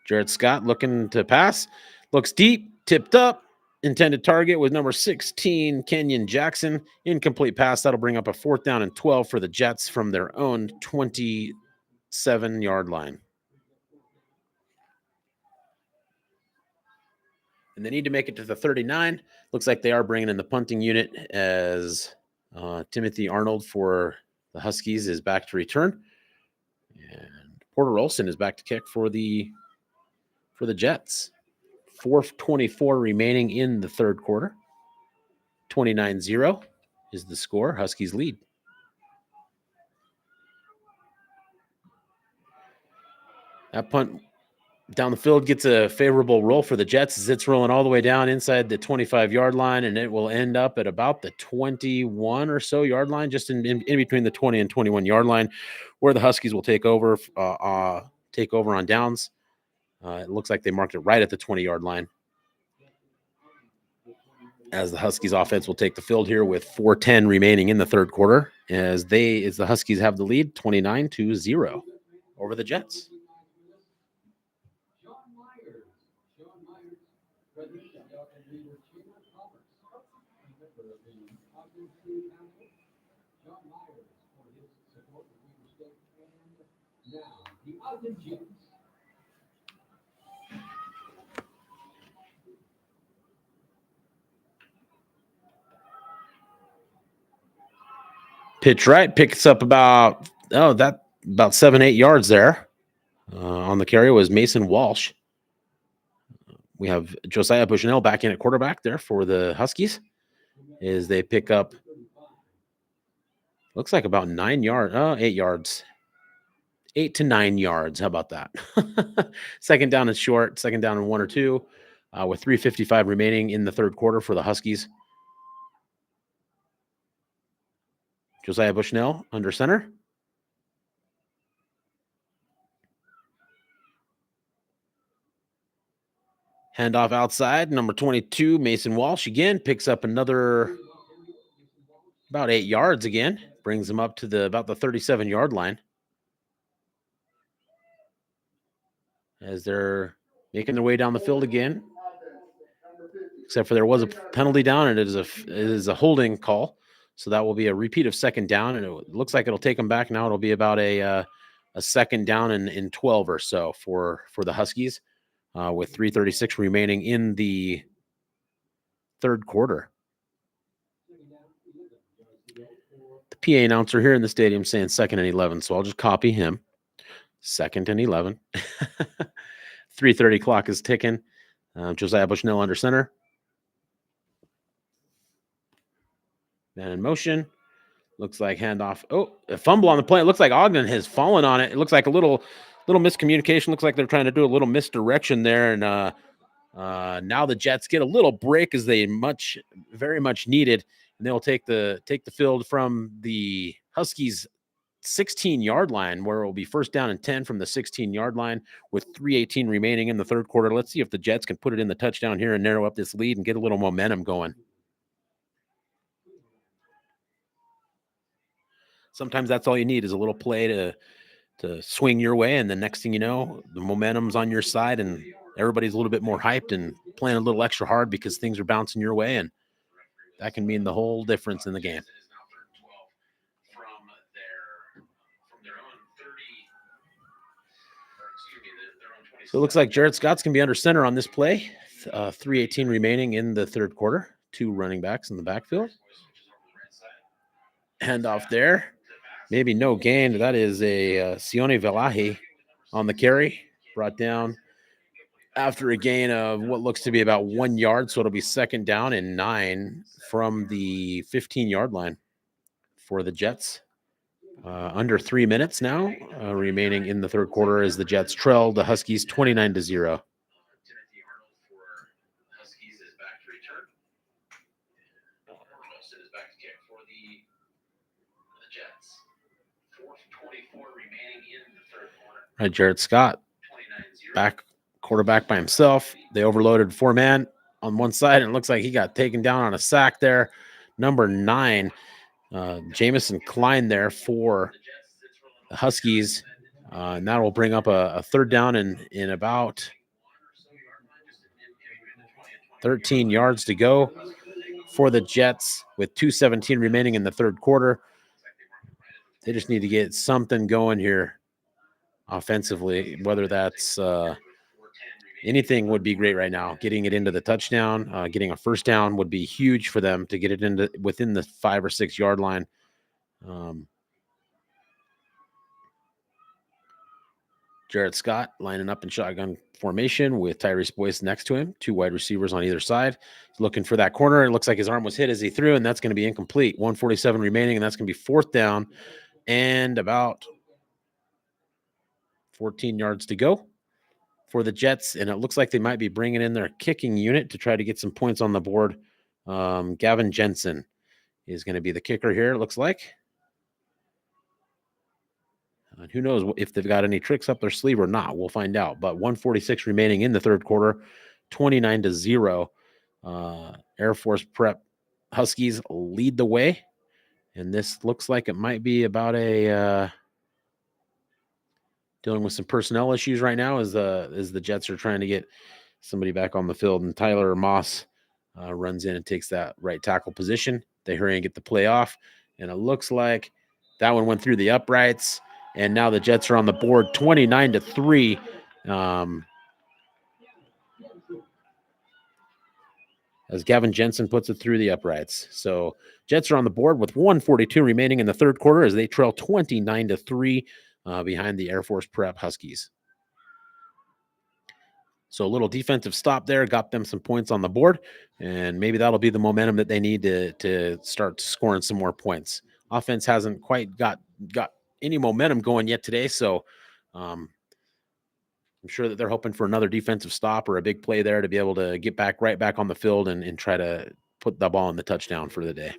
Jarrett Scott looking to pass. Looks deep, tipped up. Intended target was number 16, Kenyon Jackson. Incomplete pass. That'll bring up a 4th down and 12 for the Jets from their own 27-yard line. And they need to make it to the 39. Looks like they are bringing in the punting unit as Timothy Arnold for the Huskies is back to return. And Porter Olson is back to kick for the for the Jets. 4:24 remaining in the third quarter. 29-0 is the score. Huskies lead. That punt down the field gets a favorable roll for the Jets as it's rolling all the way down inside the 25-yard line, and it will end up at about the 21 or so yard line, just in between the 20 and 21-yard line, where the Huskies will take over on downs. It looks like they marked it right at the 20-yard line, as the Huskies offense will take the field here with 4:10 remaining in the third quarter, as the Huskies have the lead 29-0 over the Jets. President of the Ogden Chamber of Commerce, member of the Ogden City Council, John Myers, for his support of Weaver State, and now the Ogden Jets. Pitch right, picks up about 7-8 yards there. On the carry was Mason Walsh. We have Josiah Bushnell back in at quarterback there for the Huskies, as they pick up, looks like about 8 yards. 8 to 9 yards. How about that? Second down is short. Second down and 1 or 2, with 3:55 remaining in the third quarter for the Huskies. Josiah Bushnell under center. Handoff outside. Number 22, Mason Walsh again picks up another about 8 yards again. Brings them up to about the 37-yard line, as they're making their way down the field again. Except for there was a penalty down, and it is a holding call. So that will be a repeat of second down, and it looks like it'll take them back now. It'll be about a second down in 12 or so for the Huskies, with 3:36 remaining in the third quarter. The PA announcer here in the stadium saying 2nd and 11, so I'll just copy him. 2nd and 11. 3:30 clock is ticking. Josiah Bushnell under center. Man in motion. Looks like handoff. Oh, a fumble on the play. It looks like Ogden has fallen on it. It looks like a little miscommunication. Looks like they're trying to do a little misdirection there. And now the Jets get a little break, as they very much needed. And they'll take the field from the Huskies' 16-yard line, where it will be first down and 10 from the 16-yard line with 3:18 remaining in the third quarter. Let's see if the Jets can put it in the touchdown here and narrow up this lead and get a little momentum going. Sometimes that's all you need, is a little play to swing your way, and the next thing you know, the momentum's on your side, and everybody's a little bit more hyped and playing a little extra hard because things are bouncing your way, and that can mean the whole difference in the game. So it looks like Jared Scott's going to be under center on this play. 3:18 remaining in the third quarter. 2 running backs in the backfield. Handoff there. Maybe no gain. That is a Sione Velahi on the carry. Brought down after a gain of what looks to be about 1 yard. So it'll be second down and 9 from the 15-yard line for the Jets. Under 3 minutes now remaining in the third quarter, as the Jets trail the Huskies 29-0. Right, Jared Scott, quarterback by himself. They overloaded 4-man on one side, and it looks like he got taken down on a sack there. Number 9, Jamison Klein there for the Huskies, and that will bring up a third down in about 13 yards to go for the Jets, with 2:17 remaining in the third quarter. They just need to get something going here offensively, whether that's anything would be great right now. Getting it into the touchdown, getting a first down would be huge for them to get it into within the 5 or 6 yard line. Jarrett Scott lining up in shotgun formation with Tyrese Boyce next to him, 2 wide receivers on either side. He's looking for that corner. It looks like his arm was hit as he threw, and that's going to be incomplete. 1:47 remaining, and that's going to be 4th down and about 14 yards to go for the Jets. And it looks like they might be bringing in their kicking unit to try to get some points on the board. Gavin Jensen is going to be the kicker here, it looks like. And who knows if they've got any tricks up their sleeve or not. We'll find out. But 1:46 remaining in the third quarter, 29-0. Air Force Prep Huskies lead the way. And this looks like it might be about a dealing with some personnel issues right now as the Jets are trying to get somebody back on the field. And Tyler Moss runs in and takes that right tackle position. They hurry and get the play off. And it looks like that one went through the uprights. And now the Jets are on the board 29-3. As Gavin Jensen puts it through the uprights. So Jets are on the board with 1:42 remaining in the third quarter as they trail 29-3 behind the Air Force Prep Huskies. So a little defensive stop there got them some points on the board, and maybe that'll be the momentum that they need to start scoring some more points. Offense hasn't quite got any momentum going yet today, so I'm sure that they're hoping for another defensive stop or a big play there to be able to get right back on the field and try to put the ball in the touchdown for the day.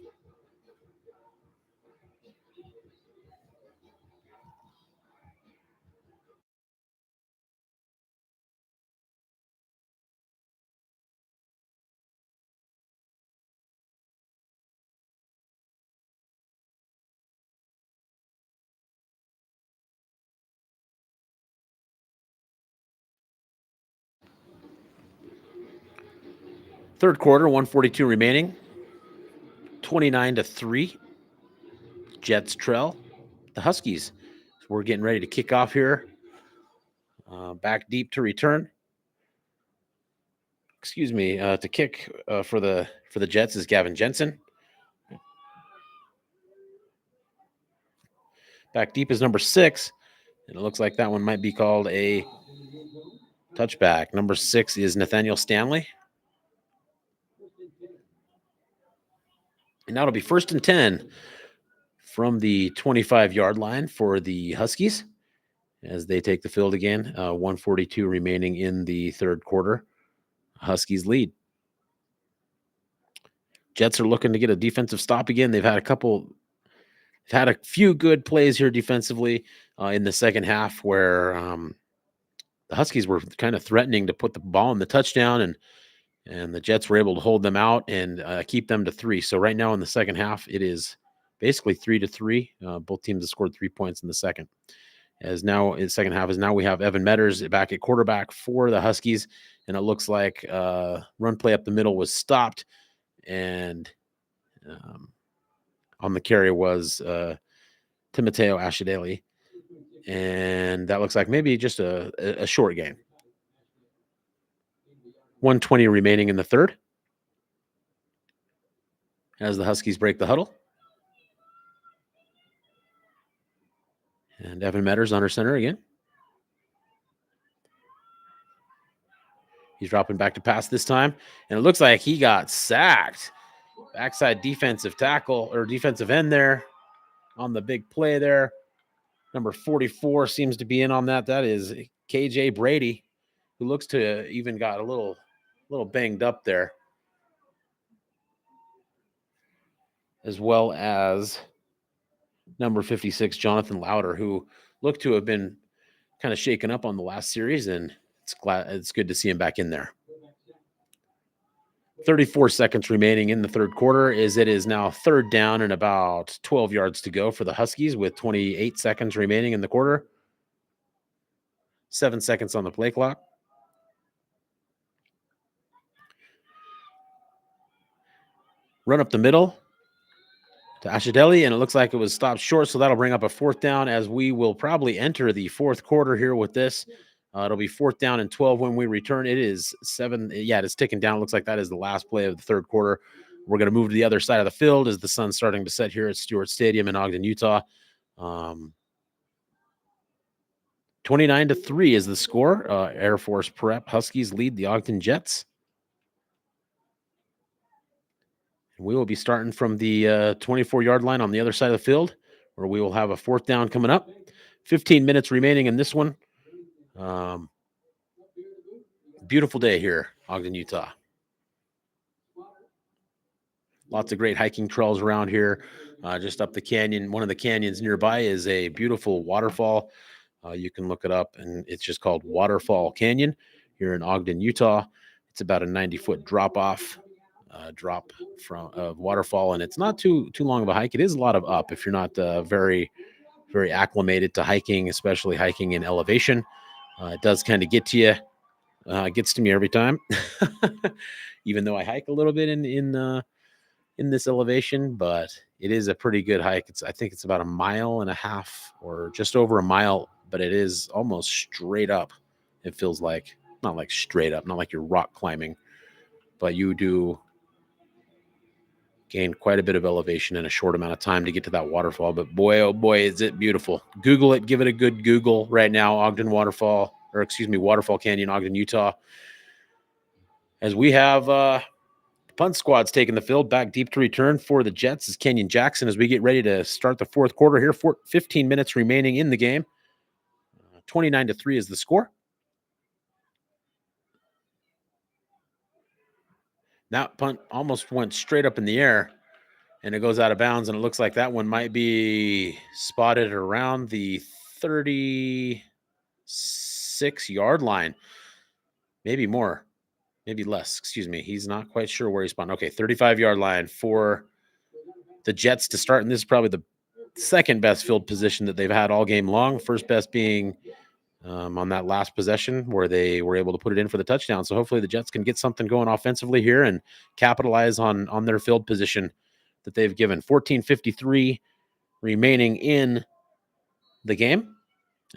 Third quarter, 1:42 remaining, 29-3. Jets trail the Huskies. So we're getting ready to kick off here. Back deep to return. To kick for the Jets is Gavin Jensen. Back deep is number 6, and it looks like that one might be called a touchback. Number 6 is Nathaniel Stanley. And now it'll be 1st and 10 from the 25-yard line for the Huskies as they take the field again. 1:42 remaining in the third quarter. Huskies lead. Jets are looking to get a defensive stop again. They've had a few good plays here defensively in the second half where the Huskies were kind of threatening to put the ball in the touchdown, and the Jets were able to hold them out and keep them to 3. So right now in the second half, it is basically 3-3. Both teams have scored 3 points in the second. As now in the second half is now we have Evan Metters back at quarterback for the Huskies, and it looks like run play up the middle was stopped, and on the carry was Timoteo Ashideli, and that looks like maybe just a short game. 1:20 remaining in the third as the Huskies break the huddle. And Evan Metters under center again. He's dropping back to pass this time, and it looks like he got sacked. Backside defensive tackle or defensive end there on the big play there. Number 44 seems to be in on that. That is KJ Brady, who looks to even got a little banged up there, as well as number 56, Jonathan Lauder, who looked to have been kind of shaken up on the last series, and it's good to see him back in there. 34 seconds remaining in the third quarter as it is now 3rd down and about 12 yards to go for the Huskies with 28 seconds remaining in the quarter. 7 seconds on the play clock. Run up the middle to Ashideli, and it looks like it was stopped short, so that'll bring up a 4th down as we will probably enter the fourth quarter here with this. It'll be 4th down and 12 when we return. It is 7. Yeah, it's ticking down. It looks like that is the last play of the third quarter. We're going to move to the other side of the field as the sun's starting to set here at Stewart Stadium in Ogden, Utah. 29-3 is the score. Air Force Prep Huskies lead the Ogden Jets. We will be starting from the 24-yard line on the other side of the field, where we will have a fourth down coming up. 15 minutes remaining in this one. Beautiful day here, Ogden, Utah. Lots of great hiking trails around here. Just up the canyon, one of the canyons nearby is a beautiful waterfall. You can look it up, and it's just called Waterfall Canyon here in Ogden, Utah. It's about a 90-foot drop from waterfall, and it's not too long of a hike. It is a lot of up if you're not very acclimated to hiking, especially hiking in elevation. It does kind of get to you. It gets to me every time, even though I hike a little bit in this elevation, but it is a pretty good hike. I think it's about 1.5 miles or just over a mile, but it is almost straight up. It feels like, not like straight up, not like you're rock climbing, but you do gain quite a bit of elevation in a short amount of time to get to that waterfall. But boy, oh boy, is it beautiful. Google it. Give it a good Google right now. Waterfall Canyon, Ogden, Utah. As we have punt squad's taking the field. Back deep to return for the Jets is Kenyon Jackson as we get ready to start the fourth quarter here. 15 minutes remaining in the game. 29-3 is the score. That punt almost went straight up in the air, and it goes out of bounds, and it looks like that one might be spotted around the 36-yard line. Maybe more. Maybe less. Excuse me. He's not quite sure where he spawned. Okay, 35-yard line for the Jets to start, and this is probably the second best field position that they've had all game long. First best being on that last possession where they were able to put it in for the touchdown. So hopefully the Jets can get something going offensively here and capitalize on their field position that they've given. 14:53 remaining in the game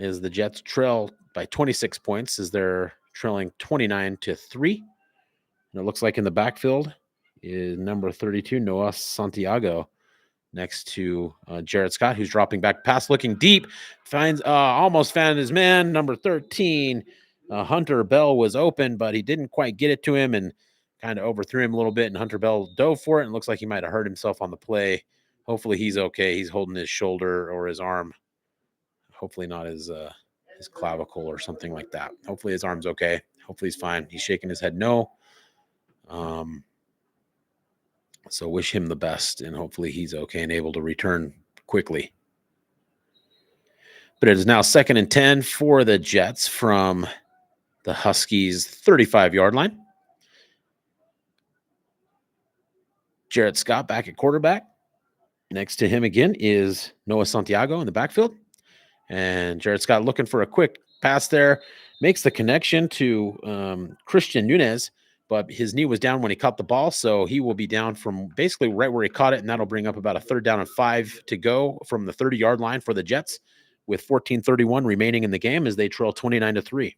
as the Jets trail by 26 points as they're trailing 29-3. And it looks like in the backfield is number 32, Noah Santiago, next to Jared Scott, who's dropping back pass, looking deep, almost found his man, number 13. Hunter Bell was open, but he didn't quite get it to him and kind of overthrew him a little bit, and Hunter Bell dove for it, and looks like he might have hurt himself on the play. Hopefully he's okay. He's holding his shoulder or his arm. Hopefully not his clavicle or something like that. Hopefully his arm's okay. Hopefully he's fine. He's shaking his head no. So wish him the best, and hopefully he's okay and able to return quickly. But it is now 2nd and 10 for the Jets from the Huskies' 35-yard line. Jared Scott back at quarterback. Next to him again is Noah Santiago in the backfield. And Jared Scott looking for a quick pass there. Makes the connection to Christian Nunez, but his knee was down when he caught the ball, so he will be down from basically right where he caught it, and that'll bring up about a 3rd down and 5 to go from the 30-yard line for the Jets with 14:31 remaining in the game as they trail 29-3.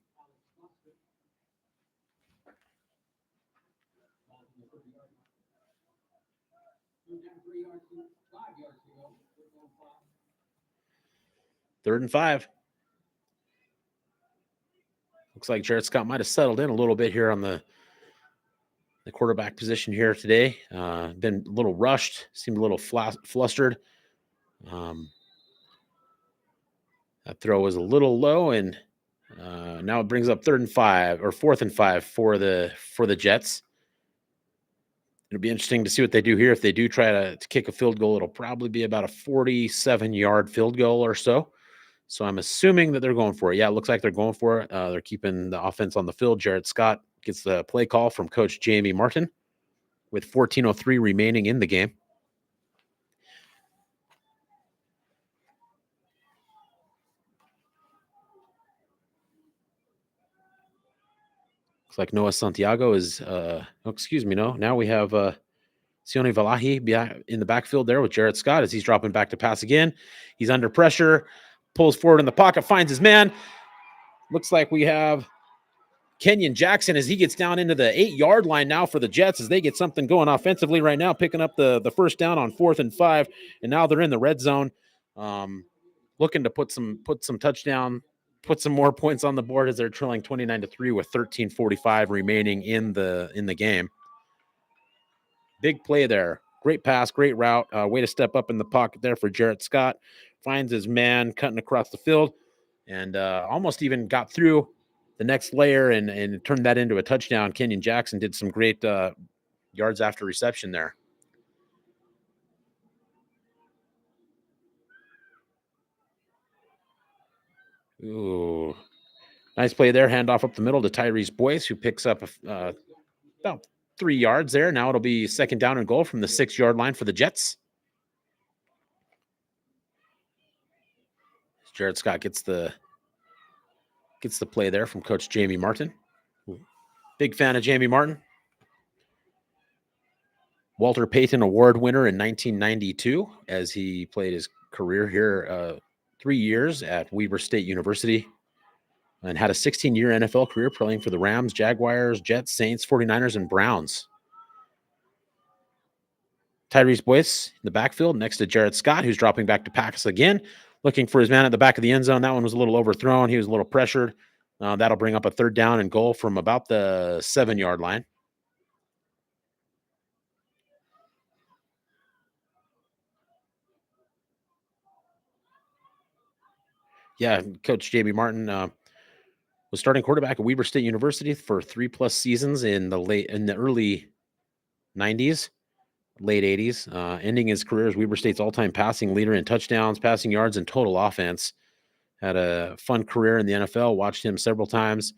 Third and 5. Looks like Jared Scott might have settled in a little bit here on the quarterback position here today. Been a little rushed, seemed a little flustered. That throw was a little low, and now it brings up 4th and 5 for the Jets. It'll be interesting to see what they do here. If they do try to kick a field goal, it'll probably be about a 47-yard field goal or so. So I'm assuming that they're going for it. Yeah, it looks like they're going for it. They're keeping the offense on the field. Jared Scott gets the play call from Coach Jamie Martin with 14:03 remaining in the game. Looks like Noah Santiago is, now we have Sione Valahi in the backfield there with Jared Scott as he's dropping back to pass again. He's under pressure, pulls forward in the pocket, finds his man. Looks like we have Kenyon Jackson as he gets down into the 8-yard line now for the Jets as they get something going offensively right now, picking up the first down on 4th and 5, and now they're in the red zone, looking to put some touchdown put some more points on the board as they're trailing 29-3 with 13:45 remaining in the game. Big play there. Great pass, great route. Way to step up in the pocket there for Jarrett Scott. Finds his man cutting across the field and almost even got through the next layer and turned that into a touchdown. Kenyon Jackson did some great yards after reception there. Ooh, nice play there. Handoff up the middle to Tyrese Boyce, who picks up about 3 yards there. Now it'll be second down and goal from the 6-yard line for the Jets. Jared Scott gets the play there from Coach Jamie Martin. Big fan of Jamie Martin. Walter Payton Award winner in 1992 as he played his career here 3 years at Weber State University and had a 16-year NFL career playing for the Rams, Jaguars, Jets, Saints, 49ers, and Browns. Tyrese Boyce in the backfield next to Jared Scott, who's dropping back to pass again, looking for his man at the back of the end zone. That one was a little overthrown. He was a little pressured. That'll bring up a third down and goal from about the 7-yard line. Yeah, Coach Jamie Martin was starting quarterback at Weber State University for 3+ seasons in the early 90s, late 80s, ending his career as Weber State's all-time passing leader in touchdowns, passing yards, and total offense. Had a fun career in the NFL. Watched him several times.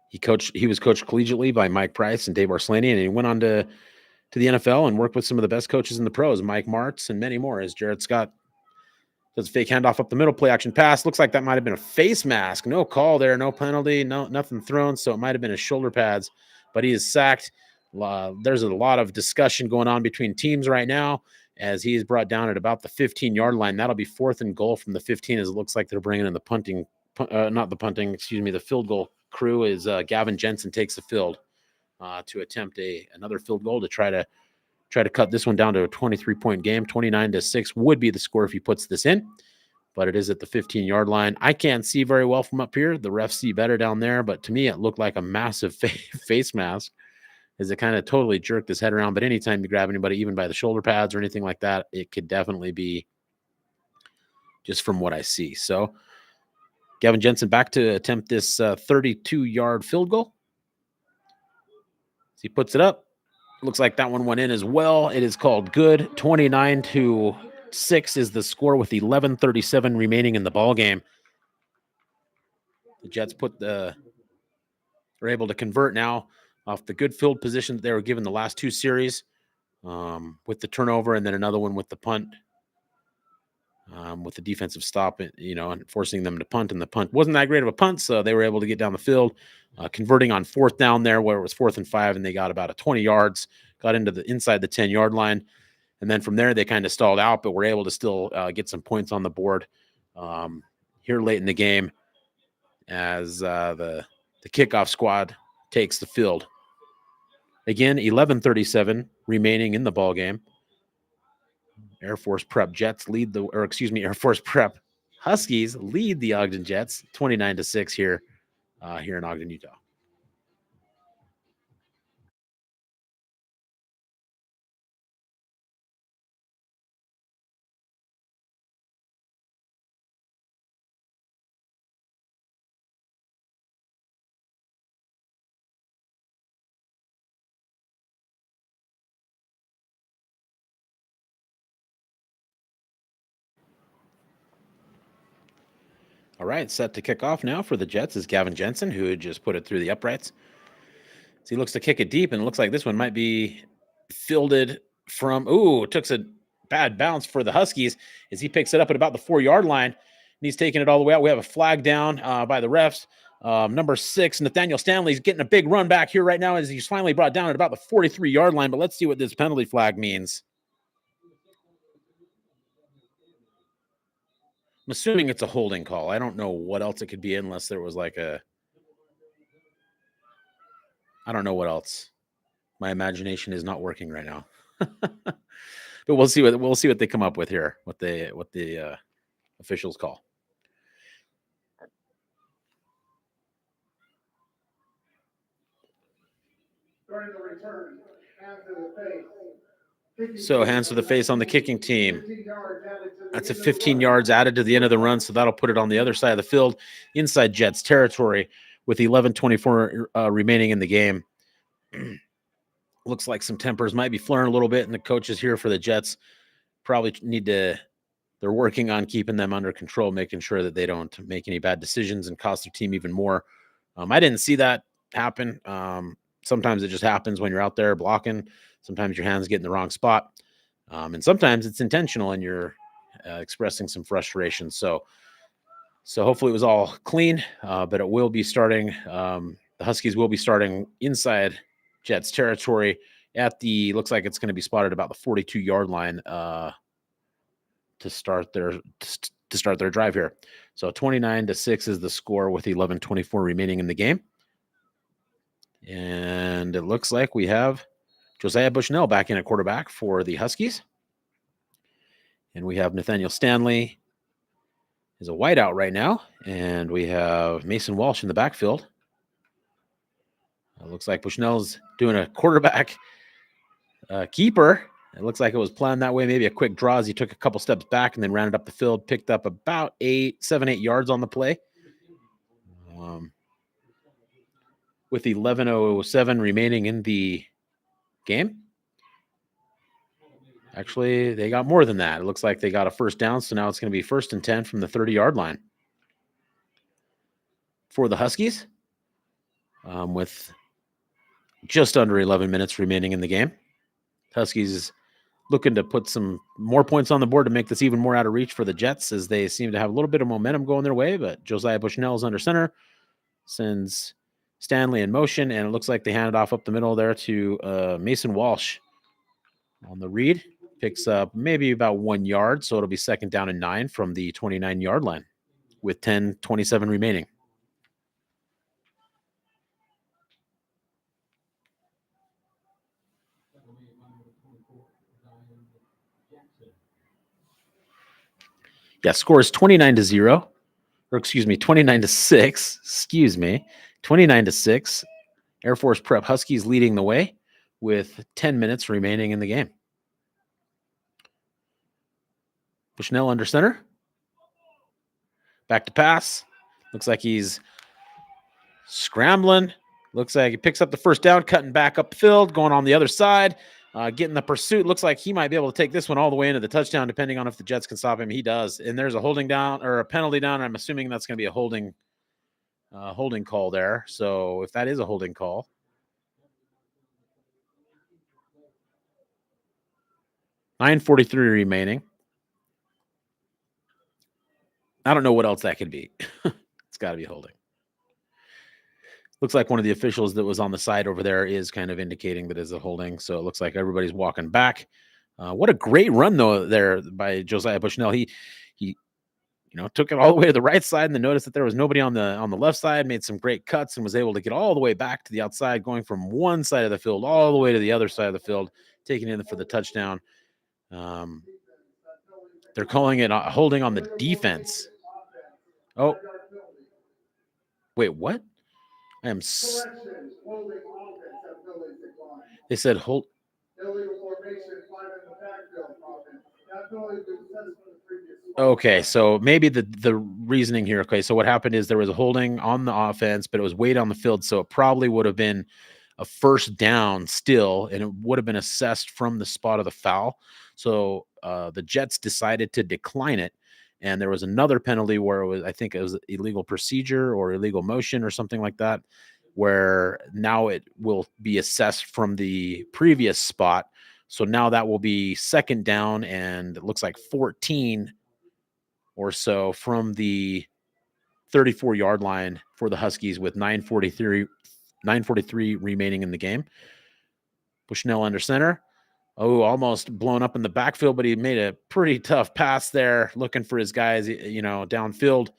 He was coached collegiately by Mike Price and Dave Arslanian, and he went on to the NFL and worked with some of the best coaches in the pros, Mike Martz and many more, as Jared Scott does a fake handoff up the middle, play action pass. Looks like that might have been a face mask. No call there, no penalty, nothing thrown, so it might have been his shoulder pads, but he is sacked. There's a lot of discussion going on between teams right now as he is brought down at about the 15-yard line. That'll be 4th and goal from the 15 as it looks like they're bringing in the field goal crew is Gavin Jensen takes the field to attempt another field goal to try to cut this one down to a 23-point game. 29-6 would be the score if he puts this in, but it is at the 15-yard line. I can't see very well from up here. The refs see better down there, but to me it looked like a massive face mask as it kind of totally jerked his head around. But anytime you grab anybody, even by the shoulder pads or anything like that, it could definitely be just from what I see. So Gavin Jensen back to attempt this 32-yard field goal. He puts it up. Looks like that one went in as well. It is called good. 29-6 is the score with 11:37 remaining in the ball game. The Jets are able to convert now off the good field position that they were given the last 2 series with the turnover and then another one with the punt. With the defensive stop, and forcing them to punt. And the punt wasn't that great of a punt, so they were able to get down the field, converting on 4th down there where it was 4th and 5, and they got about 20 yards, got into inside the 10-yard line. And then from there, they kind of stalled out, but were able to still get some points on the board here late in the game as the kickoff squad takes the field. Again, 11:37 remaining in the ball game. Air Force Prep Huskies lead the Ogden Jets 29-6 here in Ogden, Utah. All right, set to kick off now for the Jets is Gavin Jensen, who had just put it through the uprights. So he looks to kick it deep, and it looks like this one might be fielded from, it took a bad bounce for the Huskies as he picks it up at about the 4-yard line, and he's taking it all the way out. We have a flag down by the refs. Number 6, Nathaniel Stanley's getting a big run back here right now as he's finally brought down at about the 43-yard line, but let's see what this penalty flag means. I'm assuming it's a holding call. I don't know what else it could be unless there was like I don't know what else. My imagination is not working right now. But we'll see what they come up with here. What the officials call. During the return, hands to the face. Kicking So team, hands to the face on the kicking team. 15 yards added to the That's a end of the 15 run. yards added to the end of the run, so that'll put it on the other side of the field, inside Jets territory, with 11:24 remaining in the game. Looks like some tempers might be flaring a little bit, and the coaches here for the Jets probably they're working on keeping them under control, making sure that they don't make any bad decisions and cost their team even more. I didn't see that happen. Sometimes it just happens when you're out there blocking. Sometimes your hands get in the wrong spot. And sometimes it's intentional and you're expressing some frustration. So hopefully it was all clean, but it will be starting. The Huskies will be starting inside Jets territory looks like it's going to be spotted about the 42-yard line to start their drive here. So 29-6 is the score with 11:24 remaining in the game. And it looks like we have Josiah Bushnell back in at quarterback for the Huskies. And we have Nathaniel Stanley is a wideout right now. And we have Mason Walsh in the backfield. It looks like Bushnell's doing a quarterback keeper. It looks like it was planned that way. Maybe a quick draw as he took a couple steps back and then ran it up the field, picked up about 7-8 yards on the play. With 11:07 remaining in the game. Actually, they got more than that. It looks like they got a first down, so now it's going to be 1st and 10 from the 30-yard line for the Huskies, with just under 11 minutes remaining in the game. Huskies looking to put some more points on the board to make this even more out of reach for the Jets, as they seem to have a little bit of momentum going their way, but Josiah Bushnell is under center, sends Stanley in motion, and it looks like they hand it off up the middle there to Mason Walsh on the read. Picks up maybe about 1 yard, so it'll be 2nd down and 9 from the 29-yard line with 10:27 remaining. Yeah, score is 29-0, or 29-6. 29-6. Air Force Prep Huskies leading the way with 10 minutes remaining in the game. Bushnell under center. Back to pass. Looks like he's scrambling. Looks like he picks up the first down, cutting back up the field, going on the other side, getting the pursuit. Looks like he might be able to take this one all the way into the touchdown, depending on if the Jets can stop him. He does. And there's a holding down or a penalty down. I'm assuming that's going to be a holding call there. So if that is a holding call, $9:43 remaining. I don't know what else that could be. It's got to be holding. Looks like one of the officials that was on the side over there is kind of indicating that is a holding. So it looks like everybody's walking back. What a great run though there by Josiah Bushnell. He took it all the way to the right side and then noticed that there was nobody on the left side, made some great cuts and was able to get all the way back to the outside, going from one side of the field all the way to the other side of the field, taking in for the touchdown. They're calling it holding on the defense. Oh, wait, what? They said hold. Okay, so maybe the reasoning here. Okay, so what happened is there was a holding on the offense, but it was weight on the field, so it probably would have been a first down still, and it would have been assessed from the spot of the foul. So the Jets decided to decline it. And there was another penalty where I think it was illegal procedure or illegal motion or something like that, where now it will be assessed from the previous spot. So now that will be 2nd down, and it looks like 14 or so from the 34-yard line for the Huskies with 9:43 remaining in the game. Bushnell under center. Oh, almost blown up in the backfield, but he made a pretty tough pass there, looking for his guys, downfield.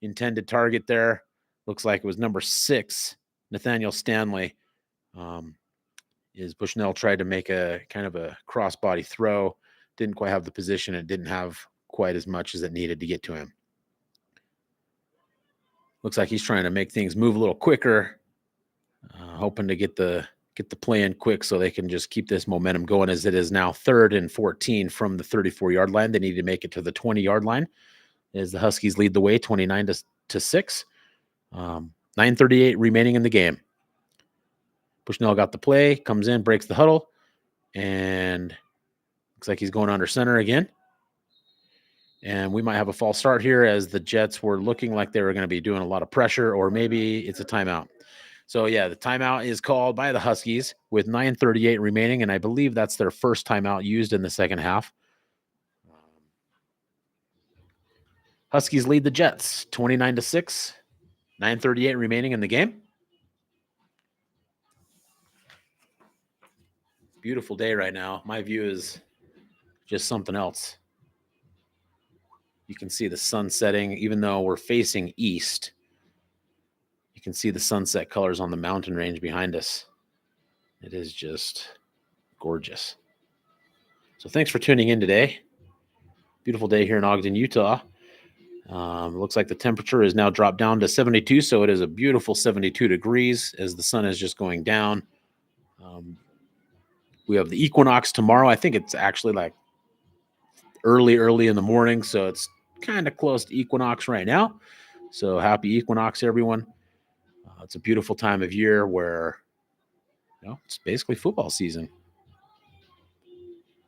Intended target there. Looks like it was number 6, Nathaniel Stanley. Bushnell tried to make a kind of a crossbody throw. Didn't quite have the position. It didn't have quite as much as it needed to get to him. Looks like he's trying to make things move a little quicker, hoping to get the play in quick so they can just keep this momentum going, as it is now 3rd and 14 from the 34-yard line. They need to make it to the 20-yard line as the Huskies lead the way 29-6. 9:38 remaining in the game. Bushnell got the play, comes in, breaks the huddle, and looks like he's going under center again. And we might have a false start here, as the Jets were looking like they were going to be doing a lot of pressure, or maybe it's a timeout. So, yeah, the timeout is called by the Huskies with 9:38 remaining, and I believe that's their first timeout used in the second half. Huskies lead the Jets 29-6, 9:38 remaining in the game. Beautiful day right now. My view is just something else. You can see the sun setting, even though we're facing east. You can see the sunset colors on the mountain range behind us. It is just gorgeous. So thanks for tuning in today. Beautiful day here in Ogden, Utah. Looks like the temperature is now dropped down to 72, so it is a beautiful 72 degrees as the sun is just going down. We have the equinox tomorrow. I think it's actually like early in the morning, so it's kind of close to equinox right now. So happy equinox, everyone. It's a beautiful time of year where, it's basically football season.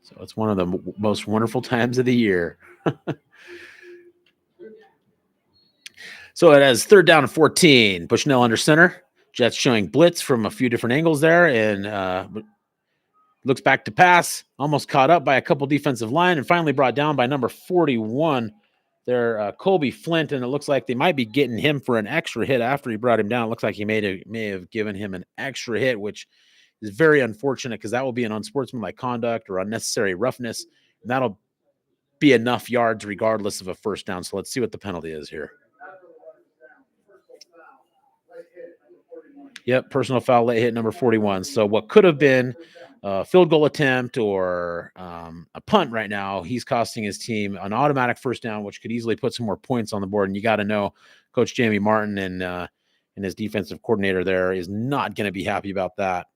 So it's one of the most wonderful times of the year. So it has 3rd down and 14. Bushnell under center. Jets showing blitz from a few different angles there, and looks back to pass. Almost caught up by a couple defensive line, and finally brought down by number 41 there, Colby Flint, and it looks like they might be getting him for an extra hit after he brought him down. It looks like he may have given him an extra hit, which is very unfortunate, because that will be an unsportsmanlike conduct or unnecessary roughness, and that'll be enough yards regardless of a first down. So let's see what the penalty is here. Yep, personal foul, late hit, number 41. So what could have been a field goal attempt or a punt right now, he's costing his team an automatic first down, which could easily put some more points on the board. And you got to know Coach Jamie Martin and his defensive coordinator there is not going to be happy about that,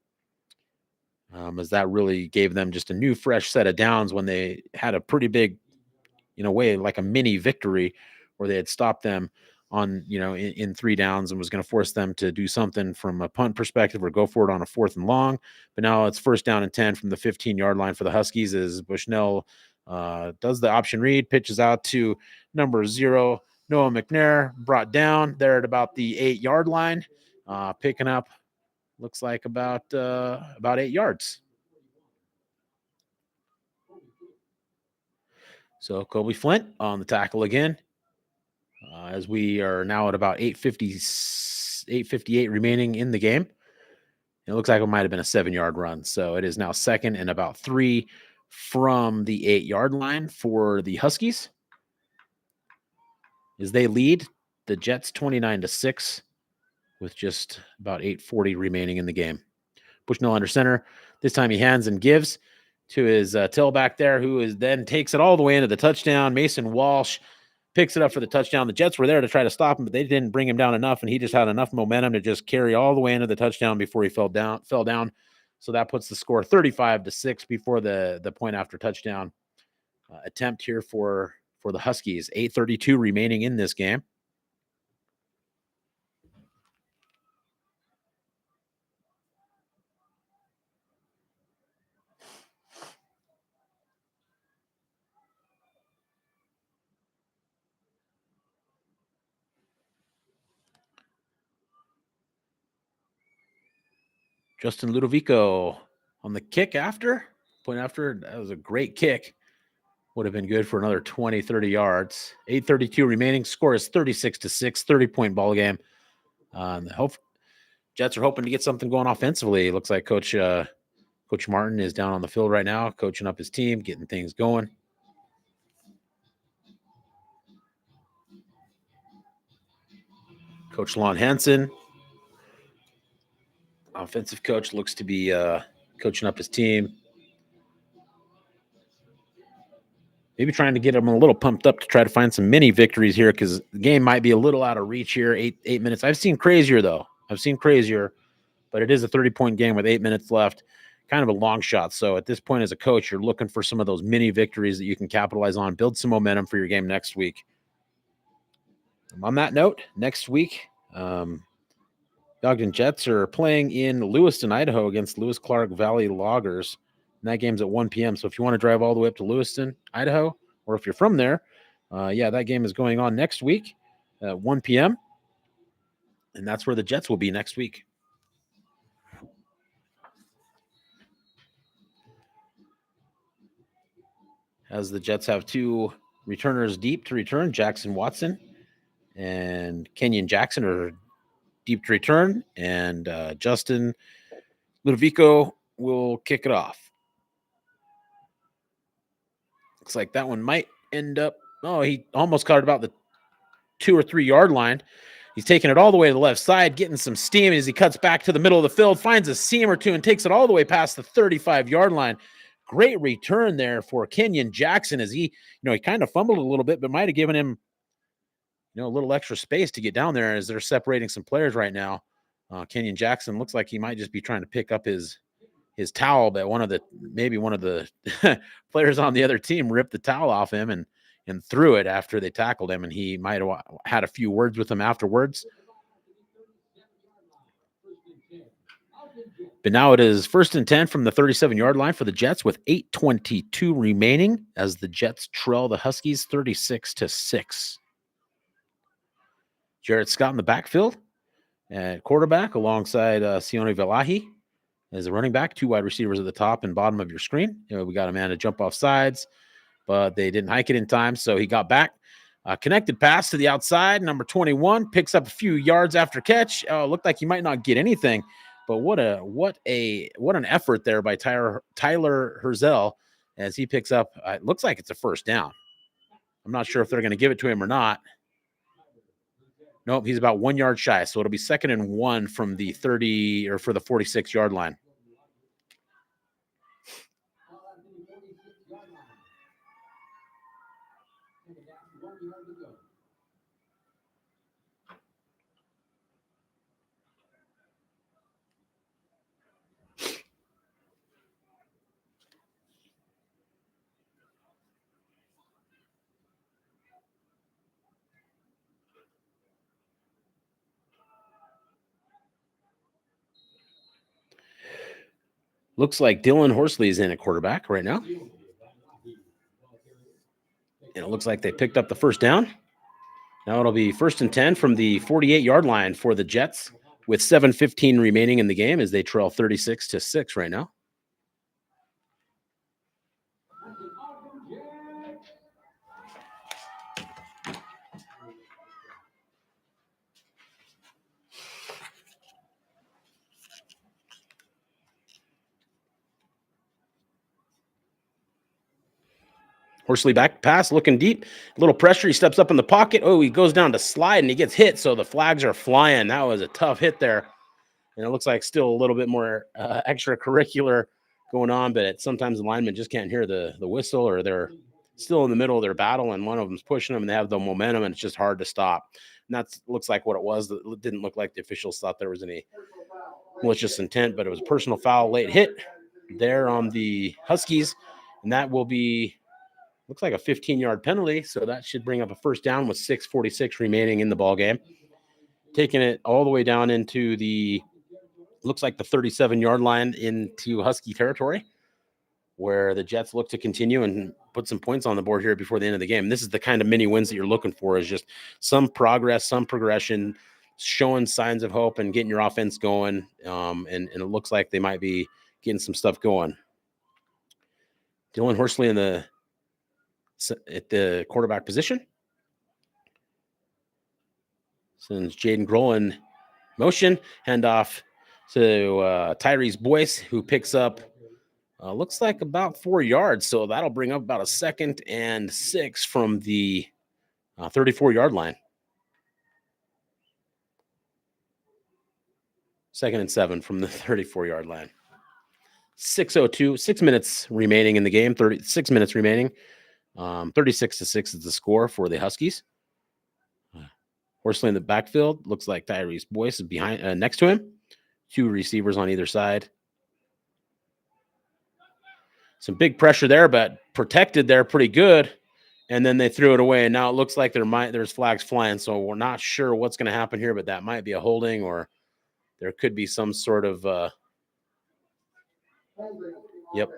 as that really gave them just a new, fresh set of downs when they had a pretty big, way like a mini victory where they had stopped them on, in 3 downs and was going to force them to do something from a punt perspective or go for it on a 4th and long. But now it's 1st down and 10 from the 15-yard line for the Huskies, as Bushnell does the option read, pitches out to number 0, Noah McNair, brought down there at about the 8-yard line, picking up, looks like about 8 yards. So Colby Flint on the tackle again. As we are now at about 8:58 remaining in the game. It looks like it might have been a 7-yard run. So it is now 2nd and about 3 from the 8-yard line for the Huskies, as they lead the Jets 29-6 with just about 8:40 remaining in the game. Bushnell under center. This time he hands and gives to his tailback there, who then takes it all the way into the touchdown. Mason Walsh picks it up for the touchdown. The Jets were there to try to stop him, but they didn't bring him down enough, and he just had enough momentum to just carry all the way into the touchdown before he fell down. So that puts the score 35-6 before the point after touchdown attempt here for the Huskies. 8:32 remaining in this game. Justin Ludovico on the kick point after. That was a great kick. Would have been good for another 20, 30 yards. 8:32 remaining. Score is 36-6, 30-point ball game. Jets are hoping to get something going offensively. It looks like Coach Martin is down on the field right now, coaching up his team, getting things going. Coach Lon Hansen, offensive coach, looks to be coaching up his team. maybe trying to get them a little pumped up to try to find some mini victories here because the game might be a little out of reach here. Eight minutes. I've seen crazier, though. But it is a 30-point game with 8 minutes left. Kind of a long shot. So at this point as a coach, you're looking for some of those mini victories that you can capitalize on, build some momentum for your game next week. On that note, next week, the Ogden Jets are playing in Lewiston, Idaho against Lewis Clark Valley Loggers. And that game's at 1 p.m. So if you want to drive all the way up to Lewiston, Idaho, or if you're from there, that game is going on next week at 1 p.m. And that's where the Jets will be next week. As the Jets have two returners deep to return, Jackson Watson and Kenyon Jackson are deep to return, and Justin Ludovico will kick it off. Looks like that one might end up, he almost caught it about the 2 or 3 yard line. He's taking it all the way to the left side, getting some steam as he cuts back to the middle of the field, finds a seam or two, and takes it all the way past the 35-yard line. Great return there for Kenyon Jackson as he kind of fumbled a little bit, but might have given him, a little extra space to get down there as they're separating some players right now. Kenyon Jackson looks like he might just be trying to pick up his towel, but one of the players on the other team ripped the towel off him and threw it after they tackled him, and he might have had a few words with him afterwards. But now it is 1st and 10 from the 37-yard line for the Jets with 8:22 remaining as the Jets trail the Huskies 36-6. Jarrett Scott in the backfield at quarterback alongside Sione Velahi as a running back, 2 wide receivers at the top and bottom of your screen. We got a man to jump off sides, but they didn't hike it in time, so he got back. Connected pass to the outside, number 21, picks up a few yards after catch. Looked like he might not get anything, but what an effort there by Tyler Herzel as he picks up. It looks like it's a first down. I'm not sure if they're going to give it to him or not. Nope, he's about 1 yard shy, so it'll be 2nd and 1 from the 30 or for the 46-yard line. Looks like Dylan Horsley is in at quarterback right now. And it looks like they picked up the first down. Now it'll be 1st and 10 from the 48-yard line for the Jets with 7:15 remaining in the game as they trail 36-6 right now. Horsley back pass, looking deep, a little pressure. He steps up in the pocket. He goes down to slide and he gets hit. So the flags are flying. That was a tough hit there. And it looks like still a little bit more extracurricular going on, but sometimes the linemen just can't hear the whistle, or they're still in the middle of their battle and one of them's pushing them and they have the momentum and it's just hard to stop. And that looks like what it was. It didn't look like the officials thought there was any malicious intent, but it was a personal foul, late hit there on the Huskies. And that will be, looks like a 15-yard penalty, so that should bring up a first down with 6:46 remaining in the ball game. Taking it all the way down into the, looks like the 37-yard line into Husky territory, where the Jets look to continue and put some points on the board here before the end of the game. This is the kind of mini wins that you're looking for, is just some progress, some progression, showing signs of hope and getting your offense going. And it looks like they might be getting some stuff going. Dylan Horsley at the quarterback position. Sends Jaden Grohl in motion. Handoff to Tyrese Boyce, who picks up, looks like about 4 yards. So that'll bring up about a 2nd and 6 from the 34-yard line. 2nd and 7 from the 34-yard line. 6:02, 6 minutes remaining in the game, 36 minutes remaining. 36-6 is the score for the Huskies. Horsley in the backfield. Looks like Tyrese Boyce is behind, next to him. 2 receivers on either side. Some big pressure there, but protected there pretty good. And then they threw it away. And now it looks like there's flags flying. So we're not sure what's going to happen here, but that might be a holding, or there could be some sort of yep.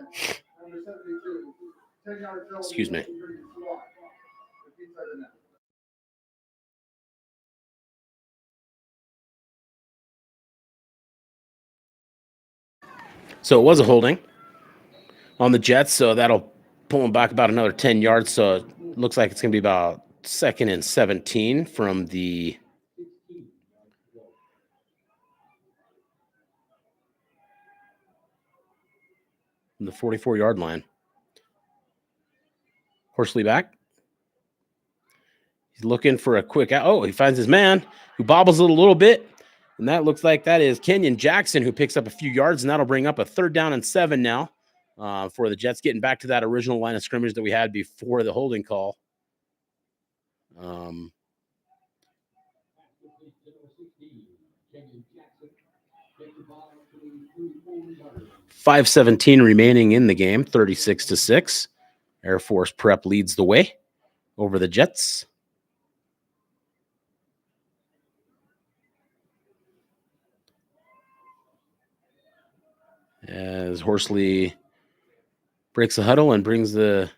Excuse me. So it was a holding on the Jets. So that'll pull them back about another 10 yards. So it looks like it's going to be about 2nd and 17 from the 44-yard line. Horsley back. He's looking for a quick out. Oh, he finds his man who bobbles it a little bit. And that looks like that is Kenyon Jackson, who picks up a few yards, and that'll bring up a 3rd down and 7 now for the Jets, getting back to that original line of scrimmage that we had before the holding call. 5:17 remaining in the game, 36-6. Air Force Prep leads the way over the Jets. As Horsley breaks the huddle and brings the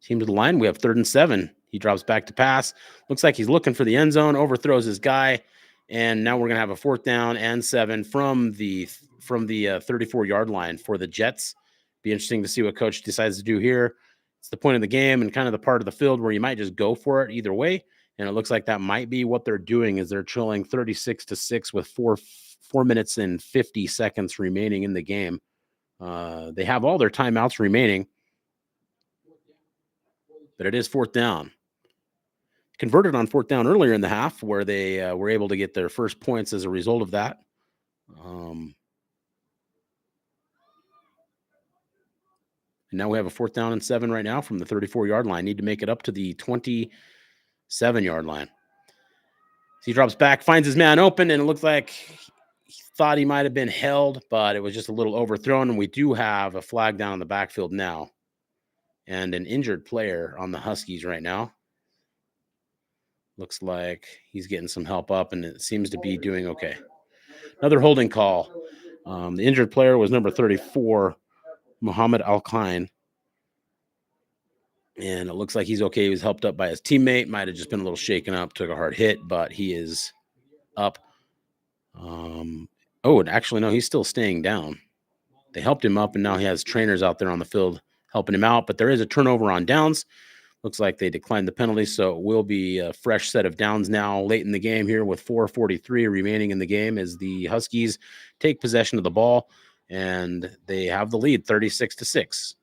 team to the line, we have 3rd and 7. He drops back to pass. Looks like he's looking for the end zone, overthrows his guy, and now we're going to have a 4th down and 7 from the 34-yard line for the Jets. Be interesting to see what coach decides to do here. It's the point of the game and kind of the part of the field where you might just go for it either way, and it looks like that might be what they're doing, is they're trailing 36-6 with 4 minutes and 50 seconds remaining in the game. They have all their timeouts remaining, but it is 4th down. Converted on 4th down earlier in the half, where they were able to get their first points as a result of that. And now we have a 4th down and 7 right now from the 34-yard line. Need to make it up to the 27-yard line. So he drops back, finds his man open, and it looks like he thought he might have been held, but it was just a little overthrown. And we do have a flag down in the backfield now, and an injured player on the Huskies right now. Looks like he's getting some help up, and it seems to be doing okay. Another holding call. The injured player was number 34, Muhammad Al-Khain. And it looks like he's okay. He was helped up by his teammate. Might have just been a little shaken up, took a hard hit, but he is up. Actually, no, he's still staying down. They helped him up, and now he has trainers out there on the field helping him out. But there is a turnover on downs. Looks like they declined the penalty, so it will be a fresh set of downs now late in the game here with 4:43 remaining in the game as the Huskies take possession of the ball, and they have the lead 36-6.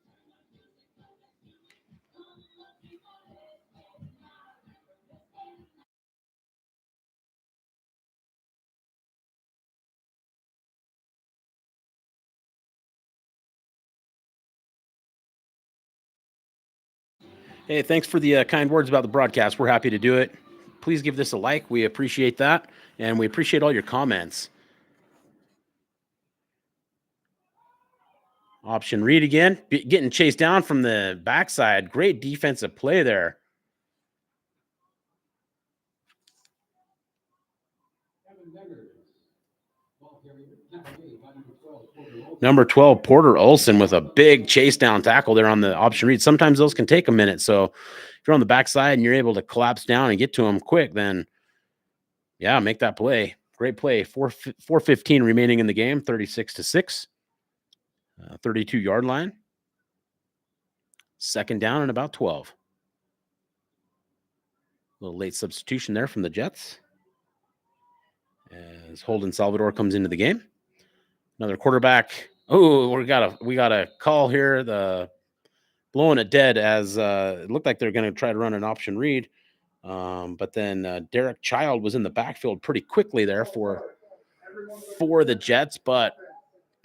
Hey, thanks for the kind words about the broadcast. We're happy to do it. Please give this a like. We appreciate that, and we appreciate all your comments. Option read again, getting chased down from the backside. Great defensive play there. Number 12, Porter Olson, with a big chase down tackle there on the option read. Sometimes those can take a minute. So if you're on the backside and you're able to collapse down and get to them quick, then yeah, make that play. Great play. 4:15 remaining in the game, 36-6. 32-yard line. 2nd down and about 12. A little late substitution there from the Jets as Holden Salvador comes into the game. Another quarterback. Oh, we got a call here. The blowing it dead as it looked like they're going to try to run an option read. But then Derek Child was in the backfield pretty quickly there for the Jets, but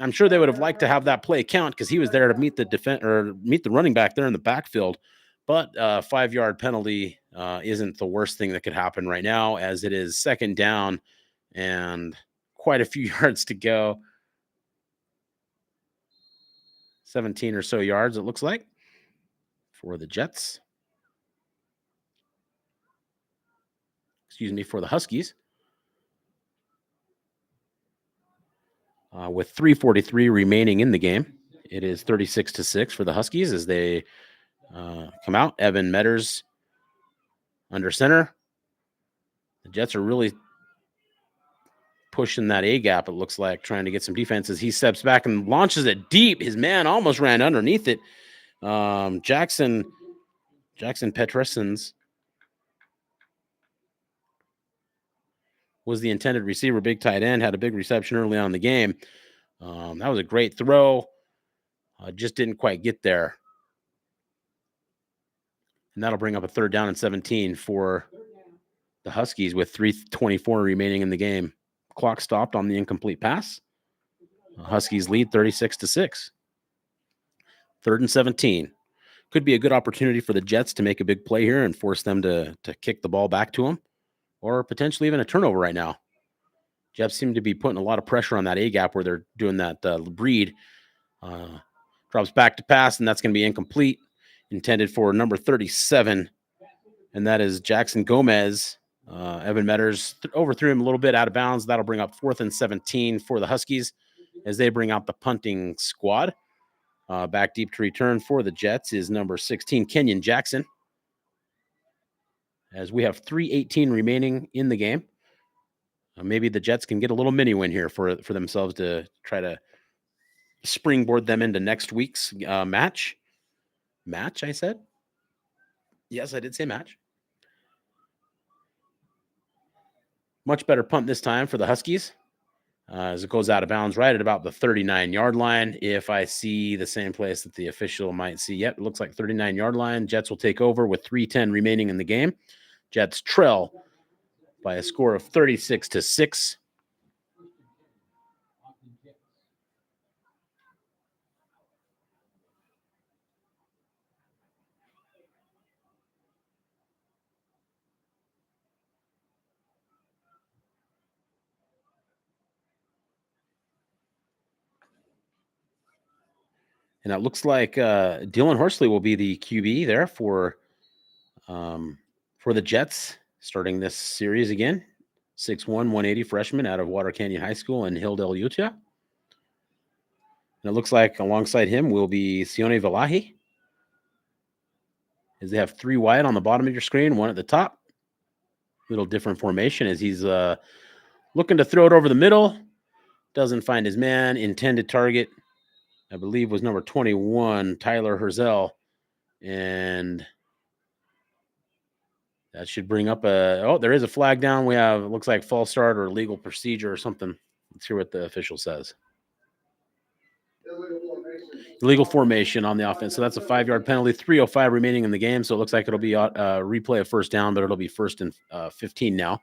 I'm sure they would have liked to have that play count because he was there to meet the running back there in the backfield. But 5-yard penalty isn't the worst thing that could happen right now, as it is second down and quite a few yards to go. 17 or so yards, it looks like, for the Jets. Excuse me, for the Huskies. With 3:43 remaining in the game, it is 36-6 for the Huskies as they come out. Evan Metters under center. The Jets are really pushing that A gap, it looks like, trying to get some defenses. He steps back and launches it deep. His man almost ran underneath it. Jackson Petrescens was the intended receiver, big tight end, had a big reception early on in the game. That was a great throw. Just didn't quite get there. And that'll bring up a 3rd down and 17 for the Huskies with 3:24 remaining in the game. Clock stopped on the incomplete pass. Huskies lead 36-6. 3rd and 17. Could be a good opportunity for the Jets to make a big play here and force them to kick the ball back to them, or potentially even a turnover right now. Jets seem to be putting a lot of pressure on that A gap where they're doing that read. Drops back to pass, and that's going to be incomplete. Intended for number 37, and that is Jackson Gomez. Evan Metters overthrew him a little bit out of bounds. That'll bring up 4th and 17 for the Huskies as they bring out the punting squad. Back deep to return for the Jets is number 16, Kenyon Jackson. As we have 3:18 remaining in the game. Maybe the Jets can get a little mini win here for themselves to try to springboard them into next week's match. Match, I said? Yes, I did say match. Much better punt this time for the Huskies. As it goes out of bounds right at about the 39-yard line. If I see the same place that the official might see, yep, it looks like 39-yard line. Jets will take over with 3:10 remaining in the game. Jets trail by a score of 36-6. And it looks like Dylan Horsley will be the QB there for the Jets starting this series again. 6'1", 180 freshman out of Water Canyon High School in Hilldale, Utah. And it looks like alongside him will be Sione Valahi. As they have 3 wide on the bottom of your screen, 1 at the top. Little different formation as he's looking to throw it over the middle. Doesn't find his man. Intended target, I believe, was number 21, Tyler Herzel. And that should bring up there is a flag down. We have, it looks like false start or legal procedure or something. Let's hear what the official says. Illegal formation on the offense. So that's a 5-yard penalty, 3:05 remaining in the game. So it looks like it'll be a replay of 1st down, but it'll be 1st and 15 now.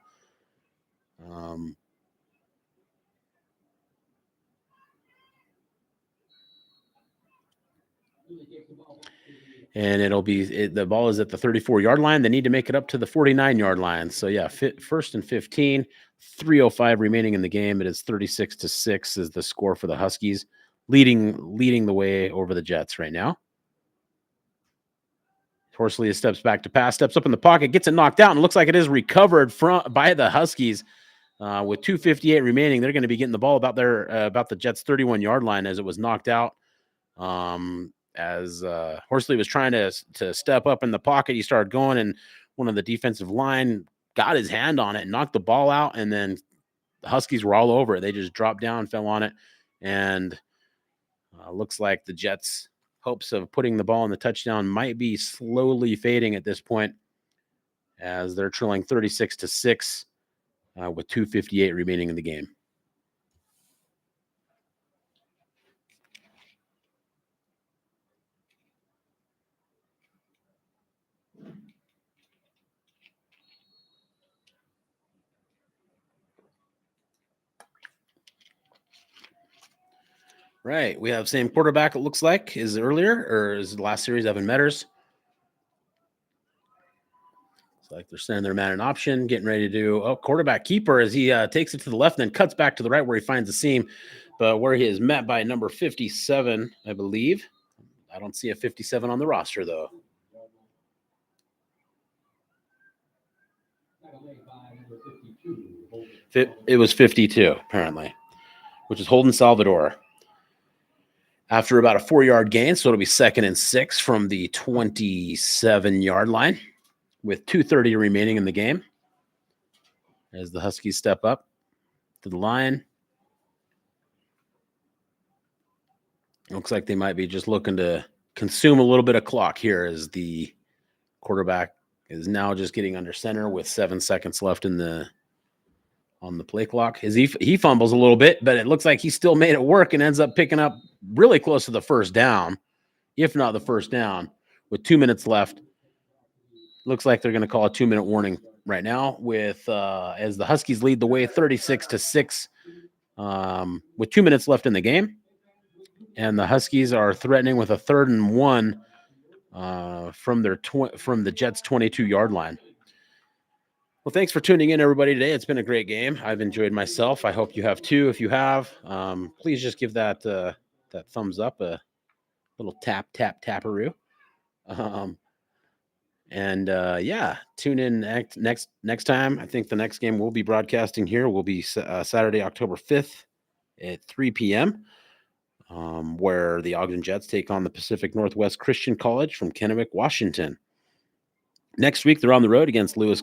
And it'll be the ball is at the 34-yard line. They need to make it up to the 49-yard line. So yeah, 1st and 15, 3:05 remaining in the game. It is 36-6 is the score for the Huskies, leading the way over the Jets right now. Horsley steps back to pass, steps up in the pocket, gets it knocked out, and looks like it is recovered by the Huskies. With 2:58 remaining, they're going to be getting the ball about the Jets' 31-yard line as it was knocked out. As Horsley was trying to step up in the pocket, he started going, and one of the defensive line got his hand on it and knocked the ball out, and then the Huskies were all over it. They just dropped down, fell on it, and looks like the Jets' hopes of putting the ball in the touchdown might be slowly fading at this point as they're trailing 36-6 with 2:58 remaining in the game. Right. We have same quarterback, it looks like, is earlier, or is the last series Evan Metters? It's like they're sending their man an option, getting ready to do quarterback keeper as he takes it to the left and then cuts back to the right where he finds the seam, but where he is met by number 57, I believe. I don't see a 57 on the roster, though. It was 52, apparently, which is Holden Salvador. After about a 4-yard gain, so it'll be 2nd and 6 from the 27-yard line with 2:30 remaining in the game as the Huskies step up to the line. Looks like they might be just looking to consume a little bit of clock here as the quarterback is now just getting under center with 7 seconds left on the play clock. As he fumbles a little bit, but it looks like he still made it work and ends up picking up really close to the first down, if not the first down, with 2 minutes left. Looks like they're going to call a 2-minute warning right now with as the Huskies lead the way 36-6 with 2 minutes left in the game. And the Huskies are threatening with a 3rd and 1 from the Jets' 22-yard line. Well, thanks for tuning in, everybody, today. It's been a great game. I've enjoyed myself. I hope you have too. If you have, please just give that thumbs up, a little tapperoo. Yeah, tune in next time. I think the next game we'll be broadcasting here will be Saturday, October 5th at 3 p.m., where the Ogden Jets take on the Pacific Northwest Christian College from Kennewick, Washington. Next week, they're on the road against Lewis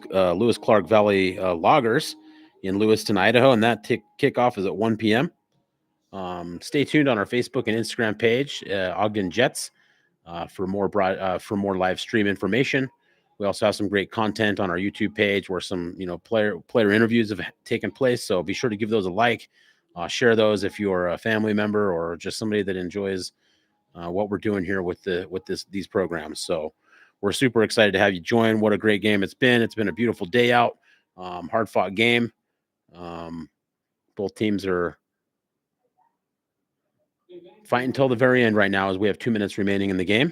Clark Valley Loggers in Lewiston, Idaho, and that kickoff is at 1 p.m. Stay tuned on our Facebook and Instagram page, Ogden Jets, for more live stream information. We also have some great content on our YouTube page where some player interviews have taken place. So be sure to give those a like, share those if you're a family member or just somebody that enjoys what we're doing here with these programs. So we're super excited to have you join. What a great game it's been. It's been a beautiful day out, hard-fought game. Both teams are fighting until the very end right now as we have 2 minutes remaining in the game.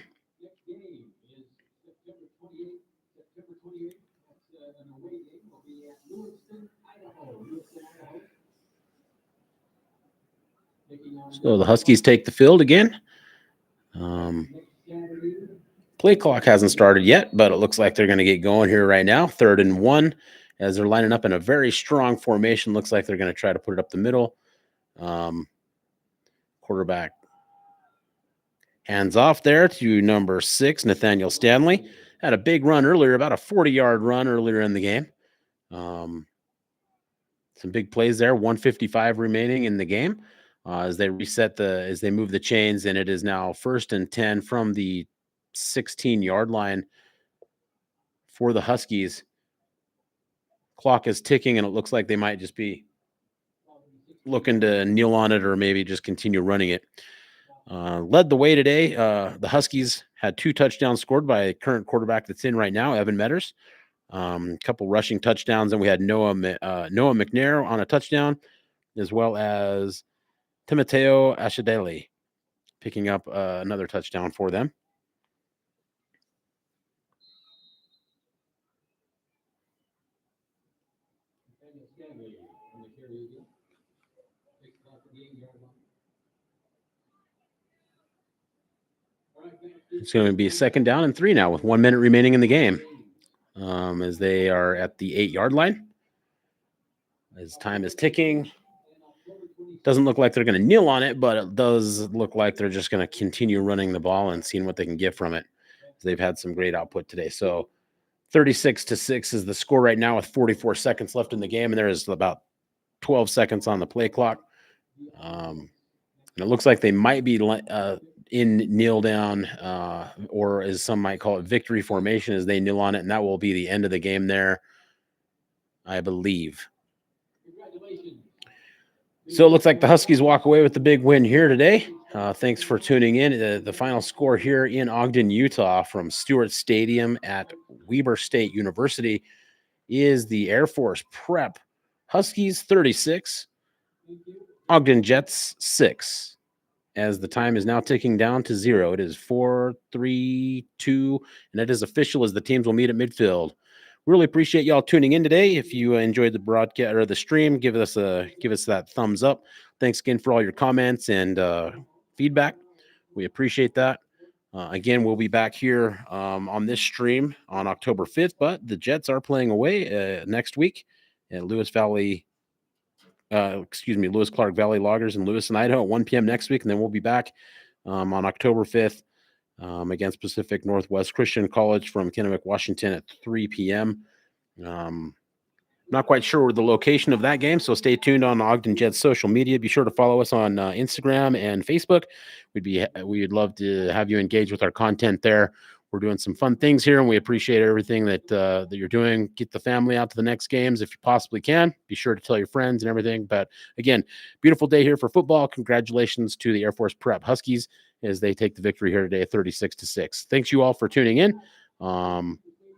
So the Huskies take the field again. Play clock hasn't started yet, but it looks like they're going to get going here right now. 3rd and 1 as they're lining up in a very strong formation. Looks like they're going to try to put it up the middle. Quarterback hands off there to number 6, Nathaniel Stanley. Had a big run earlier, about a 40-yard run earlier in the game. Some big plays there. 1:55 remaining in the game as they move the chains, and it is now 1st and 10 from the 16-yard line for the Huskies. Clock is ticking, and it looks like they might just be looking to kneel on it or maybe just continue running it. Led the way today. The Huskies had 2 touchdowns scored by a current quarterback that's in right now, Evan Metters. A couple rushing touchdowns, and we had Noah McNair on a touchdown, as well as Timoteo Ashadeli picking up another touchdown for them. It's going to be 2nd down and 3 now with 1 minute remaining in the game as they are at the 8-yard line. As time is ticking, doesn't look like they're going to kneel on it, but it does look like they're just going to continue running the ball and seeing what they can get from it. They've had some great output today. So 36-6 is the score right now with 44 seconds left in the game, and there is about 12 seconds on the play clock. And it looks like they might be in kneel down, or as some might call it, victory formation as they kneel on it, and that will be the end of the game there, I believe. So it looks like the Huskies walk away with the big win here today. Thanks for tuning in. The final score here in Ogden, Utah from Stewart Stadium at Weber State University is the Air Force Prep Huskies 36, Ogden Jets 6. as the time is now ticking down to 0. It is 4, 3, 2, and it is official as the teams will meet at midfield. Really appreciate y'all tuning in today. If you enjoyed the broadcast or the stream, give us that thumbs up. Thanks again for all your comments and feedback. We appreciate that. Again, we'll be back here on this stream on October 5th, but the Jets are playing away next week at Lewis Clark Valley Loggers in Lewis and Idaho at 1 p.m. next week. And then we'll be back on October 5th against Pacific Northwest Christian College from Kennewick, Washington at 3 p.m. Not quite sure the location of that game, so stay tuned on Ogden Jets social media. Be sure to follow us on Instagram and Facebook. We'd love to have you engage with our content there. We're doing some fun things here, and we appreciate everything that you're doing. Get the family out to the next games if you possibly can. Be sure to tell your friends and everything. But again, beautiful day here for football. Congratulations to the Air Force Prep Huskies as they take the victory here today, 36-6. Thanks you all for tuning in.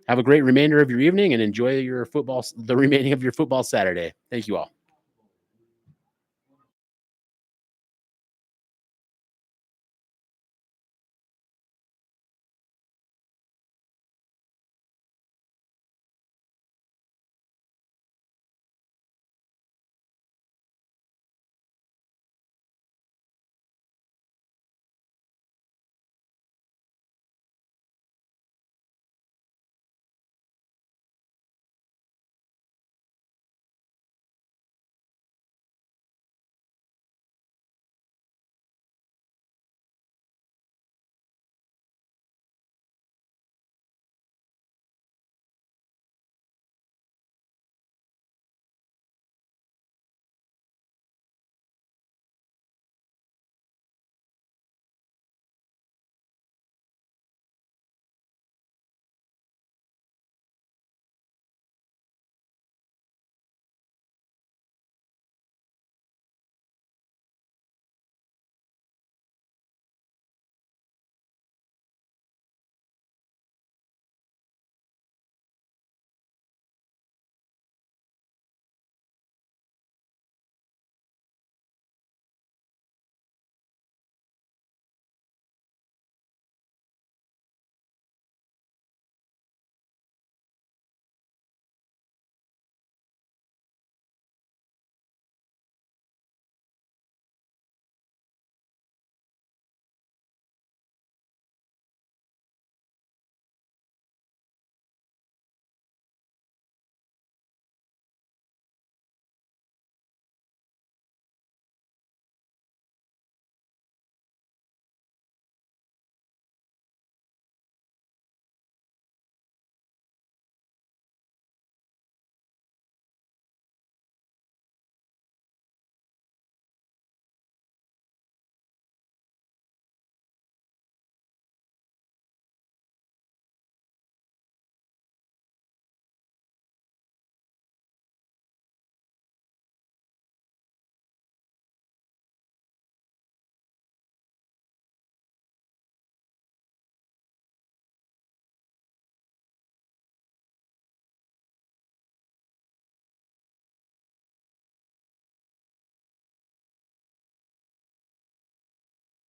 Have a great remainder of your evening and enjoy the remaining of your football Saturday. Thank you all.